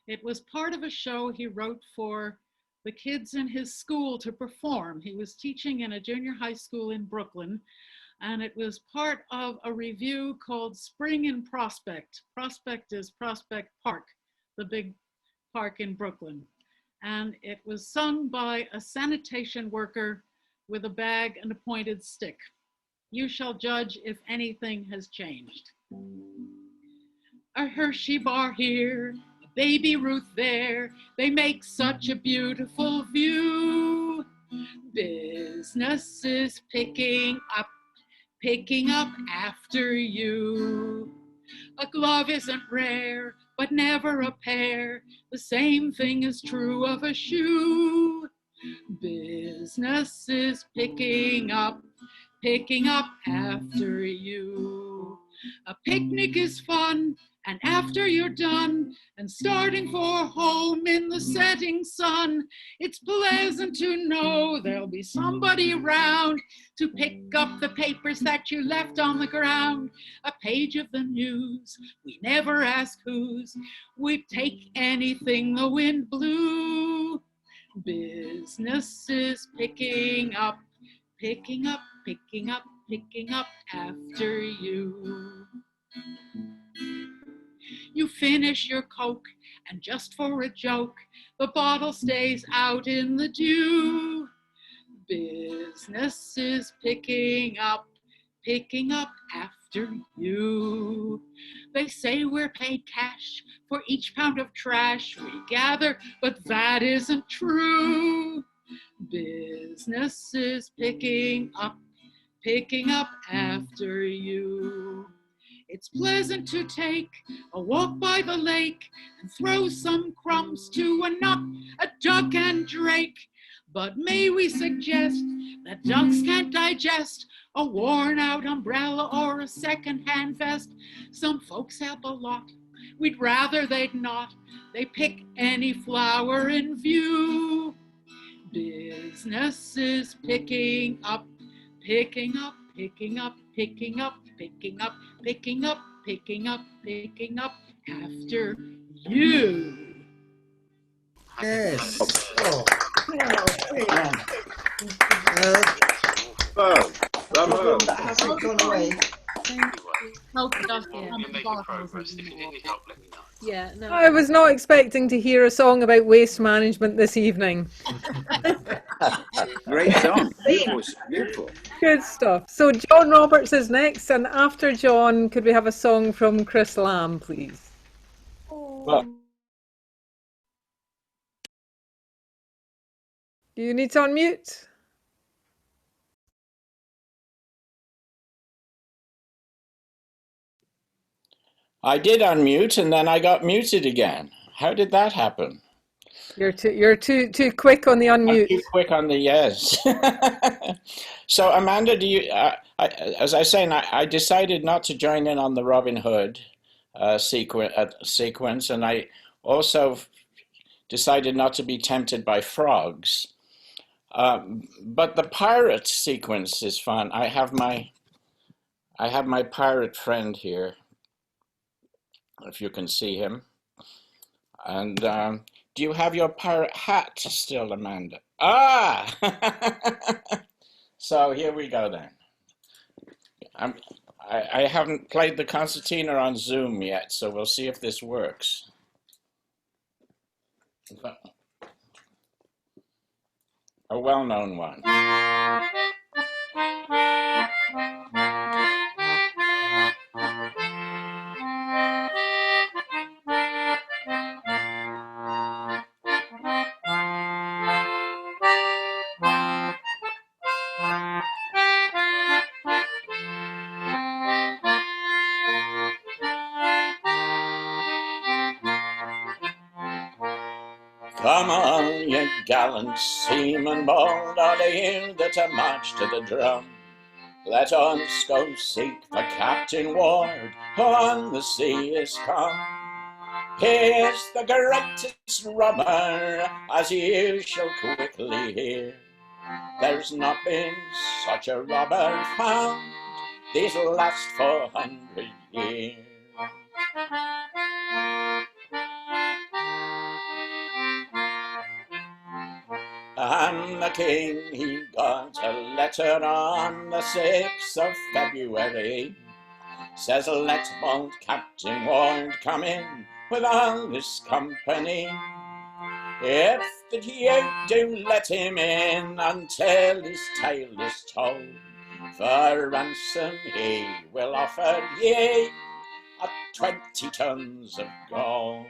Speaker 14: It was part of a show he wrote for the kids in his school to perform. He was teaching in a junior high school in Brooklyn, and it was part of a review called Spring in Prospect. Prospect is Prospect Park, the big park in Brooklyn. And it was sung by a sanitation worker with a bag and a pointed stick. You shall judge if anything has changed. A Hershey bar here, a Baby Ruth there. They make such a beautiful view. Business is picking up after you. A glove isn't rare, but never a pair. The same thing is true of a shoe. Business is picking up after you. A picnic is fun, and after you're done and starting for home in the setting sun, it's pleasant to know there'll be somebody around to pick up the papers that you left on the ground. A page of the news, we never ask whose. We take anything the wind blew. Business is picking up after you. You finish your Coke, and just for a joke, the bottle stays out in the dew. Business is picking up after you. They say we're paid cash for each pound of trash we gather, but that isn't true. Business is picking up after you. It's pleasant to take a walk by the lake and throw some crumbs to a nut, a duck and drake. But may we suggest that ducks can't digest a worn-out umbrella or a second-hand vest? Some folks help a lot, we'd rather they'd not. They pick any flower in view. Business is picking up after you.
Speaker 11: Yes.
Speaker 2: Oh.
Speaker 5: Bravo.
Speaker 6: That hasn't gone away.
Speaker 18: Yeah, no.
Speaker 1: I was not expecting to hear a song about waste management this evening.
Speaker 5: Great song. Beautiful, beautiful.
Speaker 1: Good stuff. So John Roberts is next, and after John, could we have a song from Chris Lamb, please?
Speaker 3: Well,
Speaker 1: You need to unmute.
Speaker 3: I did unmute and then I got muted again. How did that happen?
Speaker 1: You're too quick on the unmute.
Speaker 3: I'm too quick on the yes. So Amanda, do you? As I was saying, I decided not to join in on the Robin Hood sequence, and I also decided not to be tempted by frogs. But the pirate sequence is fun. I have my pirate friend here, if you can see him. And do you have your pirate hat still, Amanda? Ah! So here we go then. I haven't played the concertina on Zoom yet, so we'll see if this works. A well-known one. Come on, ye gallant seamen bold, are the Hield that are marched to the drum. Let us go seek for Captain Ward, who on the sea is come. He is the greatest robber, as you shall quickly hear. There's not been such a robber found these last 400 years. And the king, he got a letter on the 6th of February. Says, let bold Captain Ward come in with all his company. If that you do let him in until his tale is told, for ransom he will offer ye 20 tons of gold.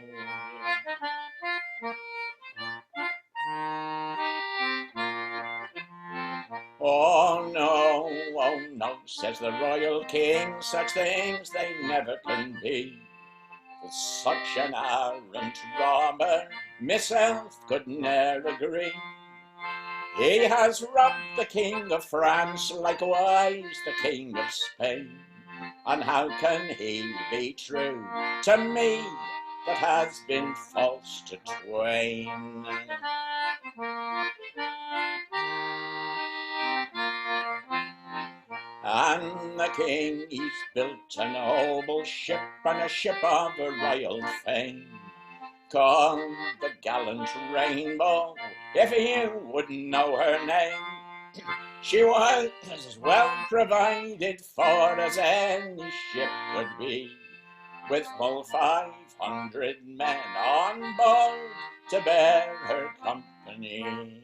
Speaker 3: oh no, says the royal king, such things they never can be. With such an arrant robber, myself could ne'er agree. He has robbed the king of France, likewise the king of Spain. And how can he be true to me that has been false to twain? And the king, he's built a noble ship, and a ship of a royal fame, called the gallant Rainbow, if you would know her name. She was as well provided for as any ship would be, with full 500 men on board to bear her company.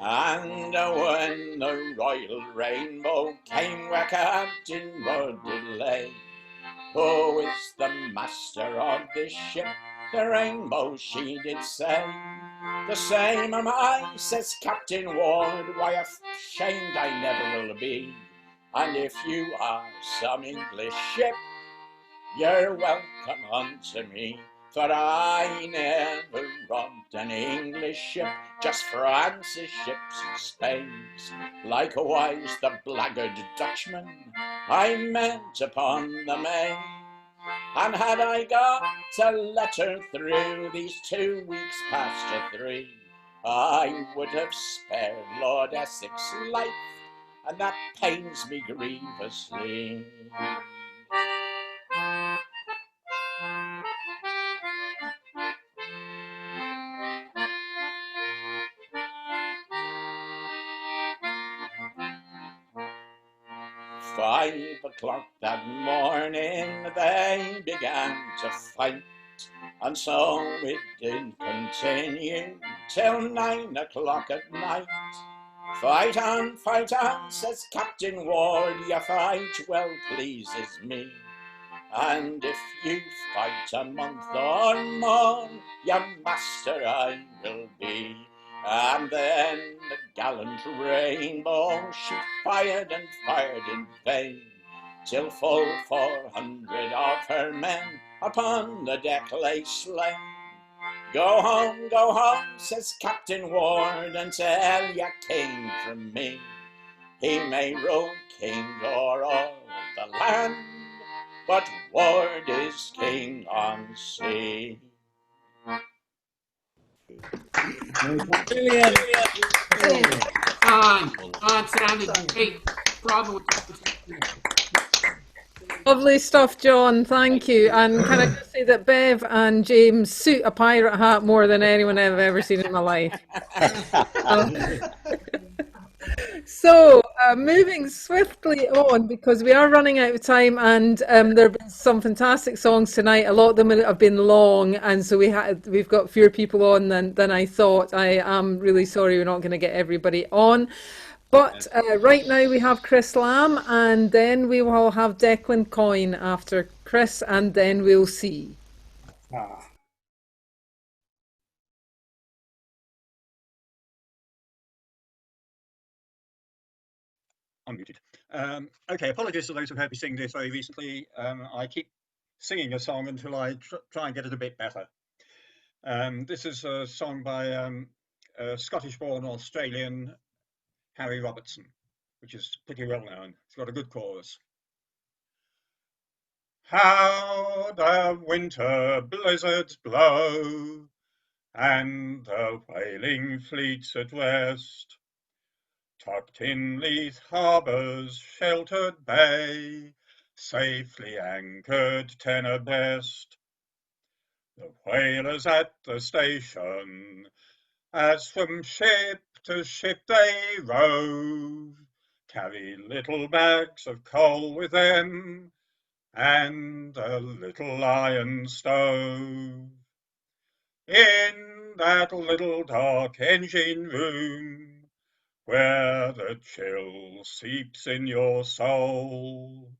Speaker 3: And when the Royal Rainbow came where Captain Blood did lay, who is the master of this ship? The Rainbow she did say. The same am I, says Captain Ward, why ashamed I never will be. And if you are some English ship, you're welcome unto me. For I never robbed an English ship, just France's ships and Spain's. Likewise the blackguard Dutchman I met upon the main. And had I got a letter through these 2 weeks past 3, I would have spared Lord Essex's life, and that pains me grievously. "5 o'clock that morning they began to fight, and so it did continue till 9 o'clock at night. Fight on, says Captain Ward, your fight well pleases me. And if you fight a month or more, your master I will be." And then the gallant Rainbow, she fired and fired in vain, till full 400 of her men upon the deck lay slain. Go home, says Captain Ward, and tell your king from me, he may rule king o'er all the land, but Ward is king on sea.
Speaker 4: Brilliant. Kahn sounded great. Bravo.
Speaker 1: Lovely stuff, John. Thank you. And can I just say that Bev and James suit a pirate hat more than anyone I've ever seen in my life. So, moving swiftly on, because we are running out of time, and there have been some fantastic songs tonight. A lot of them have been long, and so we've got fewer people on than I thought. I am really sorry we're not going to get everybody on. But right now we have Chris Lamb, and then we will have Declan Coyne after Chris, and then we'll see.
Speaker 9: Unmuted. Okay, apologies to those who heard me sing this very recently. I keep singing a song until I try and get it a bit better. This is a song by Scottish-born Australian Harry Robertson, which is pretty well known. It's got a good chorus. How the winter blizzards blow, and the whaling fleets at rest, tucked in Leith Harbour's sheltered bay, safely anchored ten abreast. The whalers at the station, as from ship to ship they rove, carry little bags of coal with them, and a little iron stove. In that little dark engine room, where the chill seeps in your soul,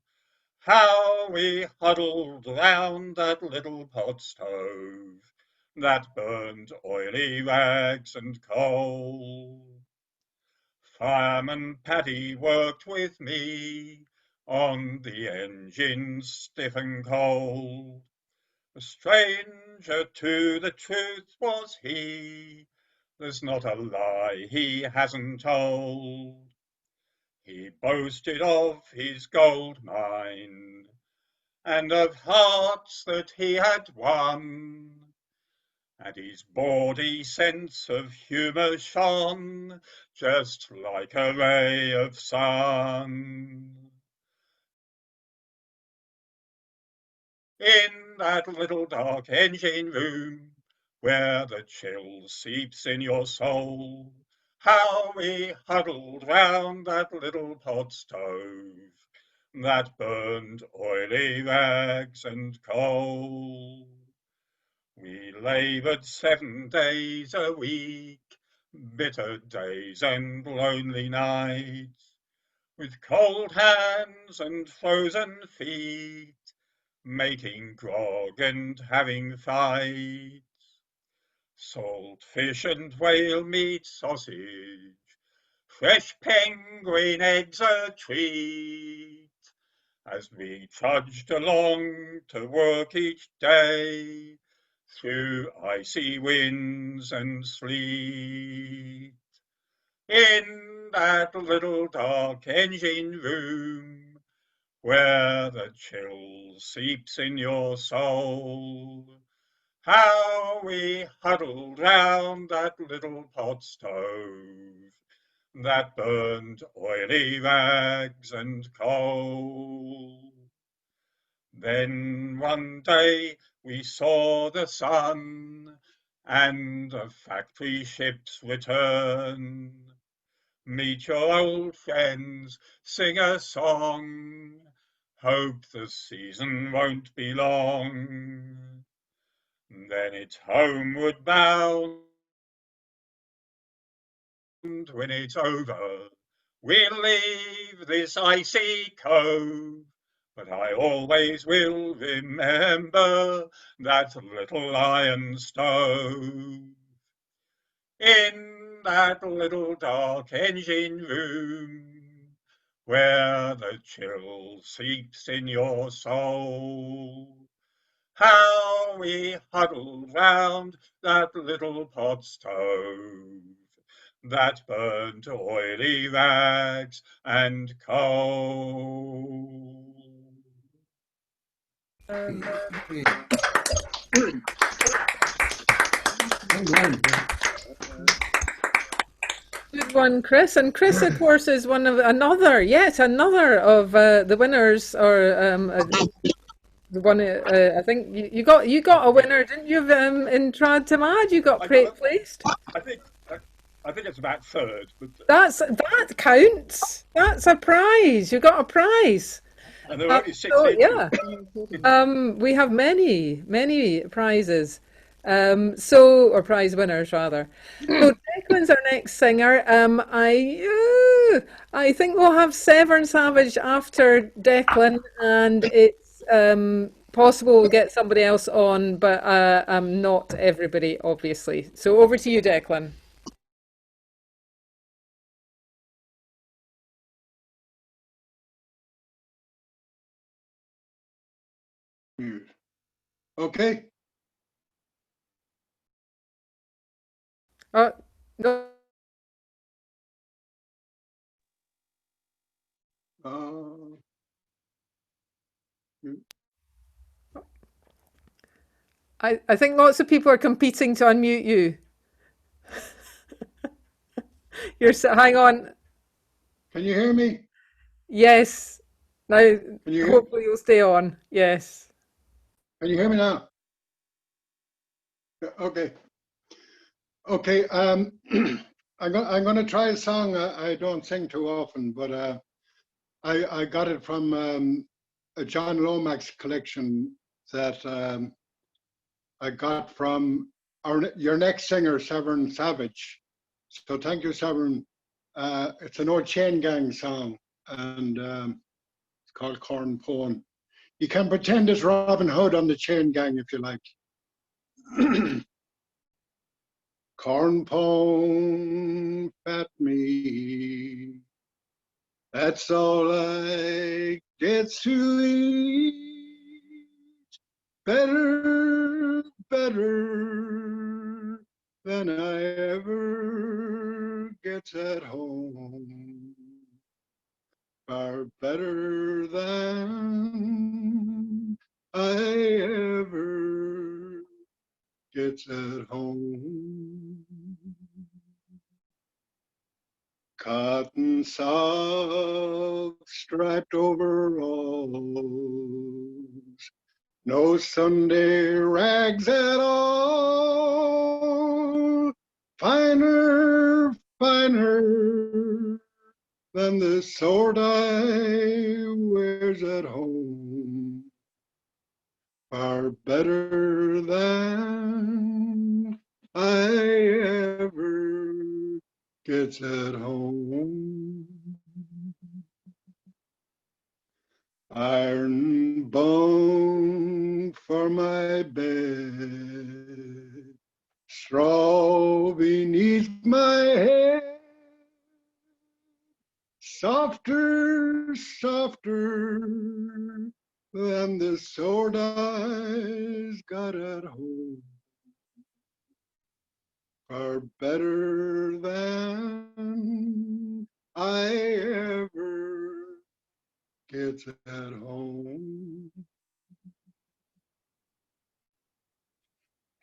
Speaker 9: how we huddled round that little pot stove, that burned oily rags and coal. Fireman Paddy worked with me on the engine stiff and cold. A stranger to the truth was he, there's not a lie he hasn't told. He boasted of his gold mine and of hearts that he had won, and his bawdy sense of humour shone just like a ray of sun. In that little dark engine room, where the chill seeps in your soul, how we huddled round that little pot stove that burned oily rags and coal. We laboured 7 days a week, bitter days and lonely nights, with cold hands and frozen feet, making grog and having fights. Salt fish and whale meat sausage, fresh penguin eggs a treat, as we trudged along to work each day, through icy winds and sleet. In that little dark engine room, where the chill seeps in your soul, how we huddled round that little pot stove that burned oily rags and coal. Then one day we saw the sun and the factory ships return. Meet your old friends, sing a song, hope the season won't be long. Then it's homeward bound when it's over. We'll leave this icy cove, but I always will remember that little iron stove. In that little dark engine room, where the chill seeps in your soul, how we huddled round that little pot stove that burnt oily rags and coal.
Speaker 1: Good one, Chris. And Chris, of course, is yet another of the winners, or the one. I think you got a winner, didn't you? In Trad to Mad, you got placed.
Speaker 9: I think it's about third. But
Speaker 1: that counts. That's a prize. You got a prize.
Speaker 9: And there were only 6
Speaker 1: yeah. We have many prizes. Or prize winners rather. So Declan's our next singer. I think we'll have Severn Savage after Declan, and it's possible we'll get somebody else on, but not everybody, obviously. So over to you, Declan.
Speaker 11: Okay.
Speaker 1: No. I think lots of people are competing to unmute you. Hang on.
Speaker 11: Can you hear me?
Speaker 1: Yes. Now, hopefully you'll stay on. Yes.
Speaker 11: Can you hear me now? Okay. Okay. I'm going to try a song I don't sing too often, but I got it from a John Lomax collection that I got from your next singer, Severn Savage. So thank you, Severn. It's an old Chain Gang song, and it's called Corn Pone. You can pretend it's Robin Hood on the Chain Gang if you like. corn pone fat me. That's all I get to eat. Better, better than I ever get at home. Far better than I ever get at home. Cotton soft striped overalls, no Sunday rags at all. Finer, finer than the sort I wears at home. Far better than I ever gets at home. Iron bunk for my bed, straw beneath my head, softer, softer than the sword I's got at home. Far better than I ever get at home.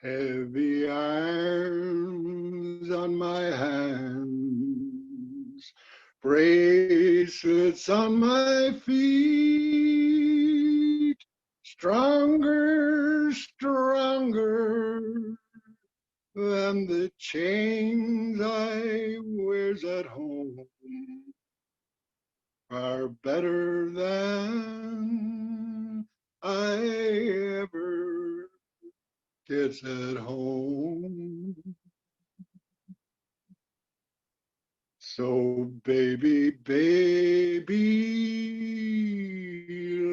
Speaker 11: Heavy irons on my hands, bracelets on my feet, stronger, stronger than the chains I wears at home. Far better than I ever gets at home. So baby, baby,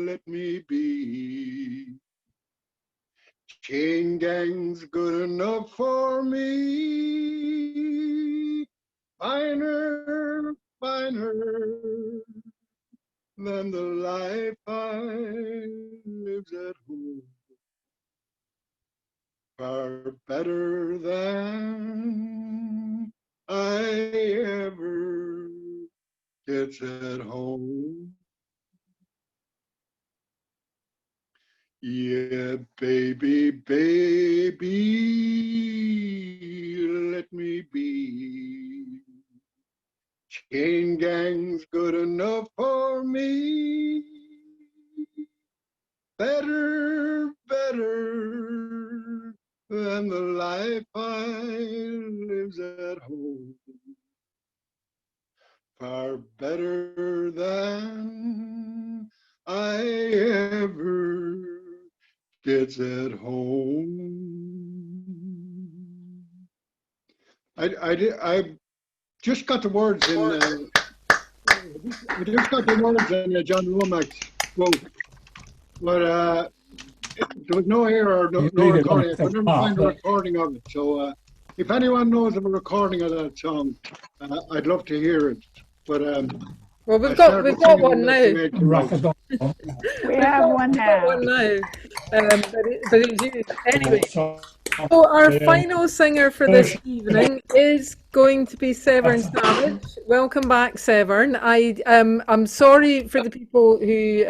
Speaker 11: let me be. Chain gang's good enough for me. Finer, finer than the life I lives at home. Far better than I ever gets at home. Yeah, baby, baby, let me be. Chain gang's good enough for me. Better, better than the life I lives at home. Far better than I ever gets at home. I just got the words in. I just got the words in John Womack's quote, but there was no error or no recording. I could never find a recording of it. So if anyone knows of a recording of that song, I'd love to hear it. But
Speaker 1: well, we've got one now.
Speaker 12: We have one now.
Speaker 1: But it's used anyway. So our final singer for this evening is going to be Severn Savage. Welcome back, Severn. I'm sorry for the people who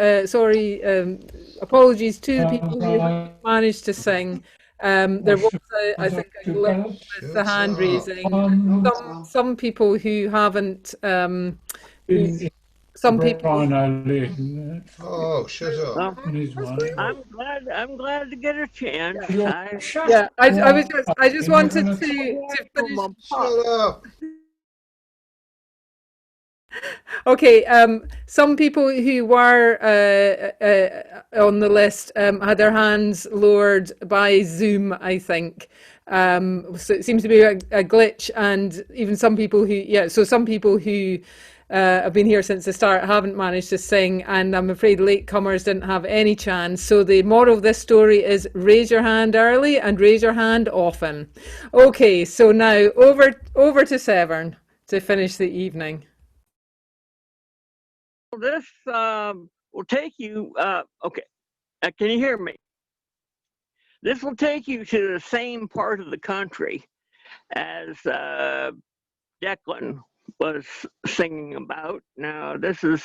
Speaker 1: apologies to the people who haven't managed to sing. There was I think a glitch with the hand raising. Some people who haven't some people.
Speaker 17: Oh, shut up!
Speaker 23: I'm glad to get a chance.
Speaker 1: Yeah, I just wanted to finish.
Speaker 17: Shut up!
Speaker 1: Okay, some people who were on the list had their hands lowered by Zoom, I think. So it seems to be a glitch, and even some people who, some people who I've been here since the start, haven't managed to sing, and I'm afraid latecomers didn't have any chance. So the moral of this story is raise your hand early and raise your hand often. Okay, so now over to Severn to finish the evening.
Speaker 23: This will take you, okay, can you hear me? This will take you to the same part of the country as Declan was singing about. Now, this is,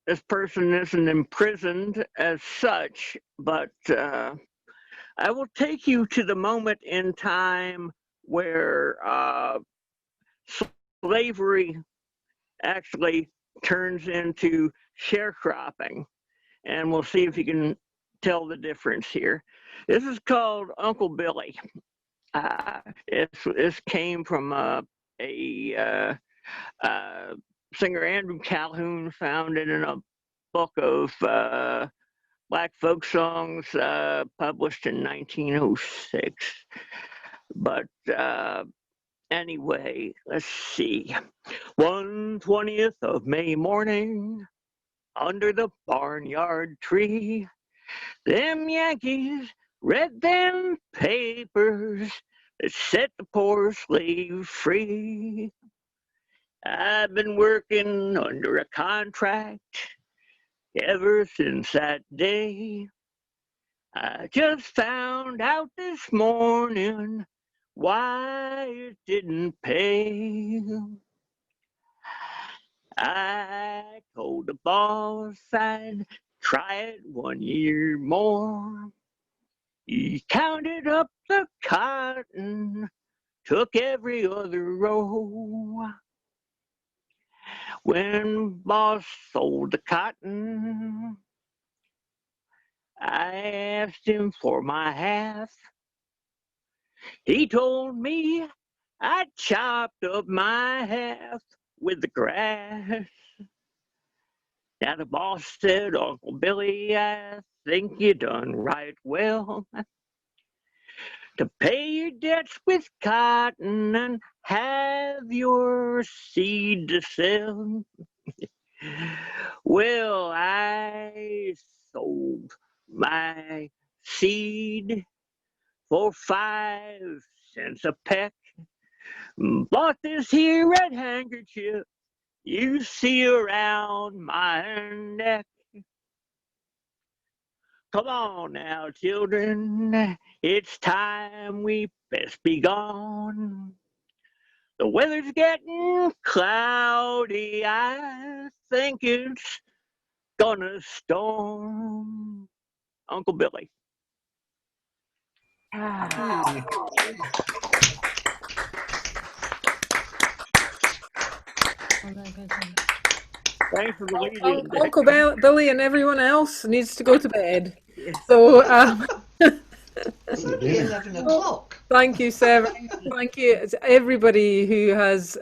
Speaker 23: this person isn't imprisoned as such, but I will take you to the moment in time where slavery actually turns into sharecropping, and we'll see if you can tell the difference here. This is called Uncle Billy. This came from a singer Andrew Calhoun found it in a book of black folk songs published in 1906. But anyway, let's see. 1/20th of May morning, under the barnyard tree, them Yankees read them papers that set the poor slave free. I've been working under a contract ever since that day. I just found out this morning why it didn't pay. I told the boss I'd try it 1 year more. He counted up the cotton, took every other row. When boss sold the cotton, I asked him for my half. He told me I chopped up my half with the grass. Now the boss said, Uncle Billy, I think you done right well to pay your debts with cotton and have your seed to sell. Well, I sold my seed for 5 cents a peck. Bought this here red handkerchief you see around my neck. Come on now, children, it's time we best be gone. The weather's getting cloudy, I think it's gonna storm. Uncle Billy. Thanks for the lead.
Speaker 1: Uncle Billy and everyone else needs to go to bed. So,
Speaker 6: It's only 11 o'clock.
Speaker 1: Thank you, Sarah. Thank you to everybody who has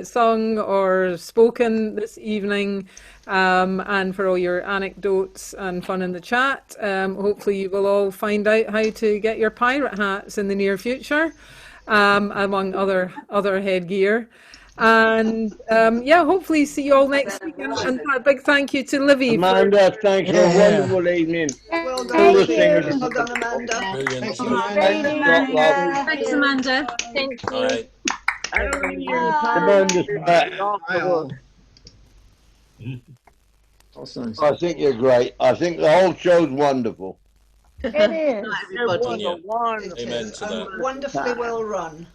Speaker 1: sung or spoken this evening, and for all your anecdotes and fun in the chat. Hopefully you will all find out how to get your pirate hats in the near future, among other headgear. And yeah, hopefully see you all next week. And a big thank you to Livy.
Speaker 23: Amanda, thanks for a wonderful evening.
Speaker 6: Well
Speaker 23: Thank
Speaker 6: done, well done, Amanda.
Speaker 15: Brilliant.
Speaker 18: Thanks, Amanda.
Speaker 8: Thank you.
Speaker 15: All right.
Speaker 23: Amanda's back. I think you're great. I think the whole show's wonderful.
Speaker 12: It is.
Speaker 6: Everybody.
Speaker 15: Amen to that.
Speaker 6: Wonderfully well run.